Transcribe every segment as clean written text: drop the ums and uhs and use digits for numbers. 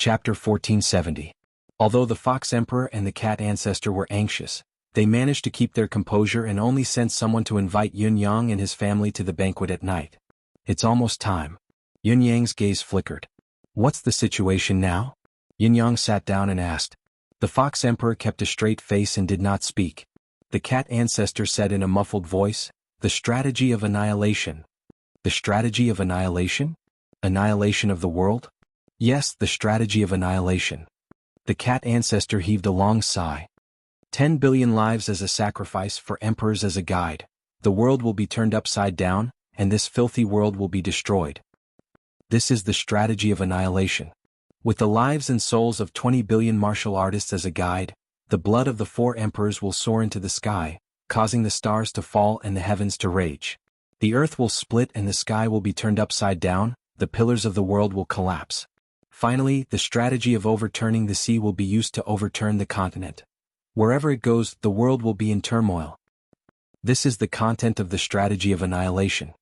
Chapter 1470. Although the Fox Emperor and the Cat Ancestor were anxious, they managed to keep their composure and only sent someone to invite Yun Yang and his family to the banquet at night. It's almost time. Yun Yang's gaze flickered. What's the situation now? Yun Yang sat down and asked. The Fox Emperor kept a straight face and did not speak. The Cat Ancestor said in a muffled voice, "The strategy of annihilation." The strategy of annihilation? Annihilation of the world? Yes, the strategy of annihilation. The Cat Ancestor heaved a long sigh. 10 billion lives as a sacrifice for emperors as a guide. The world will be turned upside down, and this filthy world will be destroyed. This is the strategy of annihilation. With the lives and souls of 20 billion martial artists as a guide, the blood of the 4 emperors will soar into the sky, causing the stars to fall and the heavens to rage. The earth will split and the sky will be turned upside down, the pillars of the world will collapse. Finally, the strategy of overturning the sea will be used to overturn the continent. Wherever it goes, the world will be in turmoil. This is the content of the strategy of annihilation.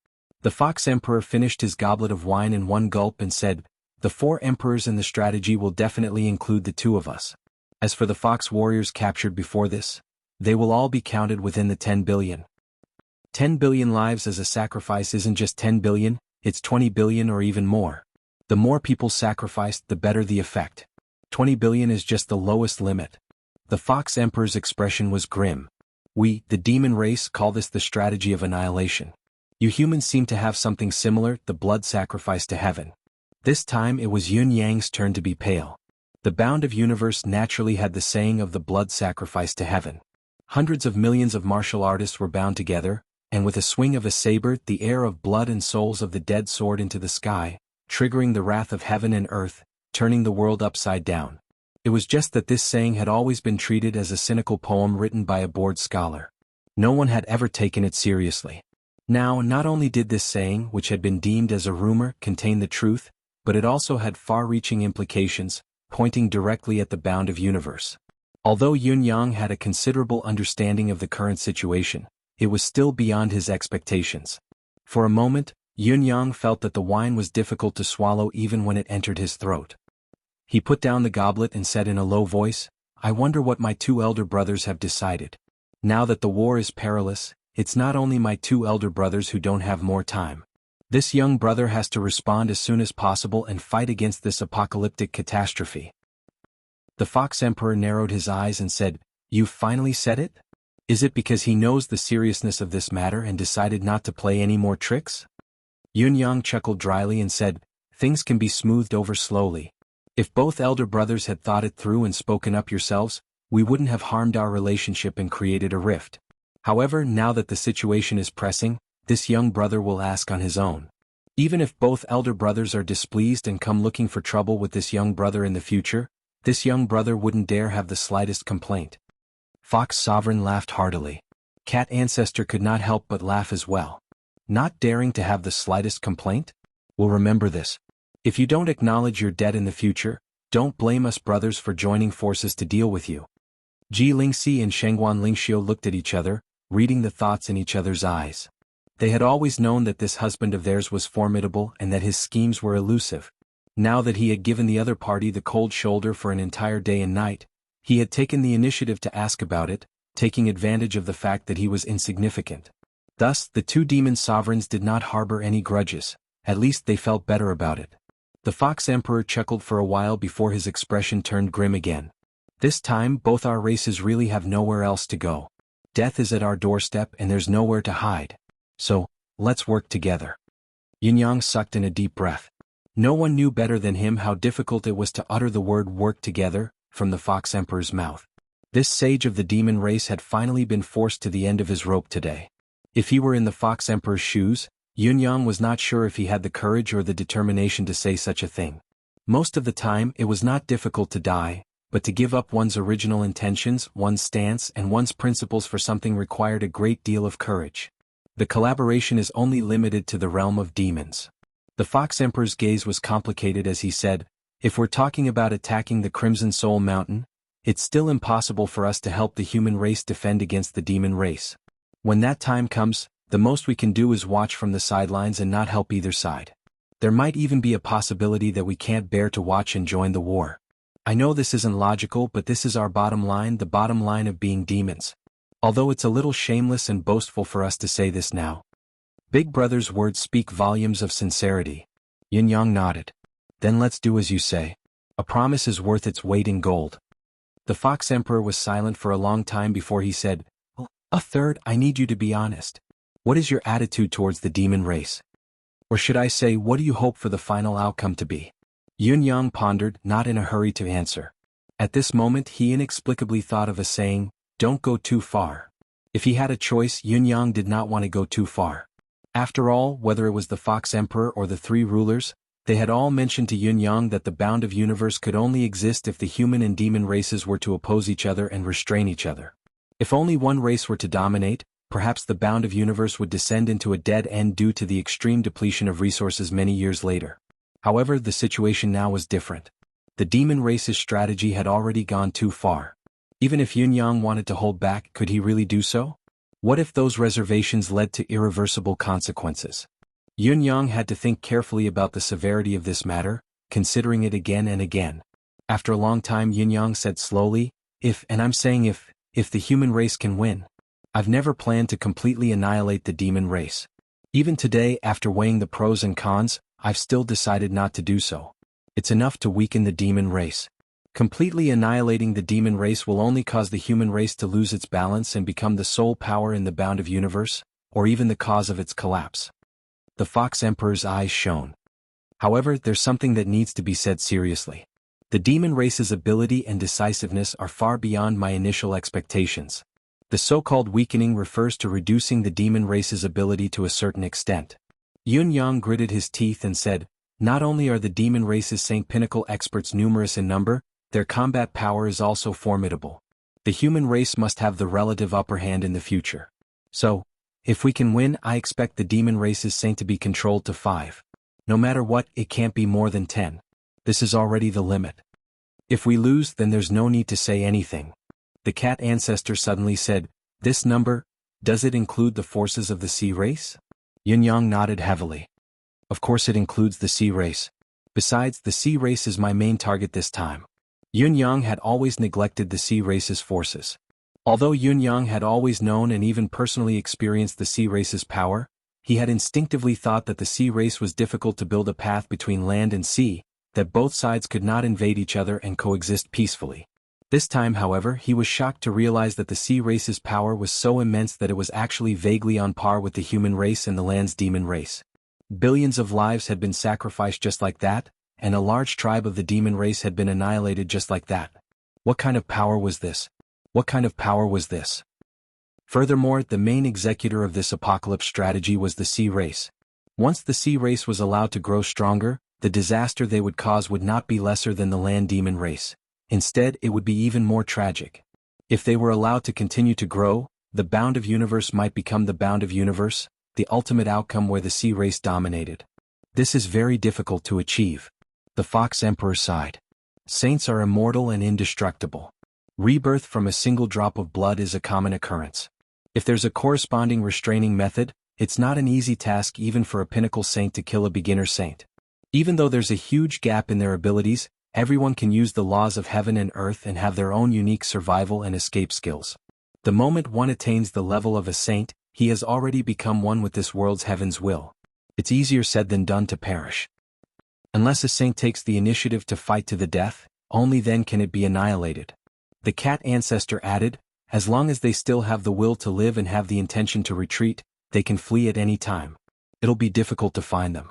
The Fox Emperor finished his goblet of wine in one gulp and said, "The 4 emperors in the strategy will definitely include the 2 of us. As for the Fox warriors captured before this, they will all be counted within the 10 billion. 10 billion lives as a sacrifice isn't just 10 billion, it's 20 billion or even more. The more people sacrificed, the better the effect. 20 billion is just the lowest limit." The Fox Emperor's expression was grim. "We, the demon race, call this the strategy of annihilation. You humans seem to have something similar, the blood sacrifice to heaven." This time it was Yun Yang's turn to be pale. The bound of universe naturally had the saying of the blood sacrifice to heaven. Hundreds of millions of martial artists were bound together, and with a swing of a saber the air of blood and souls of the dead soared into the sky, triggering the wrath of heaven and earth, turning the world upside down. It was just that this saying had always been treated as a cynical poem written by a bored scholar. No one had ever taken it seriously. Now, not only did this saying, which had been deemed as a rumor, contain the truth, but it also had far-reaching implications, pointing directly at the bound of universe. Although Yun Yang had a considerable understanding of the current situation, it was still beyond his expectations. For a moment, Yun Yang felt that the wine was difficult to swallow even when it entered his throat. He put down the goblet and said in a low voice, "I wonder what my 2 elder brothers have decided. Now that the war is perilous, it's not only my 2 elder brothers who don't have more time. This young brother has to respond as soon as possible and fight against this apocalyptic catastrophe." The Fox Emperor narrowed his eyes and said, "You've finally said it? Is it because he knows the seriousness of this matter and decided not to play any more tricks?" Yun Yang chuckled dryly and said, "Things can be smoothed over slowly. If both elder brothers had thought it through and spoken up yourselves, we wouldn't have harmed our relationship and created a rift. However, now that the situation is pressing, this young brother will ask on his own. Even if both elder brothers are displeased and come looking for trouble with this young brother in the future, this young brother wouldn't dare have the slightest complaint." Fox Sovereign laughed heartily. Cat Ancestor could not help but laugh as well. Not daring to have the slightest complaint? Well, remember this. If you don't acknowledge your debt in the future, don't blame us brothers for joining forces to deal with you. Ji Lingxi and Shengguan Lingxiu looked at each other, reading the thoughts in each other's eyes. They had always known that this husband of theirs was formidable and that his schemes were elusive. Now that he had given the other party the cold shoulder for an entire day and night, he had taken the initiative to ask about it, taking advantage of the fact that he was insignificant. Thus, the 2 demon sovereigns did not harbor any grudges. At least they felt better about it. The Fox Emperor chuckled for a while before his expression turned grim again. "This time, both our races really have nowhere else to go. Death is at our doorstep and there's nowhere to hide. So, let's work together." Yun Yang sucked in a deep breath. No one knew better than him how difficult it was to utter the word "work together" from the Fox Emperor's mouth. This sage of the demon race had finally been forced to the end of his rope today. If he were in the Fox Emperor's shoes, Yun Yang was not sure if he had the courage or the determination to say such a thing. Most of the time it was not difficult to die, but to give up one's original intentions, one's stance and one's principles for something required a great deal of courage. The collaboration is only limited to the realm of demons. The Fox Emperor's gaze was complicated as he said, "If we're talking about attacking the Crimson Soul Mountain, it's still impossible for us to help the human race defend against the demon race. When that time comes, the most we can do is watch from the sidelines and not help either side. There might even be a possibility that we can't bear to watch and join the war. I know this isn't logical, but this is our bottom line, the bottom line of being demons. Although it's a little shameless and boastful for us to say this now. Big Brother's words speak volumes of sincerity. Yin-Yang nodded. Then let's do as you say. A promise is worth its weight in gold. The Fox Emperor was silent for a long time before he said, "A third, I need you to be honest. What is your attitude towards the demon race? Or should I say, what do you hope for the final outcome to be?" Yun-Yang pondered, not in a hurry to answer. At this moment he inexplicably thought of a saying, "Don't go too far." If he had a choice, Yun-Yang did not want to go too far. After all, whether it was the Fox Emperor or the three rulers, they had all mentioned to Yun-Yang that the bound of universe could only exist if the human and demon races were to oppose each other and restrain each other. If only one race were to dominate, perhaps the bound of universe would descend into a dead end due to the extreme depletion of resources many years later. However, the situation now was different. The demon race's strategy had already gone too far. Even if Yun-Yang wanted to hold back, could he really do so? What if those reservations led to irreversible consequences? Yun-Yang had to think carefully about the severity of this matter, considering it again and again. After a long time, Yun-Yang said slowly, and I'm saying if the human race can win. I've never planned to completely annihilate the demon race. Even today, after weighing the pros and cons, I've still decided not to do so. It's enough to weaken the demon race. Completely annihilating the demon race will only cause the human race to lose its balance and become the sole power in the bound of universe, or even the cause of its collapse. The Fox Emperor's eyes shone. However, there's something that needs to be said seriously. The demon race's ability and decisiveness are far beyond my initial expectations. The so-called weakening refers to reducing the demon race's ability to a certain extent. Yun-Yang gritted his teeth and said, "Not only are the demon race's Saint Pinnacle experts numerous in number, their combat power is also formidable. The human race must have the relative upper hand in the future. So, if we can win, I expect the demon race's Saint to be controlled to 5. No matter what, it can't be more than 10. This is already the limit. If we lose, then there's no need to say anything." The cat ancestor suddenly said, "This number, does it include the forces of the sea race?" Yun-Yang nodded heavily. "Of course it includes the sea race. Besides, the sea race is my main target this time." Yun-Yang had always neglected the sea race's forces. Although Yun-Yang had always known and even personally experienced the sea race's power, he had instinctively thought that the sea race was difficult to build a path between land and sea, that both sides could not invade each other and coexist peacefully. This time, however, he was shocked to realize that the sea race's power was so immense that it was actually vaguely on par with the human race and the land's demon race. Billions of lives had been sacrificed just like that, and a large tribe of the demon race had been annihilated just like that. What kind of power was this? What kind of power was this? Furthermore, the main executor of this apocalypse strategy was the sea race. Once the sea race was allowed to grow stronger, the disaster they would cause would not be lesser than the land demon race. Instead, it would be even more tragic. If they were allowed to continue to grow, the bound of universe might become the bound of universe, the ultimate outcome where the sea race dominated. This is very difficult to achieve. The Fox Emperor sighed. Saints are immortal and indestructible. Rebirth from a single drop of blood is a common occurrence. If there's a corresponding restraining method, it's not an easy task even for a pinnacle saint to kill a beginner saint. Even though there's a huge gap in their abilities, everyone can use the laws of heaven and earth and have their own unique survival and escape skills. The moment one attains the level of a saint, he has already become one with this world's heaven's will. It's easier said than done to perish. Unless a saint takes the initiative to fight to the death, only then can it be annihilated. The cat ancestor added, as long as they still have the will to live and have the intention to retreat, they can flee at any time. It'll be difficult to find them.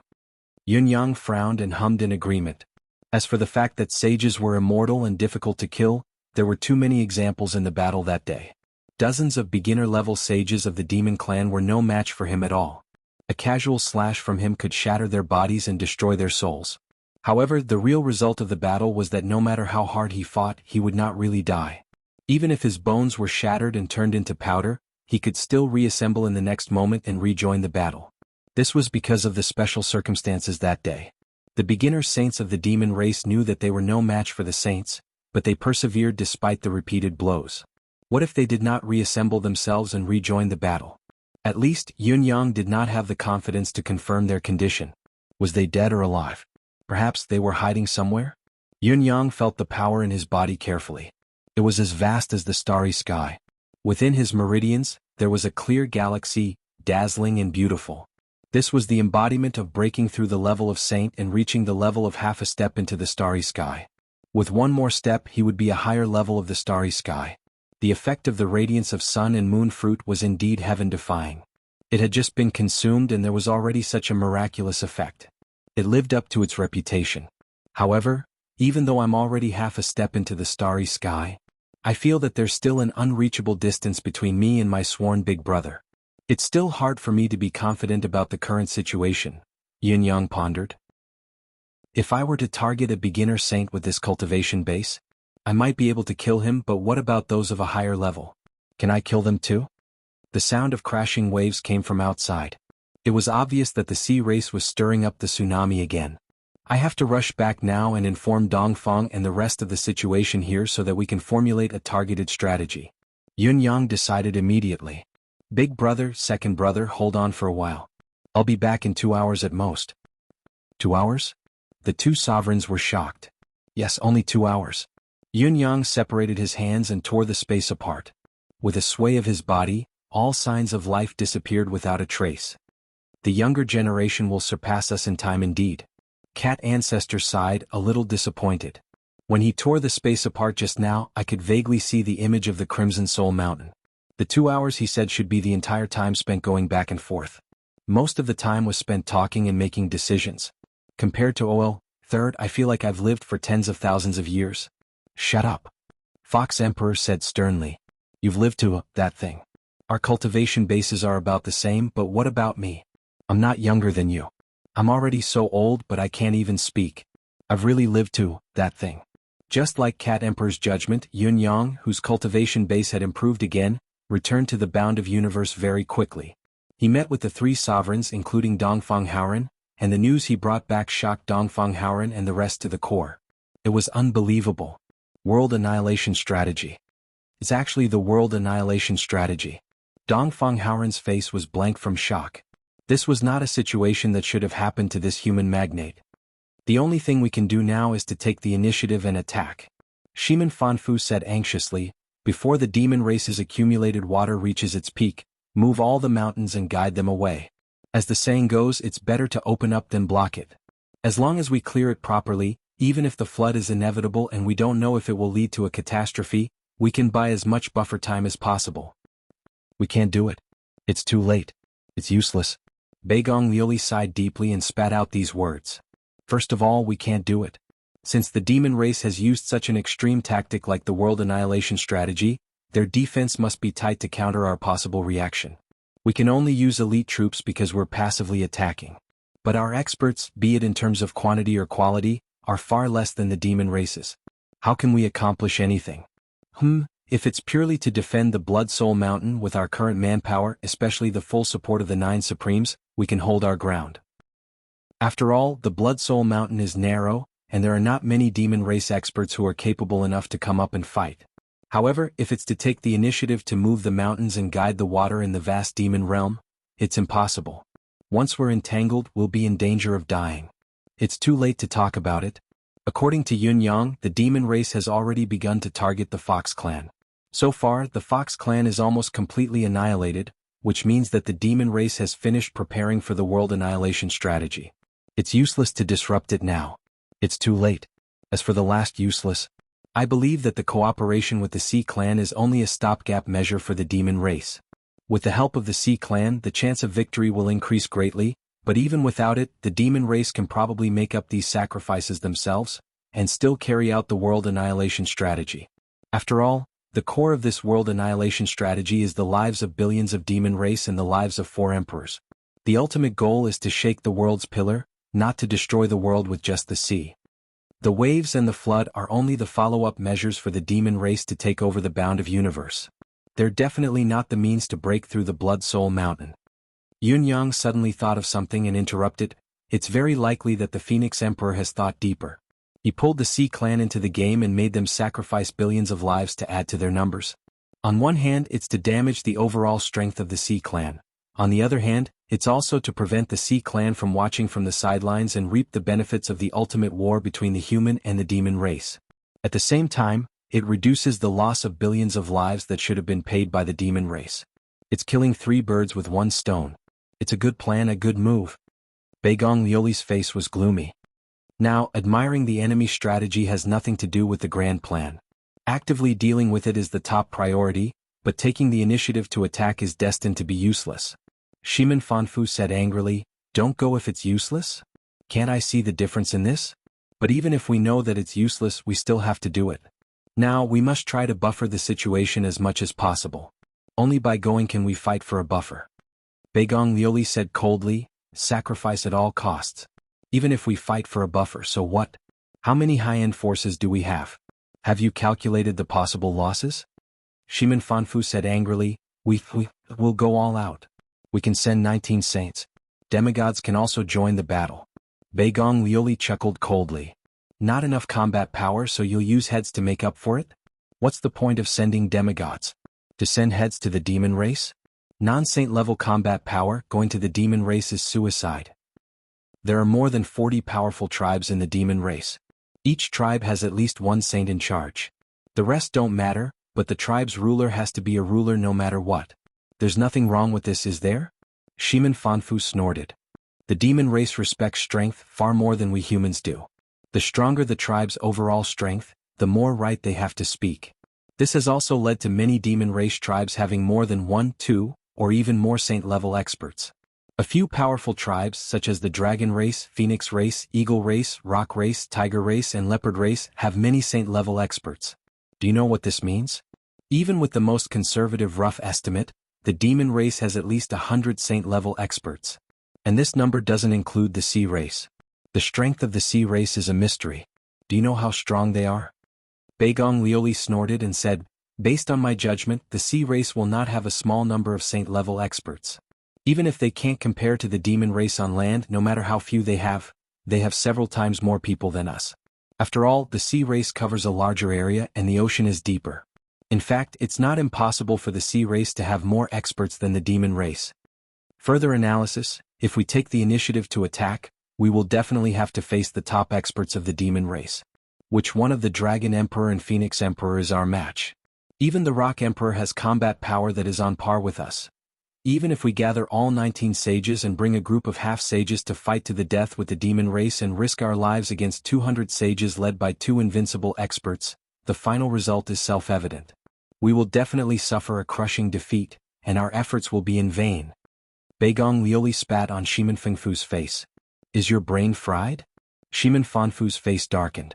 Yun-Yang frowned and hummed in agreement. As for the fact that sages were immortal and difficult to kill, there were too many examples in the battle that day. Dozens of beginner-level sages of the demon clan were no match for him at all. A casual slash from him could shatter their bodies and destroy their souls. However, the real result of the battle was that no matter how hard he fought, he would not really die. Even if his bones were shattered and turned into powder, he could still reassemble in the next moment and rejoin the battle. This was because of the special circumstances that day. The beginner saints of the demon race knew that they were no match for the saints, but they persevered despite the repeated blows. What if they did not reassemble themselves and rejoin the battle? At least, Yun-Yang did not have the confidence to confirm their condition. Was they dead or alive? Perhaps they were hiding somewhere? Yun Yang felt the power in his body carefully. It was as vast as the starry sky. Within his meridians, there was a clear galaxy, dazzling and beautiful. This was the embodiment of breaking through the level of saint and reaching the level of half a step into the starry sky. With one more step he would be a higher level of the starry sky. The effect of the radiance of sun and moon fruit was indeed heaven-defying. It had just been consumed and there was already such a miraculous effect. It lived up to its reputation. However, even though I'm already half a step into the starry sky, I feel that there's still an unreachable distance between me and my sworn big brother. It's still hard for me to be confident about the current situation, Yin Yang pondered. If I were to target a beginner saint with this cultivation base, I might be able to kill him, but what about those of a higher level? Can I kill them too? The sound of crashing waves came from outside. It was obvious that the sea race was stirring up the tsunami again. I have to rush back now and inform Dongfang and the rest of the situation here so that we can formulate a targeted strategy. Yun Yang decided immediately. Big brother, second brother, hold on for a while. I'll be back in 2 hours at most. 2 hours? The two sovereigns were shocked. Yes, only 2 hours. Yun Yang separated his hands and tore the space apart. With a sway of his body, all signs of life disappeared without a trace. The younger generation will surpass us in time indeed. Cat Ancestor sighed, a little disappointed. When he tore the space apart just now, I could vaguely see the image of the Crimson Soul Mountain. The 2 hours he said should be the entire time spent going back and forth. Most of the time was spent talking and making decisions. Compared to OL, third, I feel like I've lived for tens of thousands of years. Shut up. Fox Emperor said sternly. You've lived to that thing. Our cultivation bases are about the same, but what about me? I'm not younger than you. I'm already so old, but I can't even speak. I've really lived to that thing. Just like Cat Emperor's judgment, Yun Yang, whose cultivation base had improved again, returned to the bound of universe very quickly. He met with the three sovereigns including Dongfang Haoran, and the news he brought back shocked Dongfang Haoran and the rest to the core. It was unbelievable. World annihilation strategy. It's actually the world annihilation strategy. Dongfang Haoran's face was blank from shock. This was not a situation that should have happened to this human magnate. The only thing we can do now is to take the initiative and attack. Shiman Fanfu said anxiously, before the demon race's accumulated water reaches its peak, move all the mountains and guide them away. As the saying goes, it's better to open up than block it. As long as we clear it properly, even if the flood is inevitable and we don't know if it will lead to a catastrophe, we can buy as much buffer time as possible. We can't do it. It's too late. It's useless. Beigong Liuli sighed deeply and spat out these words. First of all, we can't do it. Since the demon race has used such an extreme tactic like the world annihilation strategy, their defense must be tight to counter our possible reaction. We can only use elite troops because we're passively attacking. But our experts, be it in terms of quantity or quality, are far less than the demon races. How can we accomplish anything? If it's purely to defend the Blood Soul Mountain with our current manpower, especially the full support of the 9 Supremes, we can hold our ground. After all, the Blood Soul Mountain is narrow, and there are not many demon race experts who are capable enough to come up and fight. However, if it's to take the initiative to move the mountains and guide the water in the vast demon realm, it's impossible. Once we're entangled, we'll be in danger of dying. It's too late to talk about it. According to Yun Yang, the demon race has already begun to target the Fox clan. So far, the Fox clan is almost completely annihilated, which means that the demon race has finished preparing for the world annihilation strategy. It's useless to disrupt it now. It's too late. As for the last useless, I believe that the cooperation with the Sea clan is only a stopgap measure for the demon race. With the help of the Sea clan, the chance of victory will increase greatly, but even without it, the demon race can probably make up these sacrifices themselves, and still carry out the world annihilation strategy. After all, the core of this world annihilation strategy is the lives of billions of demon race and the lives of 4 emperors. The ultimate goal is to shake the world's pillar, not to destroy the world with just the sea. The waves and the flood are only the follow-up measures for the demon race to take over the bound of universe. They're definitely not the means to break through the Blood Soul Mountain. Yun Yang suddenly thought of something and interrupted. It's very likely that the Phoenix Emperor has thought deeper. He pulled the Sea clan into the game and made them sacrifice billions of lives to add to their numbers. On one hand, it's to damage the overall strength of the Sea clan. On the other hand, It's also to prevent the Sea Clan from watching from the sidelines and reap the benefits of the ultimate war between the human and the demon race. At the same time, it reduces the loss of billions of lives that should have been paid by the demon race. It's killing 3 birds with 1 stone. It's a good plan, a good move. Beigong Lioli's face was gloomy. Now, admiring the enemy's strategy has nothing to do with the grand plan. Actively dealing with it is the top priority, but taking the initiative to attack is destined to be useless. Shimin Fanfu said angrily, "Don't go if it's useless? Can't I see the difference in this? But even if we know that it's useless, we still have to do it. Now, we must try to buffer the situation as much as possible. Only by going can we fight for a buffer." Beigong Lioli said coldly, "Sacrifice at all costs. Even if we fight for a buffer, so what? How many high-end forces do we have? Have you calculated the possible losses?" Shimin Fanfu said angrily, We'll go all out. We can send 19 saints. Demigods can also join the battle." Beigong Lioli chuckled coldly. "Not enough combat power, so you'll use heads to make up for it? What's the point of sending demigods? To send heads to the demon race? Non-saint level combat power going to the demon race is suicide. There are more than 40 powerful tribes in the demon race. Each tribe has at least 1 saint in charge. The rest don't matter, but the tribe's ruler has to be a ruler no matter what. There's nothing wrong with this, is there?" Shimin Fanfu snorted. "The demon race respects strength far more than we humans do. The stronger the tribe's overall strength, the more right they have to speak. This has also led to many demon race tribes having more than 1, 2, or even more saint-level experts. A few powerful tribes such as the dragon race, phoenix race, eagle race, rock race, tiger race and leopard race have many saint-level experts. Do you know what this means? Even with the most conservative rough estimate, the demon race has at least 100 saint-level experts. And this number doesn't include the sea race. The strength of the sea race is a mystery. Do you know how strong they are?" Beigong Lioli snorted and said, "Based on my judgment, the sea race will not have a small number of saint-level experts. Even if they can't compare to the demon race on land, no matter how few they have several times more people than us. After all, the sea race covers a larger area and the ocean is deeper. In fact, it's not impossible for the sea race to have more experts than the demon race. Further analysis, if we take the initiative to attack, we will definitely have to face the top experts of the demon race. Which one of the Dragon Emperor and Phoenix Emperor is our match? Even the Rock Emperor has combat power that is on par with us. Even if we gather all 19 sages and bring a group of half-sages to fight to the death with the demon race and risk our lives against 200 sages led by 2 invincible experts, the final result is self-evident. We will definitely suffer a crushing defeat, and our efforts will be in vain." Beigong Lioli spat on Shimin Fanfu's face. "Is your brain fried?" Shimin Fanfu's face darkened.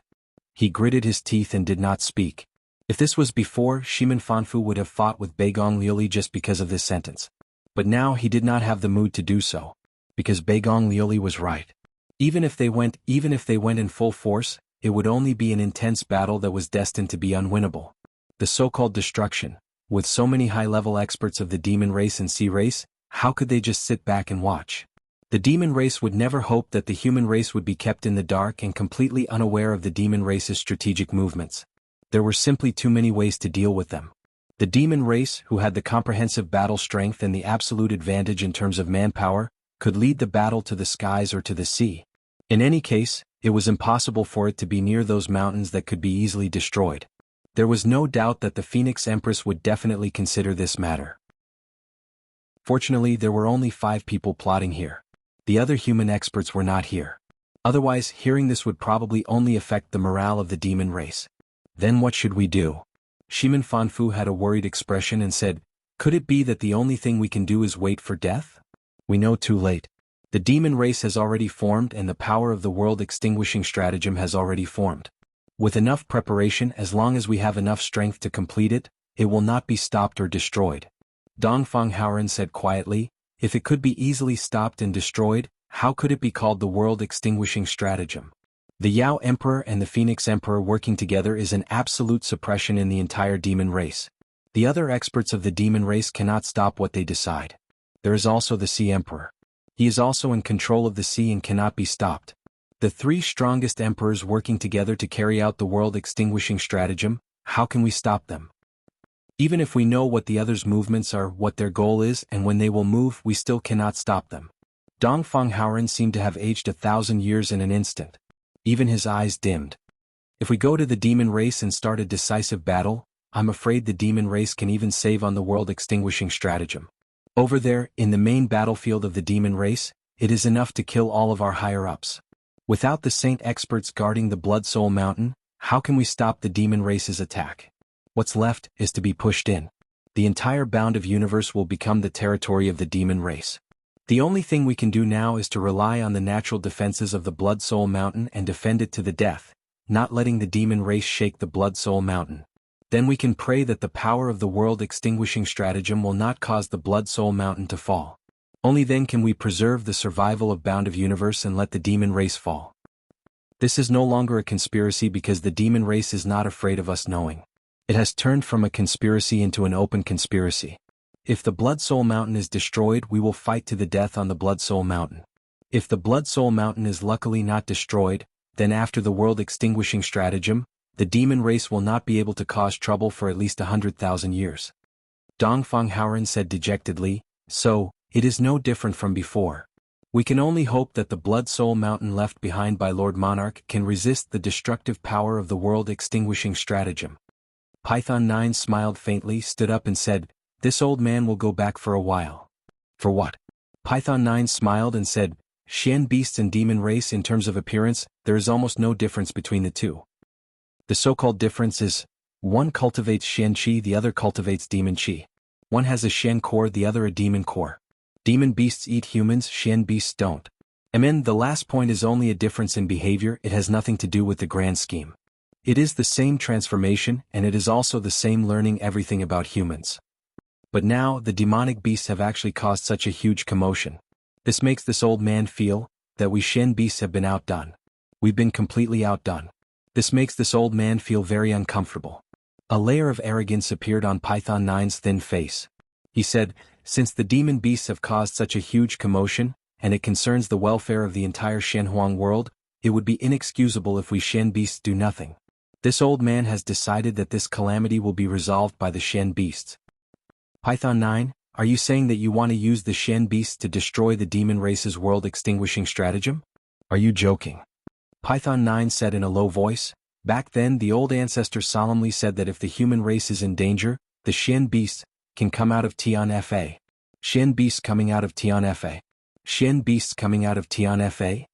He gritted his teeth and did not speak. If this was before, Shimin Fanfu would have fought with Beigong Lioli just because of this sentence. But now he did not have the mood to do so, because Beigong Lioli was right. Even if they went in full force, it would only be an intense battle that was destined to be unwinnable. The so-called destruction, with so many high-level experts of the demon race and sea race, how could they just sit back and watch? The demon race would never hope that the human race would be kept in the dark and completely unaware of the demon race's strategic movements. There were simply too many ways to deal with them. The demon race, who had the comprehensive battle strength and the absolute advantage in terms of manpower, could lead the battle to the skies or to the sea. In any case, it was impossible for it to be near those mountains that could be easily destroyed. There was no doubt that the Phoenix Empress would definitely consider this matter. Fortunately, there were only 5 people plotting here. The other human experts were not here. Otherwise, hearing this would probably only affect the morale of the demon race. Then what should we do? Shimin Fanfu had a worried expression and said, "Could it be that the only thing we can do is wait for death? We know too late. The demon race has already formed and the power of the world extinguishing stratagem has already formed. With enough preparation, as long as we have enough strength to complete it, it will not be stopped or destroyed." Dongfang Haoren said quietly, "If it could be easily stopped and destroyed, how could it be called the world extinguishing stratagem? The Yao Emperor and the Phoenix Emperor working together is an absolute suppression in the entire demon race. The other experts of the demon race cannot stop what they decide. There is also the Sea Emperor. He is also in control of the sea and cannot be stopped. The 3 strongest emperors working together to carry out the world extinguishing stratagem, how can we stop them?" Even if we know what the others' movements are, what their goal is, and when they will move, we still cannot stop them. Dongfang Haoren seemed to have aged 1,000 years in an instant. Even his eyes dimmed. If we go to the demon race and start a decisive battle, I'm afraid the demon race can even save on the world-extinguishing stratagem. Over there, in the main battlefield of the demon race, it is enough to kill all of our higher-ups. Without the saint experts guarding the Blood Soul Mountain, how can we stop the demon race's attack? What's left is to be pushed in. The entire bound of universe will become the territory of the demon race. The only thing we can do now is to rely on the natural defenses of the Blood Soul Mountain and defend it to the death, not letting the demon race shake the Blood Soul Mountain. Then we can pray that the power of the world-extinguishing stratagem will not cause the Blood Soul Mountain to fall. Only then can we preserve the survival of Bound of Universe and let the demon race fall. This is no longer a conspiracy because the demon race is not afraid of us knowing. It has turned from a conspiracy into an open conspiracy. If the Blood Soul Mountain is destroyed, we will fight to the death on the Blood Soul Mountain. If the Blood Soul Mountain is luckily not destroyed, then after the world-extinguishing stratagem, the demon race will not be able to cause trouble for at least 100,000 years. Dongfang Haoren said dejectedly, so, it is no different from before. We can only hope that the Blood Soul Mountain left behind by Lord Monarch can resist the destructive power of the world-extinguishing stratagem. Python 9 smiled faintly, stood up and said, "This old man will go back for a while." "For what?" Python 9 smiled and said, "Xian beasts and demon race in terms of appearance, there is almost no difference between the two. The so-called difference is, one cultivates Xian Qi, the other cultivates demon Qi. One has a Xian core, the other a demon core. Demon beasts eat humans, Xian beasts don't. The last point is only a difference in behavior, it has nothing to do with the grand scheme. It is the same transformation, and it is also the same learning everything about humans. But now, the demonic beasts have actually caused such a huge commotion. This makes this old man feel that we Xian beasts have been outdone. We've been completely outdone. This makes this old man feel very uncomfortable." A layer of arrogance appeared on Python 9's thin face. He said, "Since the demon beasts have caused such a huge commotion, and it concerns the welfare of the entire Shenhuang world, it would be inexcusable if we Xian beasts do nothing. This old man has decided that this calamity will be resolved by the Xian beasts." Python 9, are you saying that you want to use the Xian beasts to destroy the demon race's world-extinguishing stratagem? Are you joking? Python 9 said in a low voice. Back then the old ancestor solemnly said that if the human race is in danger, the Xian beasts can come out of Tian Fa. Xian beasts coming out of Tian Fa. Xian beasts coming out of Tian Fa?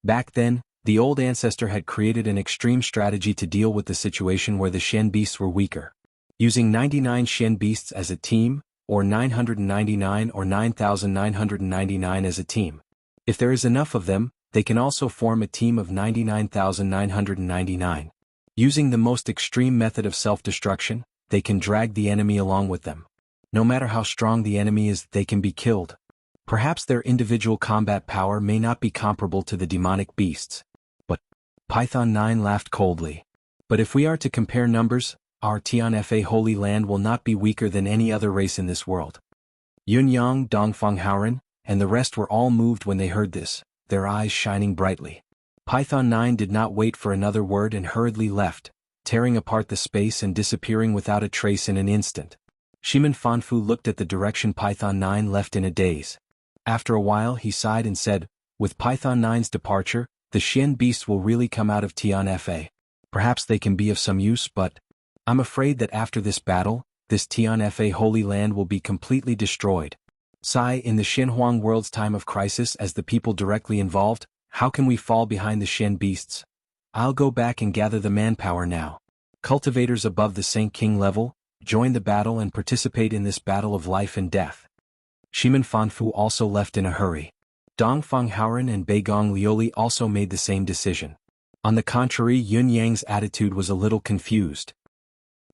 Back then, the old ancestor had created an extreme strategy to deal with the situation where the Xian beasts were weaker. Using 99 Xian beasts as a team, or 999 or 9,999 as a team. If there is enough of them, they can also form a team of 99,999. Using the most extreme method of self-destruction, they can drag the enemy along with them. No matter how strong the enemy is, they can be killed. Perhaps their individual combat power may not be comparable to the demonic beasts. But Python 9 laughed coldly. But if we are to compare numbers, our Tian Fa Holy Land will not be weaker than any other race in this world. Yun Yang, Dongfang Haoren, and the rest were all moved when they heard this, their eyes shining brightly. Python 9 did not wait for another word and hurriedly left, tearing apart the space and disappearing without a trace in an instant. Shiman Fanfu looked at the direction Python 9 left in a daze. After a while he sighed and said, "With Python 9's departure, the Xian beasts will really come out of Tian Fa. Perhaps they can be of some use, but I'm afraid that after this battle, this Tian Fa Holy Land will be completely destroyed. In the Shenhuang world's time of crisis as the people directly involved, how can we fall behind the Xian beasts? I'll go back and gather the manpower now. Cultivators above the Saint King level, join the battle and participate in this battle of life and death." Shiman Fanfu also left in a hurry. Dongfang Haoren and Beigong Lioli also made the same decision. On the contrary, Yun Yang's attitude was a little confused.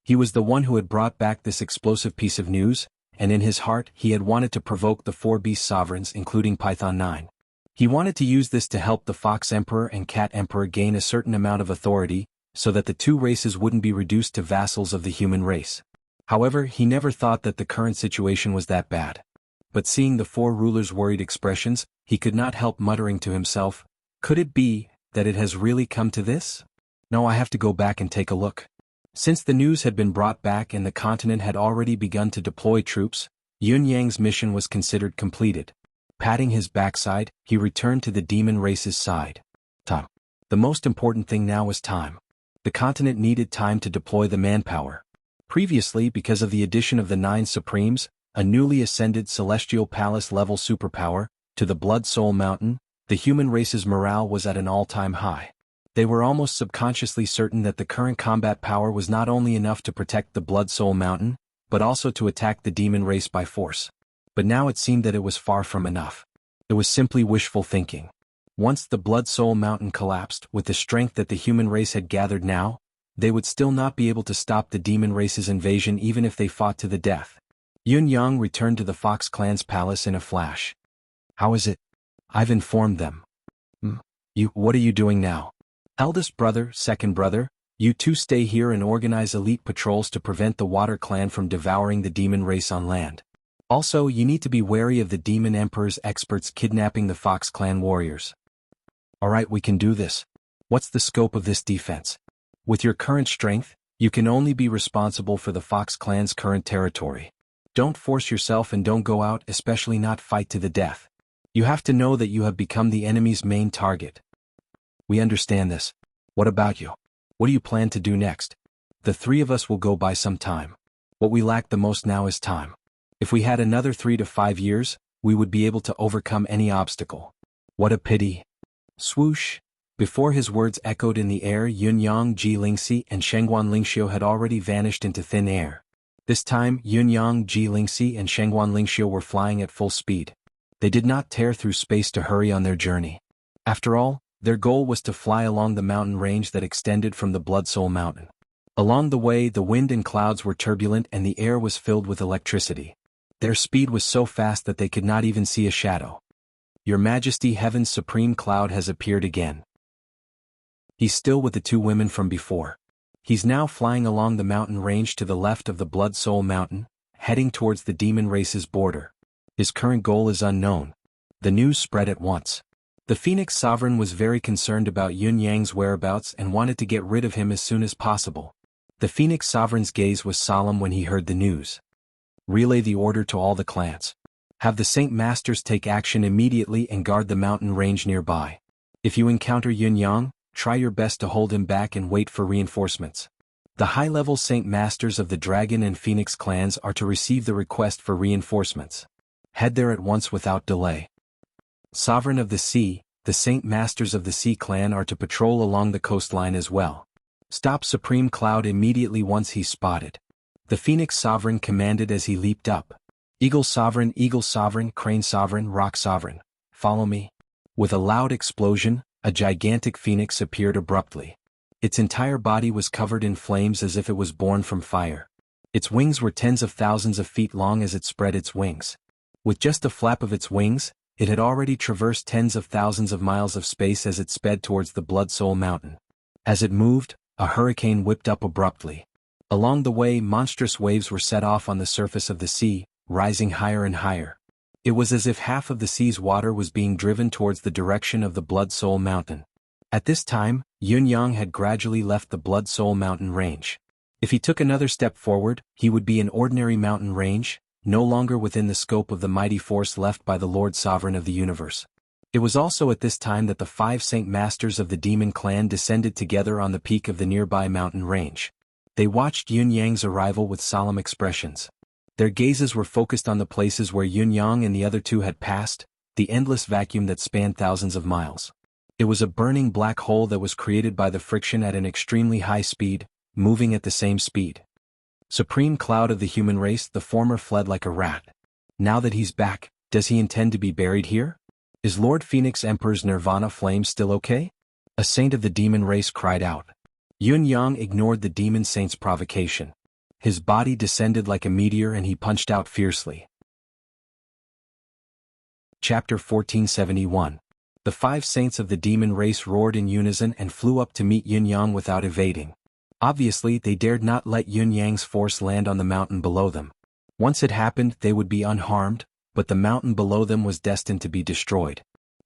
He was the one who had brought back this explosive piece of news, and in his heart he had wanted to provoke the four beast sovereigns including Python 9. He wanted to use this to help the Fox Emperor and Cat Emperor gain a certain amount of authority, so that the two races wouldn't be reduced to vassals of the human race. However, he never thought that the current situation was that bad. But seeing the four rulers' worried expressions, he could not help muttering to himself, "Could it be that it has really come to this? No, I have to go back and take a look." Since the news had been brought back and the continent had already begun to deploy troops, Yun Yang's mission was considered completed. Patting his backside, he returned to the demon race's side. Time. The most important thing now was time. The continent needed time to deploy the manpower. Previously, because of the addition of the 9 Supremes, a newly ascended Celestial Palace-level superpower, to the Blood Soul Mountain, the human race's morale was at an all-time high. They were almost subconsciously certain that the current combat power was not only enough to protect the Blood Soul Mountain, but also to attack the demon race by force. But now it seemed that it was far from enough. It was simply wishful thinking. Once the Blood Soul Mountain collapsed, with the strength that the human race had gathered now, they would still not be able to stop the demon race's invasion even if they fought to the death. Yun Yang returned to the Fox clan's palace in a flash. How is it? I've informed them. What are you doing now? Eldest brother, second brother, you two stay here and organize elite patrols to prevent the Water Clan from devouring the demon race on land. Also, you need to be wary of the Demon Emperor's experts kidnapping the Fox Clan warriors. Alright, we can do this. What's the scope of this defense? With your current strength, you can only be responsible for the Fox Clan's current territory. Don't force yourself and don't go out, especially not fight to the death. You have to know that you have become the enemy's main target. We understand this. What about you? What do you plan to do next? The 3 of us will go by some time. What we lack the most now is time. If we had another 3 to 5 years, we would be able to overcome any obstacle. What a pity. Swoosh. Before his words echoed in the air, Yun Yang, Ji Lingxi, and Shengguan Lingxiu had already vanished into thin air. This time, Yun Yang, Ji Lingxi, and Shengguan Lingxiu were flying at full speed. They did not tear through space to hurry on their journey. After all, their goal was to fly along the mountain range that extended from the Blood Soul Mountain. Along the way, the wind and clouds were turbulent and the air was filled with electricity. Their speed was so fast that they could not even see a shadow. Your Majesty, Heaven's Supreme Cloud has appeared again. He's still with the 2 women from before. He's now flying along the mountain range to the left of the Blood Soul Mountain, heading towards the demon race's border. His current goal is unknown. The news spread at once. The Phoenix Sovereign was very concerned about Yun Yang's whereabouts and wanted to get rid of him as soon as possible. The Phoenix Sovereign's gaze was solemn when he heard the news. Relay the order to all the clans. Have the Saint Masters take action immediately and guard the mountain range nearby. If you encounter Yun Yang, try your best to hold him back and wait for reinforcements. The high-level Saint Masters of the Dragon and Phoenix clans are to receive the request for reinforcements. Head there at once without delay. Sovereign of the Sea, the Saint Masters of the Sea clan are to patrol along the coastline as well. Stop Supreme Cloud immediately once he's spotted. The Phoenix Sovereign commanded as he leaped up. Eagle Sovereign, Crane Sovereign, Rock Sovereign, follow me. With a loud explosion, a gigantic phoenix appeared abruptly. Its entire body was covered in flames as if it was born from fire. Its wings were tens of thousands of feet long as it spread its wings. With just a flap of its wings, it had already traversed tens of thousands of miles of space as it sped towards the Blood Soul Mountain. As it moved, a hurricane whipped up abruptly. Along the way, monstrous waves were set off on the surface of the sea, rising higher and higher. It was as if half of the sea's water was being driven towards the direction of the Blood Soul Mountain. At this time, Yun Yang had gradually left the Blood Soul Mountain range. If he took another step forward, he would be an ordinary mountain range, no longer within the scope of the mighty force left by the Lord Sovereign of the universe. It was also at this time that the 5 Saint Masters of the Demon Clan descended together on the peak of the nearby mountain range. They watched Yun Yang's arrival with solemn expressions. Their gazes were focused on the places where Yun Yang and the other 2 had passed, the endless vacuum that spanned thousands of miles. It was a burning black hole that was created by the friction at an extremely high speed, moving at the same speed. Supreme Cloud of the human race, the former fled like a rat. Now that he's back, does he intend to be buried here? Is Lord Phoenix Emperor's Nirvana flame still okay? A saint of the demon race cried out. Yun Yang ignored the demon saint's provocation. His body descended like a meteor and he punched out fiercely. Chapter 1471. The 5 saints of the demon race roared in unison and flew up to meet Yun Yang without evading. Obviously, they dared not let Yun Yang's force land on the mountain below them. Once it happened, they would be unharmed, but the mountain below them was destined to be destroyed.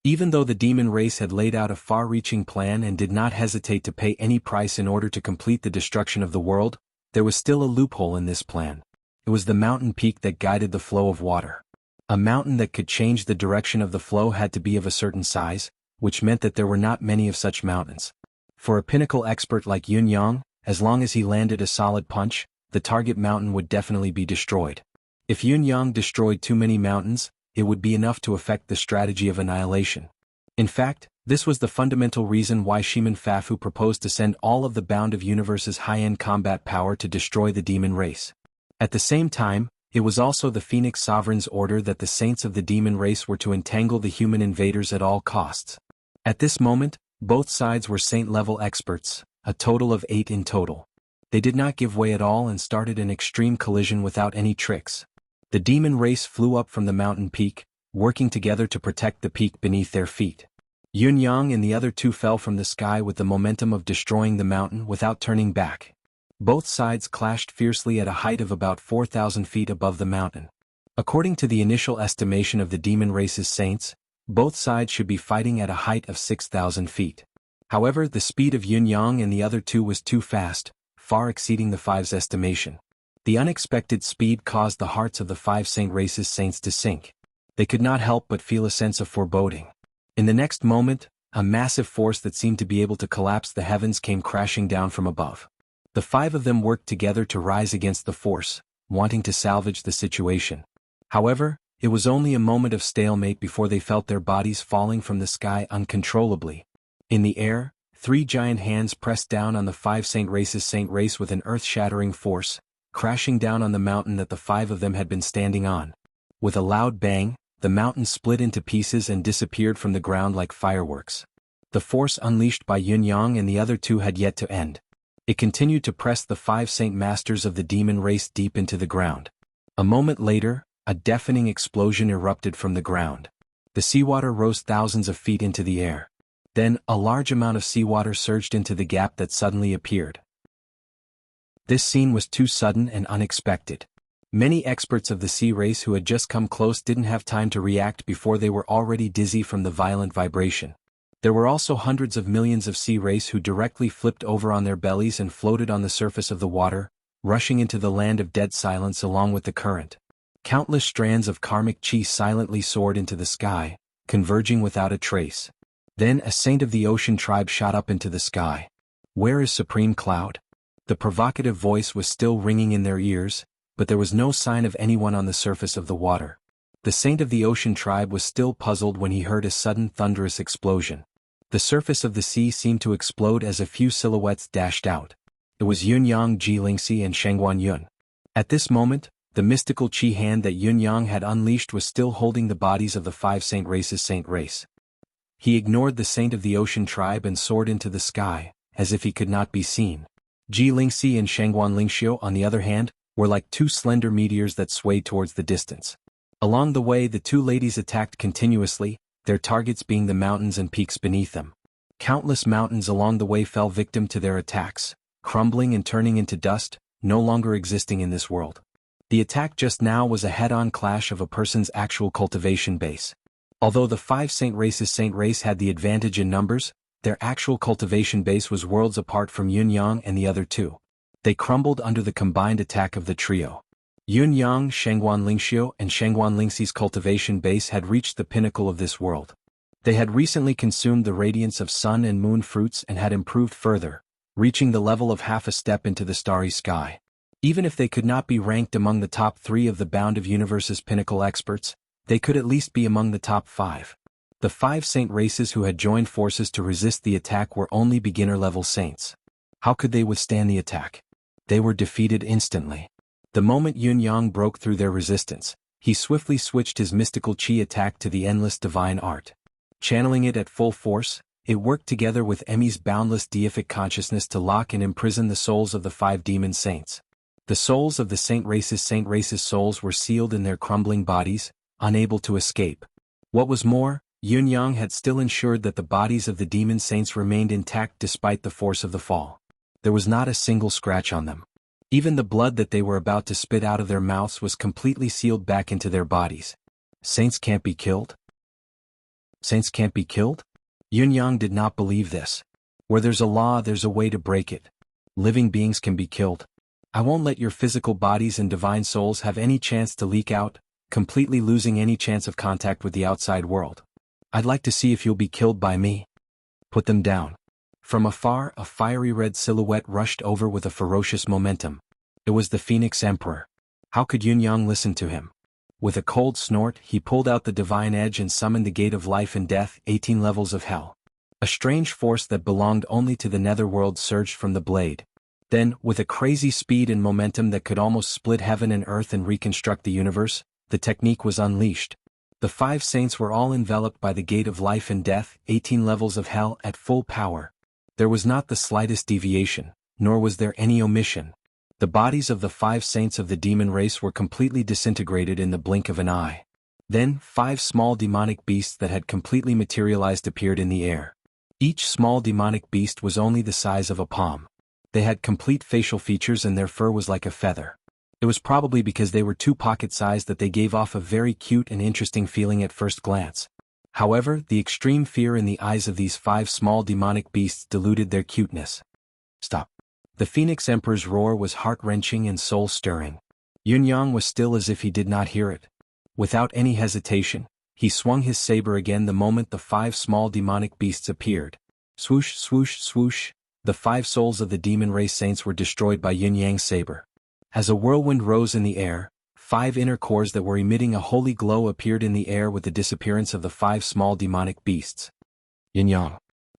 Even though the demon race had laid out a far-reaching plan and did not hesitate to pay any price in order to complete the destruction of the world, there was still a loophole in this plan. It was the mountain peak that guided the flow of water. A mountain that could change the direction of the flow had to be of a certain size, which meant that there were not many of such mountains. For a pinnacle expert like Yun Yang, as long as he landed a solid punch, the target mountain would definitely be destroyed. If Yun Yang destroyed too many mountains, it would be enough to affect the strategy of annihilation. In fact, this was the fundamental reason why Shiman Fafu proposed to send all of the Bound of Universe's high-end combat power to destroy the demon race. At the same time, it was also the Phoenix Sovereign's order that the saints of the demon race were to entangle the human invaders at all costs. At this moment, both sides were saint-level experts, a total of 8 in total. They did not give way at all and started an extreme collision without any tricks. The demon race flew up from the mountain peak, working together to protect the peak beneath their feet. Yun Yang and the other two fell from the sky with the momentum of destroying the mountain without turning back. Both sides clashed fiercely at a height of about 4,000 feet above the mountain. According to the initial estimation of the demon race's saints, both sides should be fighting at a height of 6,000 feet. However, the speed of Yun Yang and the other two was too fast, far exceeding the Five's estimation. The unexpected speed caused the hearts of the Five Saint race's saints to sink. They could not help but feel a sense of foreboding. In the next moment, a massive force that seemed to be able to collapse the heavens came crashing down from above. The 5 of them worked together to rise against the force, wanting to salvage the situation. However, it was only a moment of stalemate before they felt their bodies falling from the sky uncontrollably. In the air, 3 giant hands pressed down on the 5 Saint race's saint race with an earth-shattering force, crashing down on the mountain that the 5 of them had been standing on. With a loud bang, the mountain split into pieces and disappeared from the ground like fireworks. The force unleashed by Yun Yang and the other two had yet to end. It continued to press the 5 Saint Masters of the demon race deep into the ground. A moment later, a deafening explosion erupted from the ground. The seawater rose thousands of feet into the air. Then, a large amount of seawater surged into the gap that suddenly appeared. This scene was too sudden and unexpected. Many experts of the sea race who had just come close didn't have time to react before they were already dizzy from the violent vibration. There were also hundreds of millions of sea race who directly flipped over on their bellies and floated on the surface of the water, rushing into the land of dead silence along with the current. Countless strands of karmic chi silently soared into the sky, converging without a trace. Then a saint of the ocean tribe shot up into the sky. "Where is Supreme Cloud?" The provocative voice was still ringing in their ears, but there was no sign of anyone on the surface of the water. The saint of the ocean tribe was still puzzled when he heard a sudden thunderous explosion. The surface of the sea seemed to explode as a few silhouettes dashed out. It was Yun Yang, Ji Lingxi and Shengguan Yun. At this moment, the mystical chi hand that Yun Yang had unleashed was still holding the bodies of the 5 Saint race's saint race. He ignored the saint of the ocean tribe and soared into the sky, as if he could not be seen. Ji Lingxi and Shengguan Lingxiu, on the other hand, were like 2 slender meteors that swayed towards the distance. Along the way, the 2 ladies attacked continuously, their targets being the mountains and peaks beneath them. Countless mountains along the way fell victim to their attacks, crumbling and turning into dust, no longer existing in this world. The attack just now was a head-on clash of a person's actual cultivation base. Although the 5 Saint race's saint race had the advantage in numbers, their actual cultivation base was worlds apart from Yun Yang and the other 2. They crumbled under the combined attack of the trio. Yun Yang, Shengguan Lingxiu and Shengguan Lingxi's cultivation base had reached the pinnacle of this world. They had recently consumed the radiance of sun and moon fruits and had improved further, reaching the level of half a step into the starry sky. Even if they could not be ranked among the top 3 of the Bound of Universe's pinnacle experts, they could at least be among the top 5. The 5 saint races who had joined forces to resist the attack were only beginner-level saints. How could they withstand the attack? They were defeated instantly. The moment Yun Yang broke through their resistance, he swiftly switched his mystical chi attack to the endless divine art. Channeling it at full force, it worked together with Emi's boundless deific consciousness to lock and imprison the souls of the 5 demon saints. The souls of the saint race's souls were sealed in their crumbling bodies, unable to escape. What was more, Yun Yang had still ensured that the bodies of the demon saints remained intact despite the force of the fall. There was not a single scratch on them. Even the blood that they were about to spit out of their mouths was completely sealed back into their bodies. Saints can't be killed? Saints can't be killed? Yun-yang did not believe this. Where there's a law, there's a way to break it. Living beings can be killed. I won't let your physical bodies and divine souls have any chance to leak out, completely losing any chance of contact with the outside world. I'd like to see if you'll be killed by me. Put them down. From afar, a fiery red silhouette rushed over with a ferocious momentum. It was the Phoenix Emperor. How could Yun-yang listen to him? With a cold snort, he pulled out the divine edge and summoned the gate of life and death, 18 levels of hell. A strange force that belonged only to the netherworld surged from the blade. Then, with a crazy speed and momentum that could almost split heaven and earth and reconstruct the universe, the technique was unleashed. The 5 saints were all enveloped by the gate of life and death, 18 levels of hell at full power. There was not the slightest deviation, nor was there any omission. The bodies of the 5 saints of the demon race were completely disintegrated in the blink of an eye. Then, 5 small demonic beasts that had completely materialized appeared in the air. Each small demonic beast was only the size of a palm. They had complete facial features and their fur was like a feather. It was probably because they were too pocket-sized that they gave off a very cute and interesting feeling at first glance. However, the extreme fear in the eyes of these 5 small demonic beasts diluted their cuteness. Stop. The Phoenix Emperor's roar was heart-wrenching and soul-stirring. Yun-yang was still as if he did not hear it. Without any hesitation, he swung his saber again the moment the 5 small demonic beasts appeared. Swoosh, swoosh, swoosh, the 5 souls of the demon race saints were destroyed by Yun-yang's saber. As a whirlwind rose in the air, 5 inner cores that were emitting a holy glow appeared in the air with the disappearance of the 5 small demonic beasts. Yun-yang.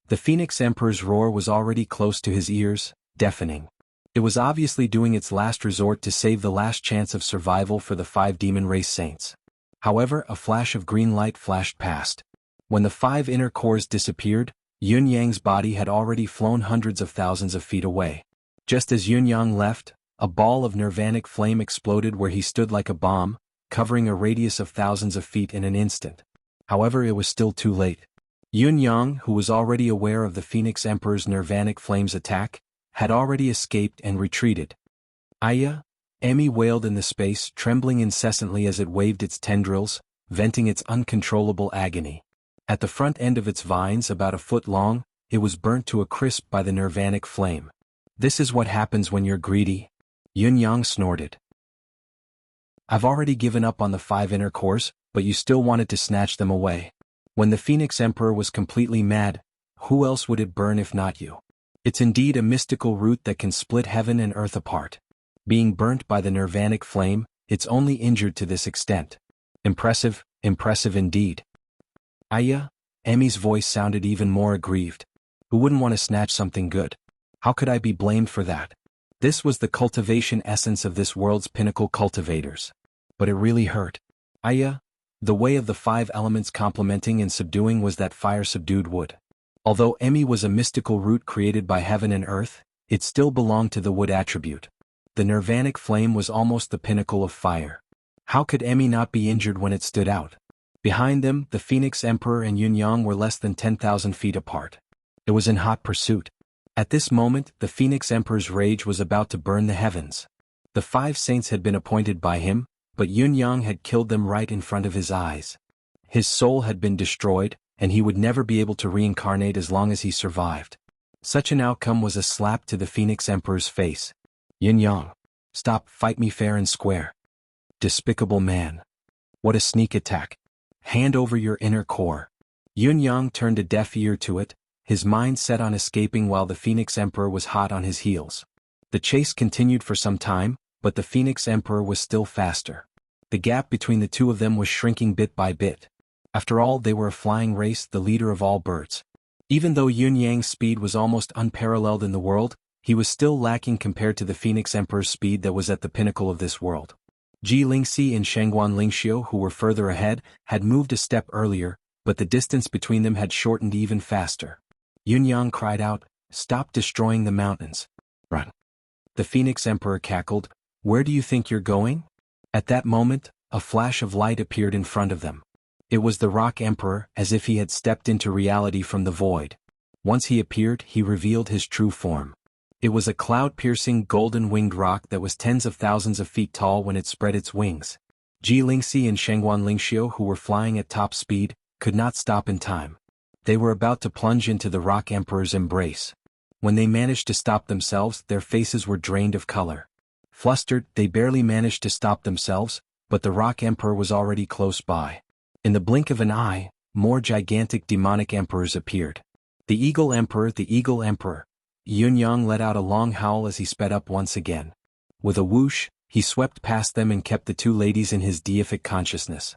The Phoenix Emperor's roar was already close to his ears, deafening. It was obviously doing its last resort to save the last chance of survival for the 5 demon race saints. However, a flash of green light flashed past. When the 5 inner cores disappeared, Yun-yang's body had already flown hundreds of thousands of feet away. Just as Yun-yang left, a ball of nirvanic flame exploded where he stood like a bomb, covering a radius of thousands of feet in an instant. However, it was still too late. Yun-yang, who was already aware of the Phoenix Emperor's nirvanic flames attack, had already escaped and retreated. Aya, Emmy wailed in the space, trembling incessantly as it waved its tendrils, venting its uncontrollable agony. At the front end of its vines, about a foot long, it was burnt to a crisp by the nirvanic flame. This is what happens when you're greedy. Yun-yang snorted. I've already given up on the 5 inner cores, but you still wanted to snatch them away. When the Phoenix Emperor was completely mad, who else would it burn if not you? It's indeed a mystical root that can split heaven and earth apart. Being burnt by the nirvanic flame, it's only injured to this extent. Impressive, impressive indeed. Aya, Emmy's voice sounded even more aggrieved. Who wouldn't want to snatch something good? How could I be blamed for that? This was the cultivation essence of this world's pinnacle cultivators. But it really hurt. Aya, the way of the 5 elements complementing and subduing was that fire subdued wood. Although Emmy was a mystical root created by heaven and earth, it still belonged to the wood attribute. The nirvanic flame was almost the pinnacle of fire. How could Emmy not be injured when it stood out? Behind them, the Phoenix Emperor and Yun-yang were less than 10,000 feet apart. It was in hot pursuit. At this moment, the Phoenix Emperor's rage was about to burn the heavens. The 5 saints had been appointed by him, but Yun-yang had killed them right in front of his eyes. His soul had been destroyed, and he would never be able to reincarnate as long as he survived. Such an outcome was a slap to the Phoenix Emperor's face. Yun-yang. Stop, fight me fair and square. Despicable man. What a sneak attack. Hand over your inner core. Yun-yang turned a deaf ear to it, his mind set on escaping while the Phoenix Emperor was hot on his heels. The chase continued for some time, but the Phoenix Emperor was still faster. The gap between the two of them was shrinking bit by bit. After all, they were a flying race, the leader of all birds. Even though Yun-yang's speed was almost unparalleled in the world, he was still lacking compared to the Phoenix Emperor's speed that was at the pinnacle of this world. Ji Lingxi and Shangguan Lingxiu, who were further ahead, had moved a step earlier, but the distance between them had shortened even faster. Yun-yang cried out, "Stop destroying the mountains. Run." The Phoenix Emperor cackled, "Where do you think you're going?" At that moment, a flash of light appeared in front of them. It was the Rock Emperor, as if he had stepped into reality from the void. Once he appeared, he revealed his true form. It was a cloud-piercing golden-winged rock that was tens of thousands of feet tall when it spread its wings. Ji Lingxi and Shangguan Lingxiu, who were flying at top speed, could not stop in time. They were about to plunge into the Rock Emperor's embrace. When they managed to stop themselves, their faces were drained of color. Flustered, they barely managed to stop themselves, but the Rock Emperor was already close by. In the blink of an eye, more gigantic demonic emperors appeared. The Eagle Emperor, the Eagle Emperor. Yunyang let out a long howl as he sped up once again. With a whoosh, he swept past them and kept the two ladies in his deific consciousness.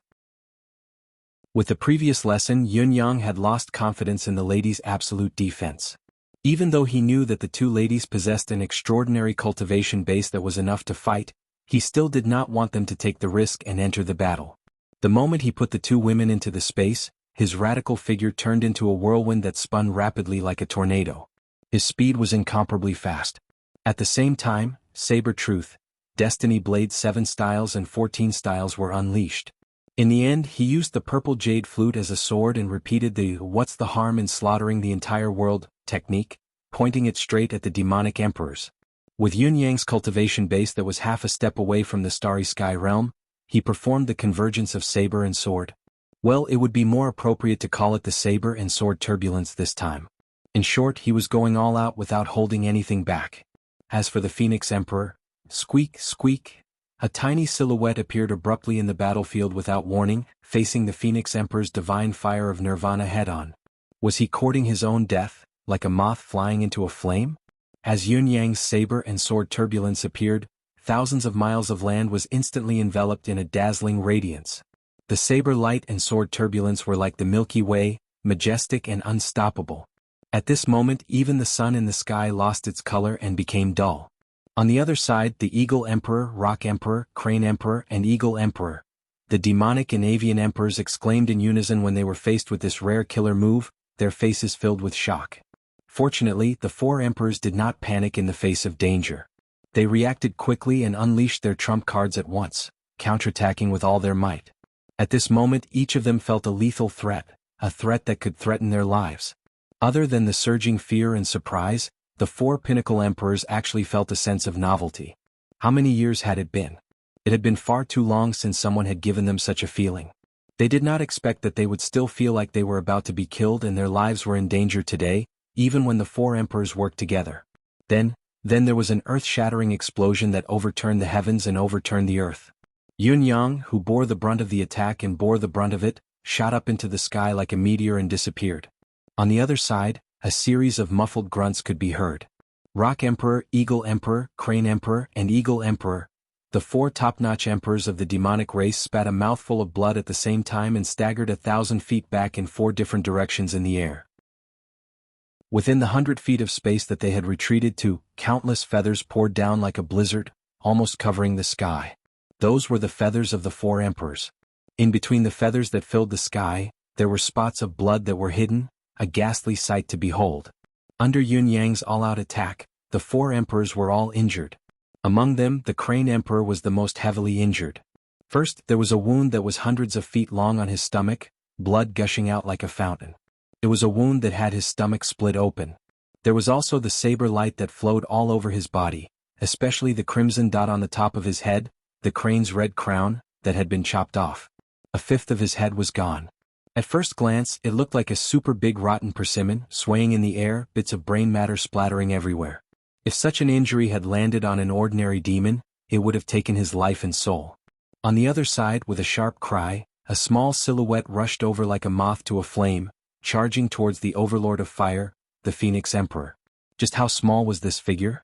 With the previous lesson, Yunyang had lost confidence in the ladies' absolute defense. Even though he knew that the two ladies possessed an extraordinary cultivation base that was enough to fight, he still did not want them to take the risk and enter the battle. The moment he put the two women into the space, his radical figure turned into a whirlwind that spun rapidly like a tornado. His speed was incomparably fast. At the same time, Saber Truth, Destiny Blade 7 styles and 14 styles were unleashed. In the end, he used the purple jade flute as a sword and repeated the "what's the harm in slaughtering the entire world" technique, pointing it straight at the demonic emperors. With Yunyang's cultivation base that was half a step away from the starry sky realm, he performed the convergence of saber and sword. Well, it would be more appropriate to call it the saber and sword turbulence this time. In short, he was going all out without holding anything back. As for the Phoenix Emperor, squeak, squeak, a tiny silhouette appeared abruptly in the battlefield without warning, facing the Phoenix Emperor's divine fire of nirvana head-on. Was he courting his own death, like a moth flying into a flame? As Yunyang's saber and sword turbulence appeared, thousands of miles of land was instantly enveloped in a dazzling radiance. The saber light and sword turbulence were like the Milky Way, majestic and unstoppable. At this moment, even the sun in the sky lost its color and became dull. On the other side, the Eagle Emperor, Rock Emperor, Crane Emperor, and Eagle Emperor, the demonic and avian emperors, exclaimed in unison when they were faced with this rare killer move, their faces filled with shock. Fortunately, the four emperors did not panic in the face of danger. They reacted quickly and unleashed their trump cards at once, counterattacking with all their might. At this moment, each of them felt a lethal threat, a threat that could threaten their lives. Other than the surging fear and surprise, the four pinnacle emperors actually felt a sense of novelty. How many years had it been? It had been far too long since someone had given them such a feeling. They did not expect that they would still feel like they were about to be killed and their lives were in danger today, even when the four emperors worked together. Then there was an earth-shattering explosion that overturned the heavens and overturned the earth. Yunyang, who bore the brunt of the attack and bore the brunt of it, shot up into the sky like a meteor and disappeared. On the other side, a series of muffled grunts could be heard. Rock Emperor, Eagle Emperor, Crane Emperor, and Eagle Emperor, the four top-notch emperors of the demonic race, spat a mouthful of blood at the same time and staggered 1,000 feet back in 4 different directions in the air. Within the 100 feet of space that they had retreated to, countless feathers poured down like a blizzard, almost covering the sky. Those were the feathers of the four emperors. In between the feathers that filled the sky, there were spots of blood that were hidden, a ghastly sight to behold. Under Yunyang's all-out attack, the four emperors were all injured. Among them, the Crane Emperor was the most heavily injured. First, there was a wound that was hundreds of feet long on his stomach, blood gushing out like a fountain. It was a wound that had his stomach split open. There was also the saber light that flowed all over his body, especially the crimson dot on the top of his head, the crane's red crown, that had been chopped off. A fifth of his head was gone. At first glance, it looked like a super big rotten persimmon, swaying in the air, bits of brain matter splattering everywhere. If such an injury had landed on an ordinary demon, it would have taken his life and soul. On the other side, with a sharp cry, a small silhouette rushed over like a moth to a flame, charging towards the Overlord of Fire, the Phoenix Emperor. Just how small was this figure?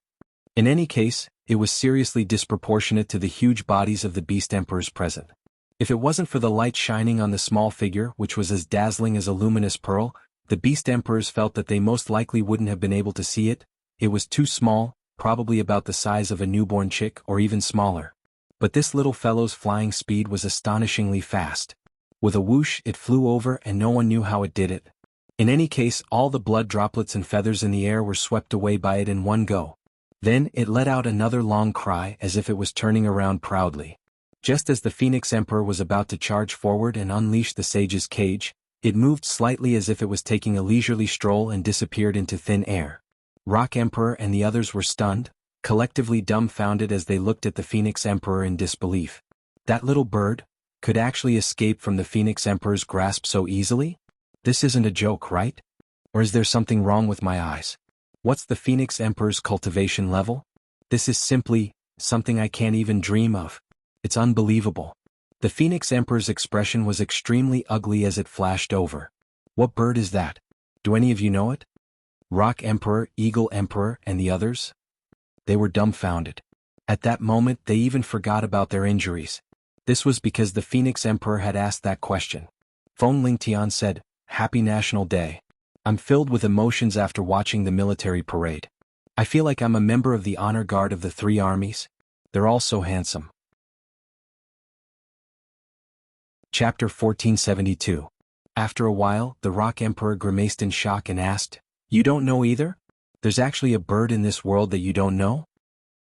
In any case, it was seriously disproportionate to the huge bodies of the Beast Emperors present. If it wasn't for the light shining on the small figure, which was as dazzling as a luminous pearl, the Beast Emperors felt that they most likely wouldn't have been able to see it. It was too small, probably about the size of a newborn chick or even smaller. But this little fellow's flying speed was astonishingly fast. With a whoosh, it flew over and no one knew how it did it. In any case, all the blood droplets and feathers in the air were swept away by it in one go. Then it let out another long cry as if it was turning around proudly. Just as the Phoenix Emperor was about to charge forward and unleash the sage's cage, it moved slightly as if it was taking a leisurely stroll and disappeared into thin air. Rock Emperor and the others were stunned, collectively dumbfounded as they looked at the Phoenix Emperor in disbelief. That little bird? could actually escape from the Phoenix Emperor's grasp so easily? This isn't a joke, right? Or is there something wrong with my eyes? What's the Phoenix Emperor's cultivation level? This is simply something I can't even dream of. It's unbelievable. The Phoenix Emperor's expression was extremely ugly as it flashed over. What bird is that? Do any of you know it? Rock Emperor, Eagle Emperor, and the others? They were dumbfounded. At that moment they even forgot about their injuries. This was because the Phoenix Emperor had asked that question. Feng Lingtian said, "Happy National Day. I'm filled with emotions after watching the military parade. I feel like I'm a member of the honor guard of the three armies. They're all so handsome." Chapter 1472. After a while, the Rock Emperor grimaced in shock and asked, "You don't know either? There's actually a bird in this world that you don't know?"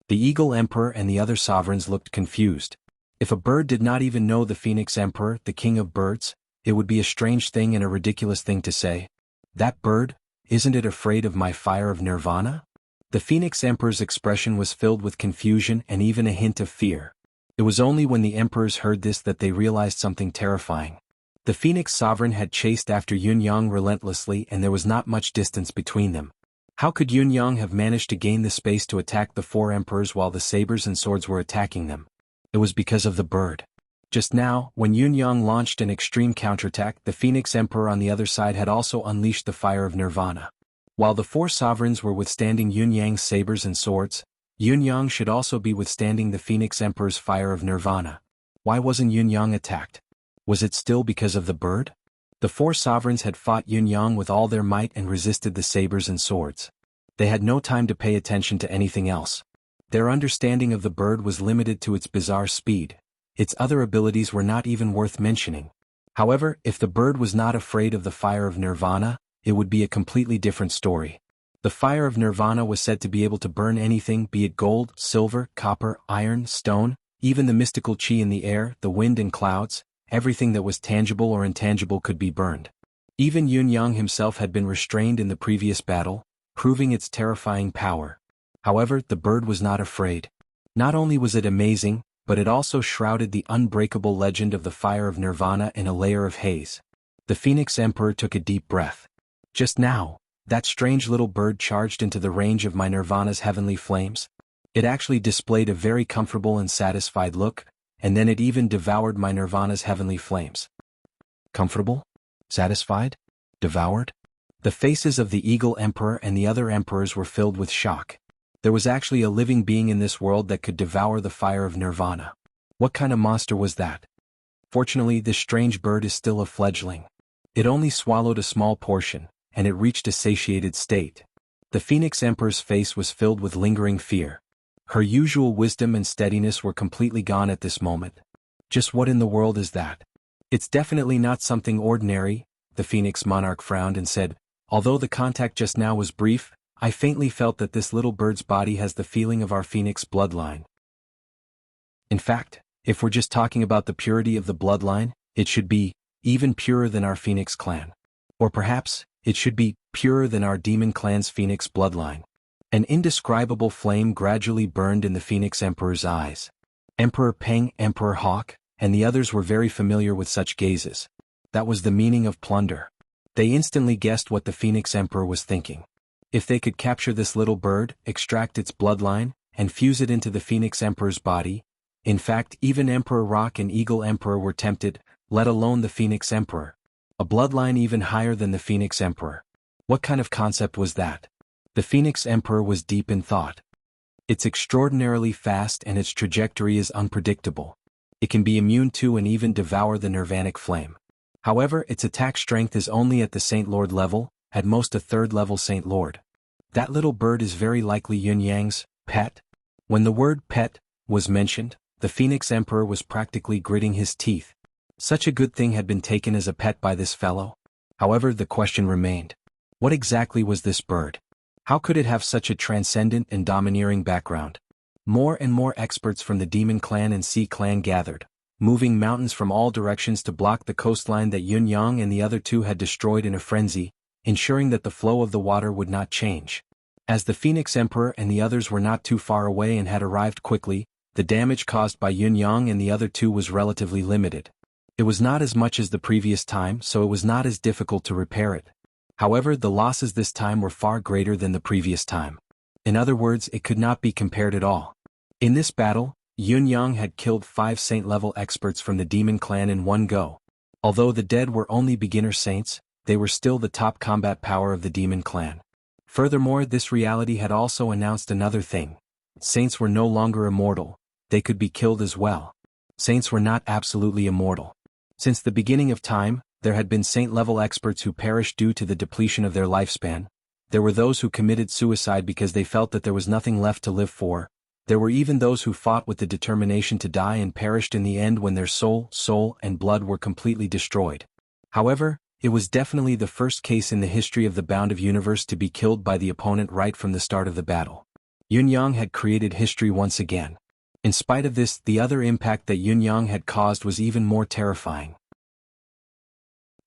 The Eagle Emperor and the other sovereigns looked confused. If a bird did not even know the Phoenix Emperor, the king of birds, it would be a strange thing and a ridiculous thing to say. That bird, isn't it afraid of my fire of nirvana? The Phoenix Emperor's expression was filled with confusion and even a hint of fear. It was only when the emperors heard this that they realized something terrifying. The Phoenix Sovereign had chased after Yunyang relentlessly and there was not much distance between them. How could Yunyang have managed to gain the space to attack the four emperors while the sabers and swords were attacking them? It was because of the bird. Just now, when Yunyang launched an extreme counterattack, the Phoenix Emperor on the other side had also unleashed the fire of nirvana. While the four sovereigns were withstanding Yunyang's sabers and swords, Yunyang should also be withstanding the Phoenix Emperor's fire of nirvana. Why wasn't Yunyang attacked? Was it still because of the bird? The four sovereigns had fought Yunyang with all their might and resisted the sabers and swords. They had no time to pay attention to anything else. Their understanding of the bird was limited to its bizarre speed. Its other abilities were not even worth mentioning. However, if the bird was not afraid of the fire of nirvana, it would be a completely different story. The fire of nirvana was said to be able to burn anything, be it gold, silver, copper, iron, stone, even the mystical chi in the air, the wind and clouds. Everything that was tangible or intangible could be burned. Even Yunyang himself had been restrained in the previous battle, proving its terrifying power. However, the bird was not afraid. Not only was it amazing, but it also shrouded the unbreakable legend of the fire of nirvana in a layer of haze. The Phoenix Emperor took a deep breath. Just now, that strange little bird charged into the range of my nirvana's heavenly flames. It actually displayed a very comfortable and satisfied look, and then it even devoured my nirvana's heavenly flames. Comfortable? Satisfied? Devoured? The faces of the Eagle Emperor and the other emperors were filled with shock. There was actually a living being in this world that could devour the fire of nirvana. What kind of monster was that? Fortunately, this strange bird is still a fledgling. It only swallowed a small portion, and it reached a satiated state. The Phoenix Emperor's face was filled with lingering fear. Her usual wisdom and steadiness were completely gone at this moment. Just what in the world is that? It's definitely not something ordinary, the Phoenix Monarch frowned and said, although the contact just now was brief, I faintly felt that this little bird's body has the feeling of our Phoenix bloodline. In fact, if we're just talking about the purity of the bloodline, it should be even purer than our Phoenix clan. Or perhaps, it should be purer than our demon clan's Phoenix bloodline. An indescribable flame gradually burned in the Phoenix Emperor's eyes. Emperor Peng, Emperor Hawk, and the others were very familiar with such gazes. That was the meaning of plunder. They instantly guessed what the Phoenix Emperor was thinking. If they could capture this little bird, extract its bloodline, and fuse it into the Phoenix Emperor's body, in fact, even Emperor Rock and Eagle Emperor were tempted, let alone the Phoenix Emperor. A bloodline even higher than the Phoenix Emperor. What kind of concept was that? The Phoenix Emperor was deep in thought. It's extraordinarily fast and its trajectory is unpredictable. It can be immune to and even devour the nirvanic flame. However, its attack strength is only at the Saint Lord level, at most a third-level Saint Lord. That little bird is very likely Yunyang's pet. When the word pet was mentioned, the Phoenix Emperor was practically gritting his teeth. Such a good thing had been taken as a pet by this fellow. However, the question remained. What exactly was this bird? How could it have such a transcendent and domineering background? More and more experts from the Demon Clan and Sea Clan gathered, moving mountains from all directions to block the coastline that Yunyang and the other two had destroyed in a frenzy, ensuring that the flow of the water would not change. As the Phoenix Emperor and the others were not too far away and had arrived quickly, the damage caused by Yunyang and the other two was relatively limited. It was not as much as the previous time, so it was not as difficult to repair it. However, the losses this time were far greater than the previous time. In other words, it could not be compared at all. In this battle, Yun Yang had killed 5 saint-level experts from the demon clan in one go. Although the dead were only beginner saints, they were still the top combat power of the demon clan. Furthermore, this reality had also announced another thing. Saints were no longer immortal, they could be killed as well. Saints were not absolutely immortal. Since the beginning of time, there had been saint-level experts who perished due to the depletion of their lifespan. There were those who committed suicide because they felt that there was nothing left to live for. There were even those who fought with the determination to die and perished in the end when their soul, and blood were completely destroyed. However, it was definitely the first case in the history of the Bound of Universe to be killed by the opponent right from the start of the battle. Yun Yang had created history once again. In spite of this, the other impact that Yun Yang had caused was even more terrifying.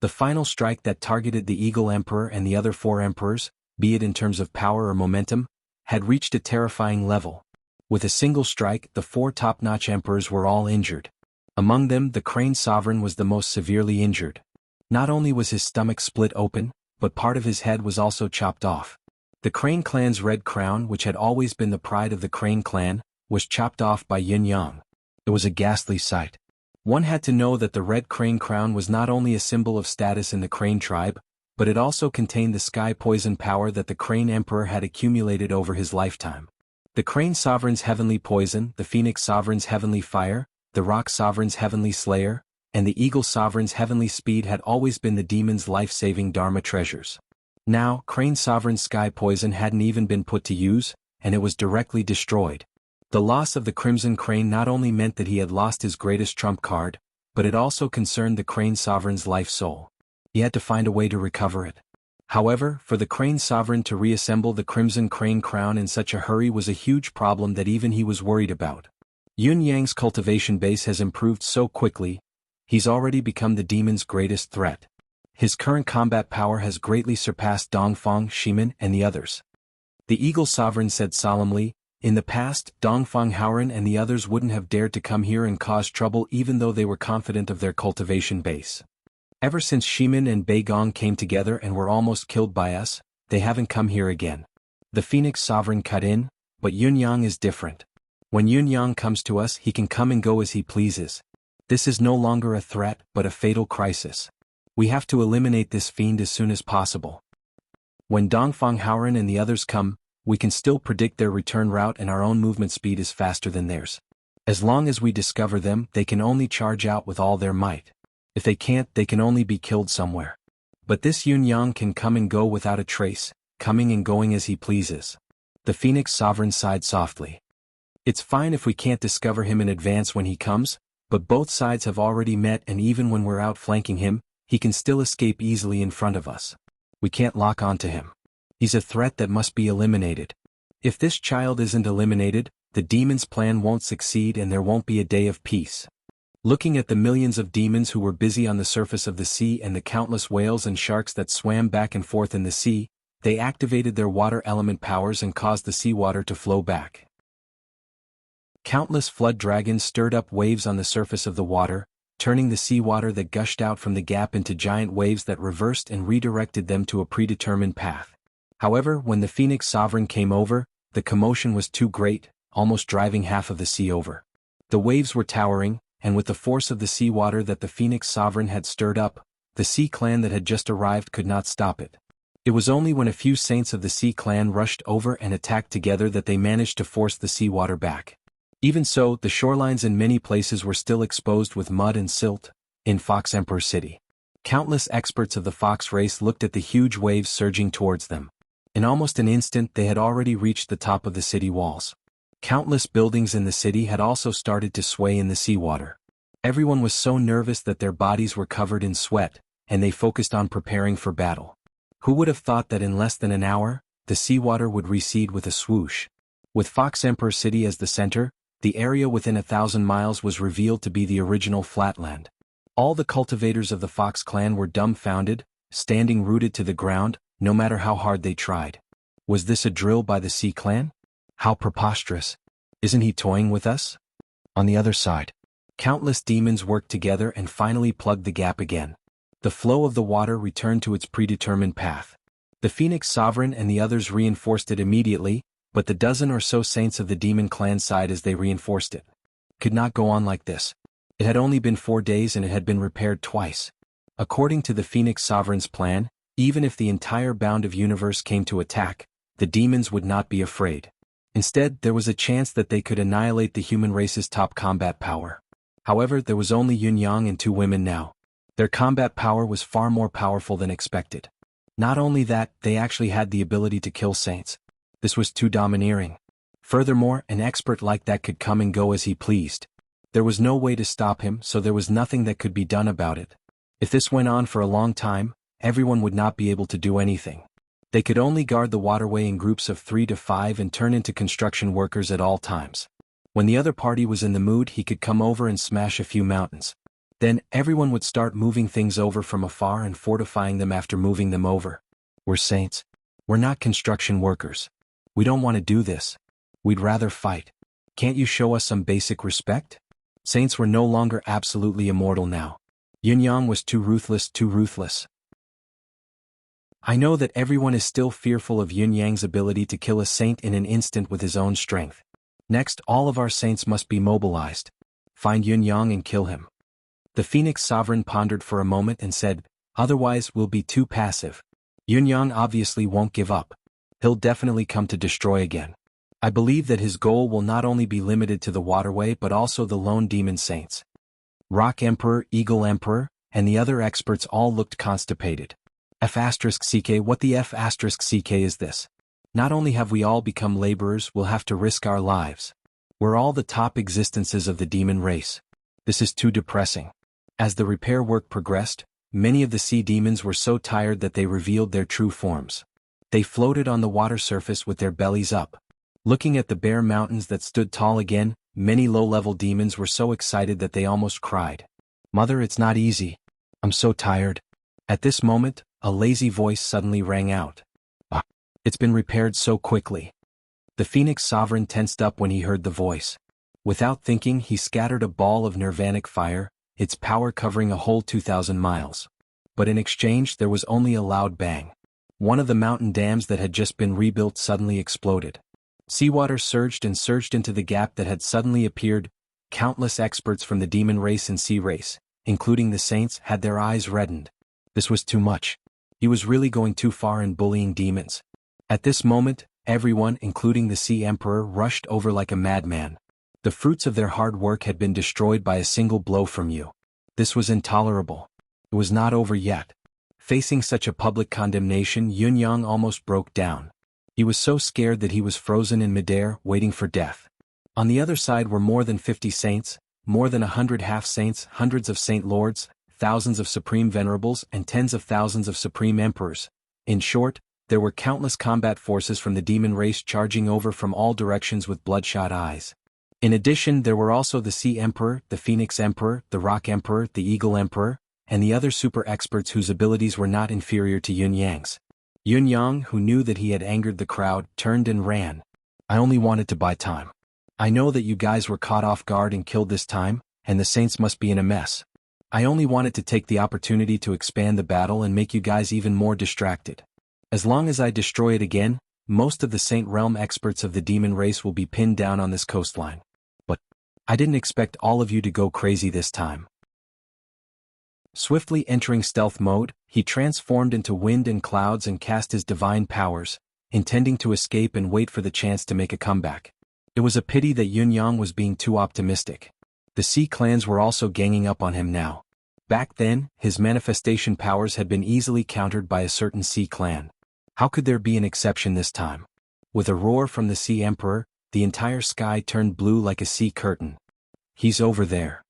The final strike that targeted the Eagle Emperor and the other 4 emperors, be it in terms of power or momentum, had reached a terrifying level. With a single strike, the 4 top-notch emperors were all injured. Among them, the Crane Sovereign was the most severely injured. Not only was his stomach split open, but part of his head was also chopped off. The Crane clan's red crown, which had always been the pride of the Crane clan, was chopped off by Yun Yang. It was a ghastly sight. One had to know that the red crane crown was not only a symbol of status in the Crane tribe, but it also contained the sky poison power that the Crane Emperor had accumulated over his lifetime. The Crane Sovereign's heavenly poison, the Phoenix Sovereign's heavenly fire, the Rock Sovereign's heavenly slayer, and the Eagle Sovereign's heavenly speed had always been the demon's life-saving Dharma treasures. Now, Crane Sovereign's sky poison hadn't even been put to use, and it was directly destroyed. The loss of the Crimson Crane not only meant that he had lost his greatest trump card, but it also concerned the Crane Sovereign's life soul. He had to find a way to recover it. However, for the Crane Sovereign to reassemble the Crimson Crane crown in such a hurry was a huge problem that even he was worried about. Yun Yang's cultivation base has improved so quickly, he's already become the demon's greatest threat. His current combat power has greatly surpassed Dongfang, Shimin, and the others. The Eagle Sovereign said solemnly, "In the past, Dongfang Haoren and the others wouldn't have dared to come here and cause trouble even though they were confident of their cultivation base. Ever since Shimin and Beigong came together and were almost killed by us, they haven't come here again." The Phoenix Sovereign cut in, "But Yun Yang is different. When Yun Yang comes to us, he can come and go as he pleases. This is no longer a threat, but a fatal crisis. We have to eliminate this fiend as soon as possible. When Dongfang Haoren and the others come, we can still predict their return route and our own movement speed is faster than theirs. As long as we discover them, they can only charge out with all their might. If they can't, they can only be killed somewhere. But this Yun Yang can come and go without a trace, coming and going as he pleases." The Phoenix Sovereign sighed softly. "It's fine if we can't discover him in advance when he comes, but both sides have already met and even when we're outflanking him, he can still escape easily in front of us. We can't lock onto him. He's a threat that must be eliminated. If this child isn't eliminated, the demon's plan won't succeed and there won't be a day of peace." Looking at the millions of demons who were busy on the surface of the sea and the countless whales and sharks that swam back and forth in the sea, they activated their water element powers and caused the seawater to flow back. Countless flood dragons stirred up waves on the surface of the water, turning the seawater that gushed out from the gap into giant waves that reversed and redirected them to a predetermined path. However, when the Phoenix Sovereign came over, the commotion was too great, almost driving half of the sea over. The waves were towering, and with the force of the seawater that the Phoenix Sovereign had stirred up, the Sea Clan that had just arrived could not stop it. It was only when a few saints of the Sea Clan rushed over and attacked together that they managed to force the seawater back. Even so, the shorelines in many places were still exposed with mud and silt. In Fox Emperor City, countless experts of the fox race looked at the huge waves surging towards them. In almost an instant they had already reached the top of the city walls. Countless buildings in the city had also started to sway in the seawater. Everyone was so nervous that their bodies were covered in sweat, and they focused on preparing for battle. Who would have thought that in less than an hour, the seawater would recede with a swoosh? With Fox Emperor City as the center, the area within 1,000 miles was revealed to be the original flatland. All the cultivators of the Fox clan were dumbfounded, standing rooted to the ground, no matter how hard they tried. Was this a drill by the Sea Clan? How preposterous. Isn't he toying with us? On the other side, Countless demons worked together and finally plugged the gap again. The flow of the water returned to its predetermined path. The Phoenix Sovereign and the others reinforced it immediately, but the dozen or so saints of the demon clan sighed as they reinforced it. Could not go on like this. It had only been 4 days and it had been repaired twice. According to the Phoenix Sovereign's plan, even if the entire bound of universe came to attack, the demons would not be afraid. Instead, there was a chance that they could annihilate the human race's top combat power. However, there was only Yun Yang and 2 women now. Their combat power was far more powerful than expected. Not only that, they actually had the ability to kill saints. This was too domineering. Furthermore, an expert like that could come and go as he pleased. There was no way to stop him, so there was nothing that could be done about it. If this went on for a long time, everyone would not be able to do anything. They could only guard the waterway in groups of 3 to 5 and turn into construction workers at all times. When the other party was in the mood, he could come over and smash a few mountains. Then, everyone would start moving things over from afar and fortifying them after moving them over. We're saints. We're not construction workers. We don't want to do this. We'd rather fight. Can't you show us some basic respect? Saints were no longer absolutely immortal now. Yun Yang was too ruthless, too ruthless. I know that everyone is still fearful of Yun Yang's ability to kill a saint in an instant with his own strength. Next, all of our saints must be mobilized. Find Yun Yang and kill him. The Phoenix Sovereign pondered for a moment and said, otherwise we'll be too passive. Yun Yang obviously won't give up. He'll definitely come to destroy again. I believe that his goal will not only be limited to the waterway but also the lone demon saints. Rock Emperor, Eagle Emperor, and the other experts all looked constipated. F***CK, what the F***CK is this? Not only have we all become laborers, we'll have to risk our lives. We're all the top existences of the demon race. This is too depressing. As the repair work progressed, many of the sea demons were so tired that they revealed their true forms. They floated on the water surface with their bellies up. Looking at the bare mountains that stood tall again, many low-level demons were so excited that they almost cried. Mother, it's not easy. I'm so tired. At this moment, a lazy voice suddenly rang out. Ah, it's been repaired so quickly. The Phoenix Sovereign tensed up when he heard the voice. Without thinking, he scattered a ball of nirvanic fire, its power covering a whole 2,000 miles. But in exchange, there was only a loud bang. One of the mountain dams that had just been rebuilt suddenly exploded. Seawater surged and surged into the gap that had suddenly appeared. Countless experts from the demon race and sea race, including the saints, had their eyes reddened. This was too much. He was really going too far in bullying demons. At this moment, everyone, including the Sea Emperor, rushed over like a madman. The fruits of their hard work had been destroyed by a single blow from you. This was intolerable. It was not over yet. Facing such a public condemnation, Yun Yang almost broke down. He was so scared that he was frozen in midair, waiting for death. On the other side were more than 50 saints, more than 100 half-saints, hundreds of saint lords, thousands of supreme venerables, and tens of thousands of supreme emperors. In short, there were countless combat forces from the demon race charging over from all directions with bloodshot eyes. In addition, there were also the Sea Emperor, the Phoenix Emperor, the Rock Emperor, the Eagle Emperor, and the other super experts whose abilities were not inferior to Yun Yang's. Yun Yang, who knew that he had angered the crowd, turned and ran. I only wanted to buy time. I know that you guys were caught off guard and killed this time, and the saints must be in a mess. I only wanted to take the opportunity to expand the battle and make you guys even more distracted. As long as I destroy it again, most of the Saint Realm experts of the demon race will be pinned down on this coastline. But I didn't expect all of you to go crazy this time. Swiftly entering stealth mode, he transformed into wind and clouds and cast his divine powers, intending to escape and wait for the chance to make a comeback. It was a pity that Yun Yang was being too optimistic. The sea clans were also ganging up on him now. Back then, his manifestation powers had been easily countered by a certain sea clan. How could there be an exception this time? With a roar from the Sea Emperor, the entire sky turned blue like a sea curtain. He's over there.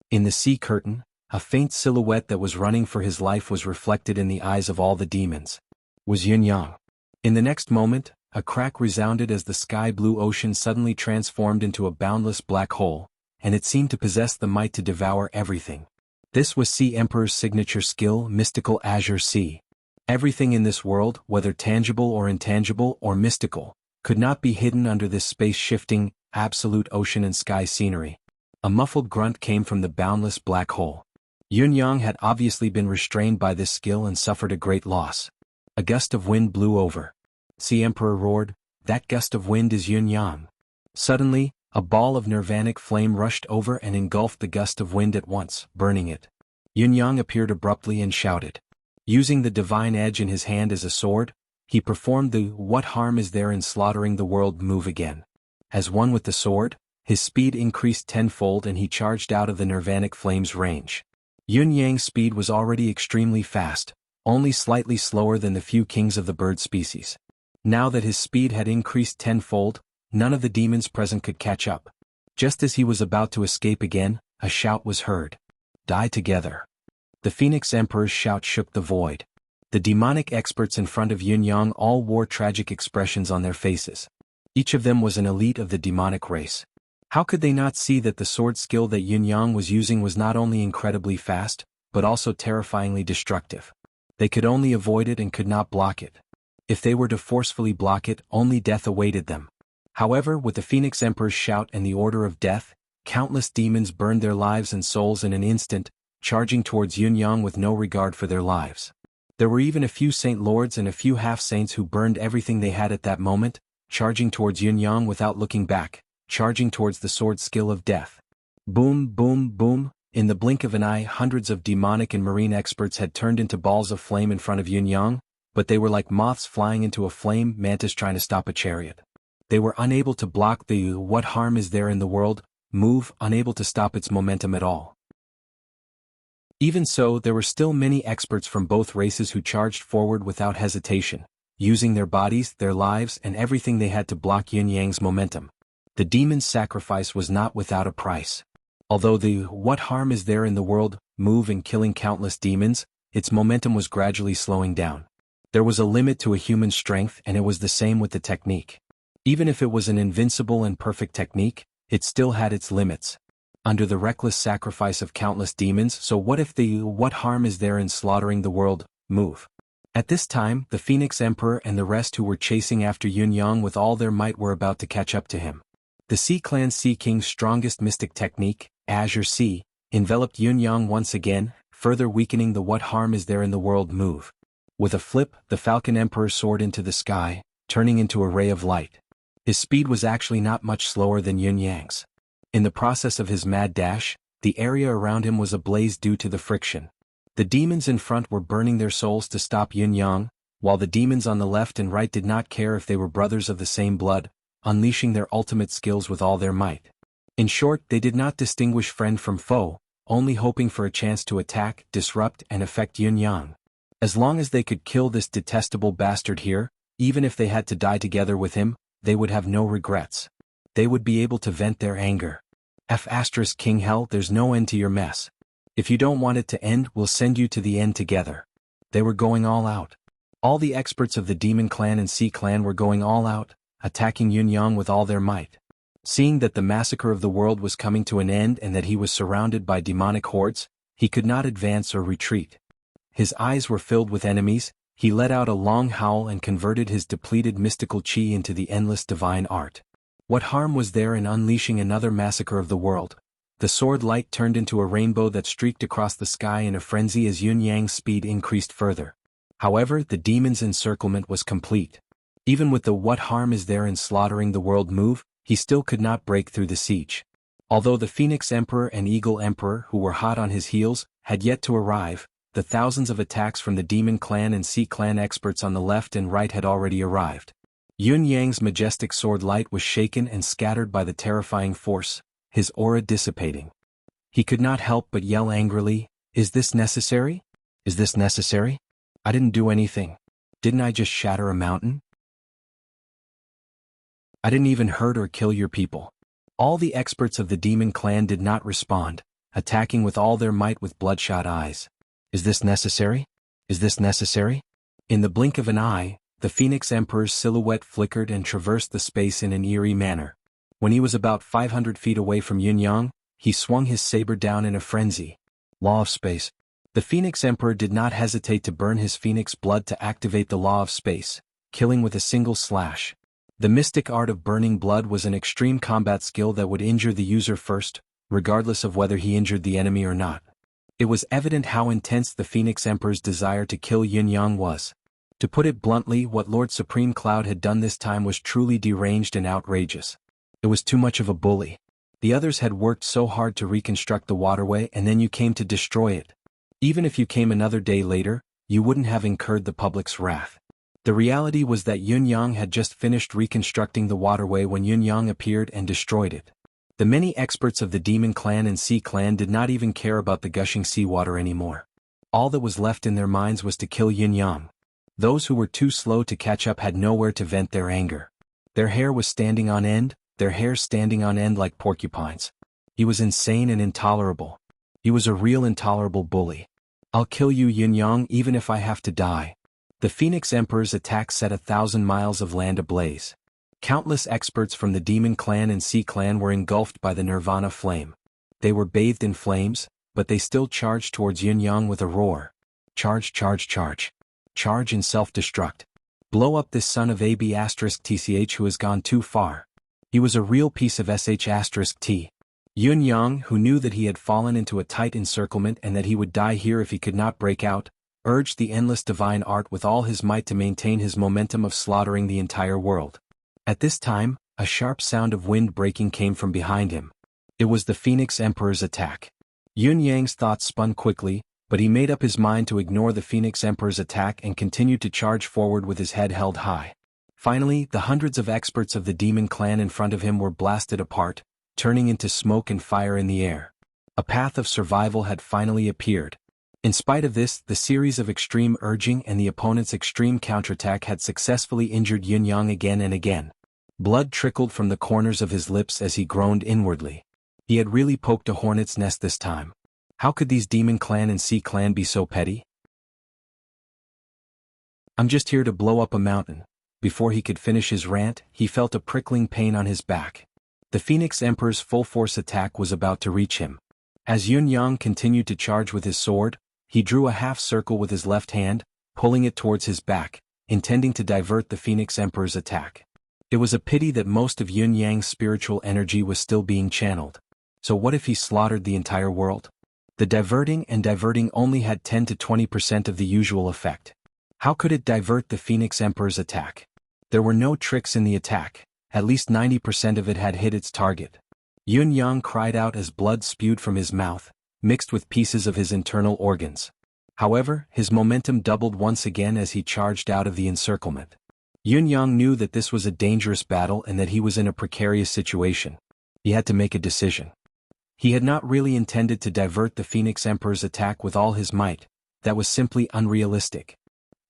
In the sea curtain, a faint silhouette that was running for his life was reflected in the eyes of all the demons. Was Yun Yang. In the next moment, a crack resounded as the sky-blue ocean suddenly transformed into a boundless black hole, and it seemed to possess the might to devour everything. This was Sea Emperor's signature skill, Mystical Azure Sea. Everything in this world, whether tangible or intangible or mystical, could not be hidden under this space-shifting, absolute ocean and sky scenery. A muffled grunt came from the boundless black hole. Yun Yang had obviously been restrained by this skill and suffered a great loss. A gust of wind blew over. "See," Emperor roared, "that gust of wind is Yun Yang." Suddenly, a ball of nirvanic flame rushed over and engulfed the gust of wind at once, burning it. Yun Yang appeared abruptly and shouted. Using the divine edge in his hand as a sword, he performed the "what harm is there in slaughtering the world" move again. As one with the sword, his speed increased tenfold and he charged out of the nirvanic flame's range. Yun Yang's speed was already extremely fast, only slightly slower than the few kings of the bird species. Now that his speed had increased tenfold, none of the demons present could catch up. Just as he was about to escape again, a shout was heard. "Die together." The Phoenix Emperor's shout shook the void. The demonic experts in front of Yun Yang all wore tragic expressions on their faces. Each of them was an elite of the demonic race. How could they not see that the sword skill that Yun Yang was using was not only incredibly fast, but also terrifyingly destructive? They could only avoid it and could not block it. If they were to forcefully block it, only death awaited them. However, with the Phoenix Emperor's shout and the order of death, countless demons burned their lives and souls in an instant, charging towards Yun Yang with no regard for their lives. There were even a few Saint Lords and a few half-saints who burned everything they had at that moment, charging towards Yun Yang without looking back, charging towards the sword skill of death. Boom, boom, boom. In the blink of an eye, hundreds of demonic and marine experts had turned into balls of flame in front of Yun Yang, but they were like moths flying into a flame mantis trying to stop a chariot. They were unable to block the "what harm is there in the world" move, unable to stop its momentum at all. Even so, there were still many experts from both races who charged forward without hesitation, using their bodies, their lives, and everything they had to block Yun Yang's momentum. The demon's sacrifice was not without a price. Although the "what harm is there in the world" move in killing countless demons, its momentum was gradually slowing down. There was a limit to a human's strength, and it was the same with the technique. Even if it was an invincible and perfect technique, it still had its limits. Under the reckless sacrifice of countless demons, so what if the "what harm is there in slaughtering the world" move? At this time, the Phoenix Emperor and the rest who were chasing after Yun Yang with all their might were about to catch up to him. The Sea Clan Sea King's strongest mystic technique, Azure Sea, enveloped Yun Yang once again, further weakening the "what harm is there in the world" move. With a flip, the Falcon Emperor soared into the sky, turning into a ray of light. His speed was actually not much slower than Yun Yang's. In the process of his mad dash, the area around him was ablaze due to the friction. The demons in front were burning their souls to stop Yun Yang, while the demons on the left and right did not care if they were brothers of the same blood, unleashing their ultimate skills with all their might. In short, they did not distinguish friend from foe, only hoping for a chance to attack, disrupt, and affect Yun Yang. As long as they could kill this detestable bastard here, even if they had to die together with him, they would have no regrets. They would be able to vent their anger. King Hell, there's no end to your mess. If you don't want it to end, we'll send you to the end together. They were going all out. All the experts of the Demon Clan and Sea Clan were going all out, attacking Yun Yang with all their might. Seeing that the massacre of the world was coming to an end and that he was surrounded by demonic hordes, he could not advance or retreat. His eyes were filled with enemies. He let out a long howl and converted his depleted mystical chi into the endless divine art. What harm was there in unleashing another massacre of the world? The sword light turned into a rainbow that streaked across the sky in a frenzy as Yun Yang's speed increased further. However, the demon's encirclement was complete. Even with the "what harm is there in slaughtering the world" move, he still could not break through the siege. Although the Phoenix Emperor and Eagle Emperor, who were hot on his heels, had yet to arrive, the thousands of attacks from the Demon Clan and Sea Clan experts on the left and right had already arrived. Yun Yang's majestic sword light was shaken and scattered by the terrifying force, his aura dissipating. He could not help but yell angrily, "Is this necessary? Is this necessary? I didn't do anything. Didn't I just shatter a mountain? I didn't even hurt or kill your people." All the experts of the Demon Clan did not respond, attacking with all their might with bloodshot eyes. "Is this necessary? Is this necessary?" In the blink of an eye, the Phoenix Emperor's silhouette flickered and traversed the space in an eerie manner. When he was about 500 feet away from Yun Yang, he swung his saber down in a frenzy. Law of space. The Phoenix Emperor did not hesitate to burn his phoenix blood to activate the law of space, killing with a single slash. The mystic art of burning blood was an extreme combat skill that would injure the user first, regardless of whether he injured the enemy or not. It was evident how intense the Phoenix Emperor's desire to kill Yunyang was. To put it bluntly, what Lord Supreme Cloud had done this time was truly deranged and outrageous. It was too much of a bully. The others had worked so hard to reconstruct the waterway, and then you came to destroy it. Even if you came another day later, you wouldn't have incurred the public's wrath. The reality was that Yunyang had just finished reconstructing the waterway when Yunyang appeared and destroyed it. The many experts of the Demon Clan and Sea Clan did not even care about the gushing seawater anymore. All that was left in their minds was to kill Yunyang. Those who were too slow to catch up had nowhere to vent their anger. Their hair was standing on end, their hair standing on end like porcupines. He was insane and intolerable. He was a real intolerable bully. I'll kill you, Yunyang, even if I have to die. The Phoenix Emperor's attack set 1,000 miles of land ablaze. Countless experts from the Demon Clan and Sea Clan were engulfed by the Nirvana flame. They were bathed in flames, but they still charged towards Yunyang with a roar. Charge, charge, charge. Charge and self-destruct. Blow up this son of AB*TCH who has gone too far. He was a real piece of SH*T. Yunyang, who knew that he had fallen into a tight encirclement and that he would die here if he could not break out, urged the endless divine art with all his might to maintain his momentum of slaughtering the entire world. At this time, a sharp sound of wind breaking came from behind him. It was the Phoenix Emperor's attack. Yunyang's thoughts spun quickly, but he made up his mind to ignore the Phoenix Emperor's attack and continued to charge forward with his head held high. Finally, the hundreds of experts of the Demon Clan in front of him were blasted apart, turning into smoke and fire in the air. A path of survival had finally appeared. In spite of this, the series of extreme urging and the opponent's extreme counterattack had successfully injured Yunyang again and again. Blood trickled from the corners of his lips as he groaned inwardly. He had really poked a hornet's nest this time. How could these Demon Clan and Sea Clan be so petty? I'm just here to blow up a mountain. Before he could finish his rant, he felt a prickling pain on his back. The Phoenix Emperor's full-force attack was about to reach him. As Yunyang continued to charge with his sword, he drew a half-circle with his left hand, pulling it towards his back, intending to divert the Phoenix Emperor's attack. It was a pity that most of Yunyang's spiritual energy was still being channeled. So what if he slaughtered the entire world? The diverting only had 10 to 20% of the usual effect. How could it divert the Phoenix Emperor's attack? There were no tricks in the attack. At least 90% of it had hit its target. Yunyang cried out as blood spewed from his mouth, mixed with pieces of his internal organs. However, his momentum doubled once again as he charged out of the encirclement. Yunyang knew that this was a dangerous battle and that he was in a precarious situation. He had to make a decision. He had not really intended to divert the Phoenix Emperor's attack with all his might. That was simply unrealistic.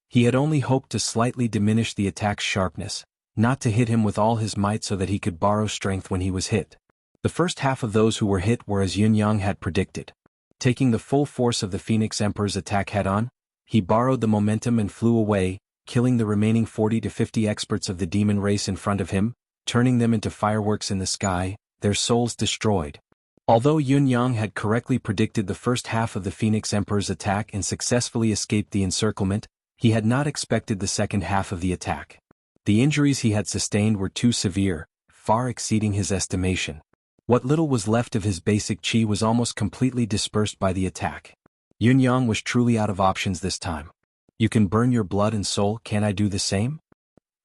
He had only hoped to slightly diminish the attack's sharpness, not to hit him with all his might so that he could borrow strength when he was hit. The first half of those who were hit were as Yunyang had predicted. Taking the full force of the Phoenix Emperor's attack head-on, he borrowed the momentum and flew away, killing the remaining 40 to 50 experts of the demon race in front of him, turning them into fireworks in the sky, their souls destroyed. Although Yunyang had correctly predicted the first half of the Phoenix Emperor's attack and successfully escaped the encirclement, he had not expected the second half of the attack. The injuries he had sustained were too severe, far exceeding his estimation. What little was left of his basic chi was almost completely dispersed by the attack. Yunyang was truly out of options this time. You can burn your blood and soul, can I do the same?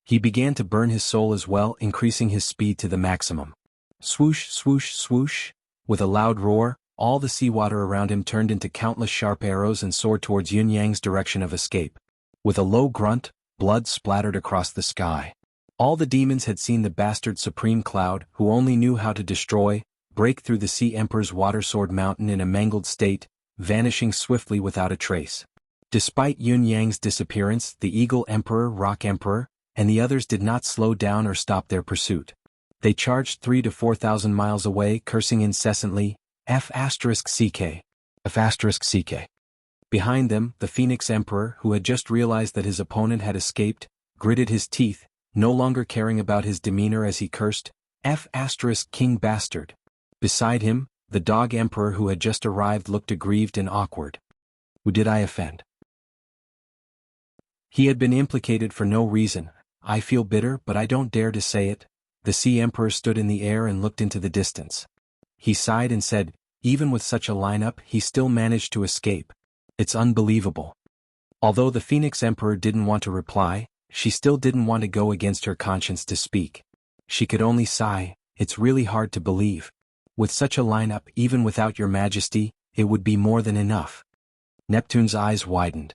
He began to burn his soul as well, increasing his speed to the maximum. Swoosh, swoosh, swoosh. With a loud roar, all the seawater around him turned into countless sharp arrows and soared towards Yunyang's direction of escape. With a low grunt, blood splattered across the sky. All the demons had seen the bastard Supreme Cloud, who only knew how to destroy, break through the Sea Emperor's water sword mountain in a mangled state, vanishing swiftly without a trace. Despite Yunyang's disappearance, the Eagle Emperor, Rock Emperor, and the others did not slow down or stop their pursuit. They charged 3,000 to 4,000 miles away, cursing incessantly, F***CK. F***CK. Behind them, the Phoenix Emperor, who had just realized that his opponent had escaped, gritted his teeth, no longer caring about his demeanor as he cursed, F***King bastard. Beside him, the Dog Emperor who had just arrived looked aggrieved and awkward. Who did I offend? He had been implicated for no reason. I feel bitter, but I don't dare to say it. The Sea Emperor stood in the air and looked into the distance. He sighed and said, even with such a lineup, he still managed to escape. It's unbelievable. Although the Phoenix Emperor didn't want to reply, she still didn't want to go against her conscience to speak. She could only sigh, it's really hard to believe. With such a lineup, even without your majesty, it would be more than enough. Neptune's eyes widened.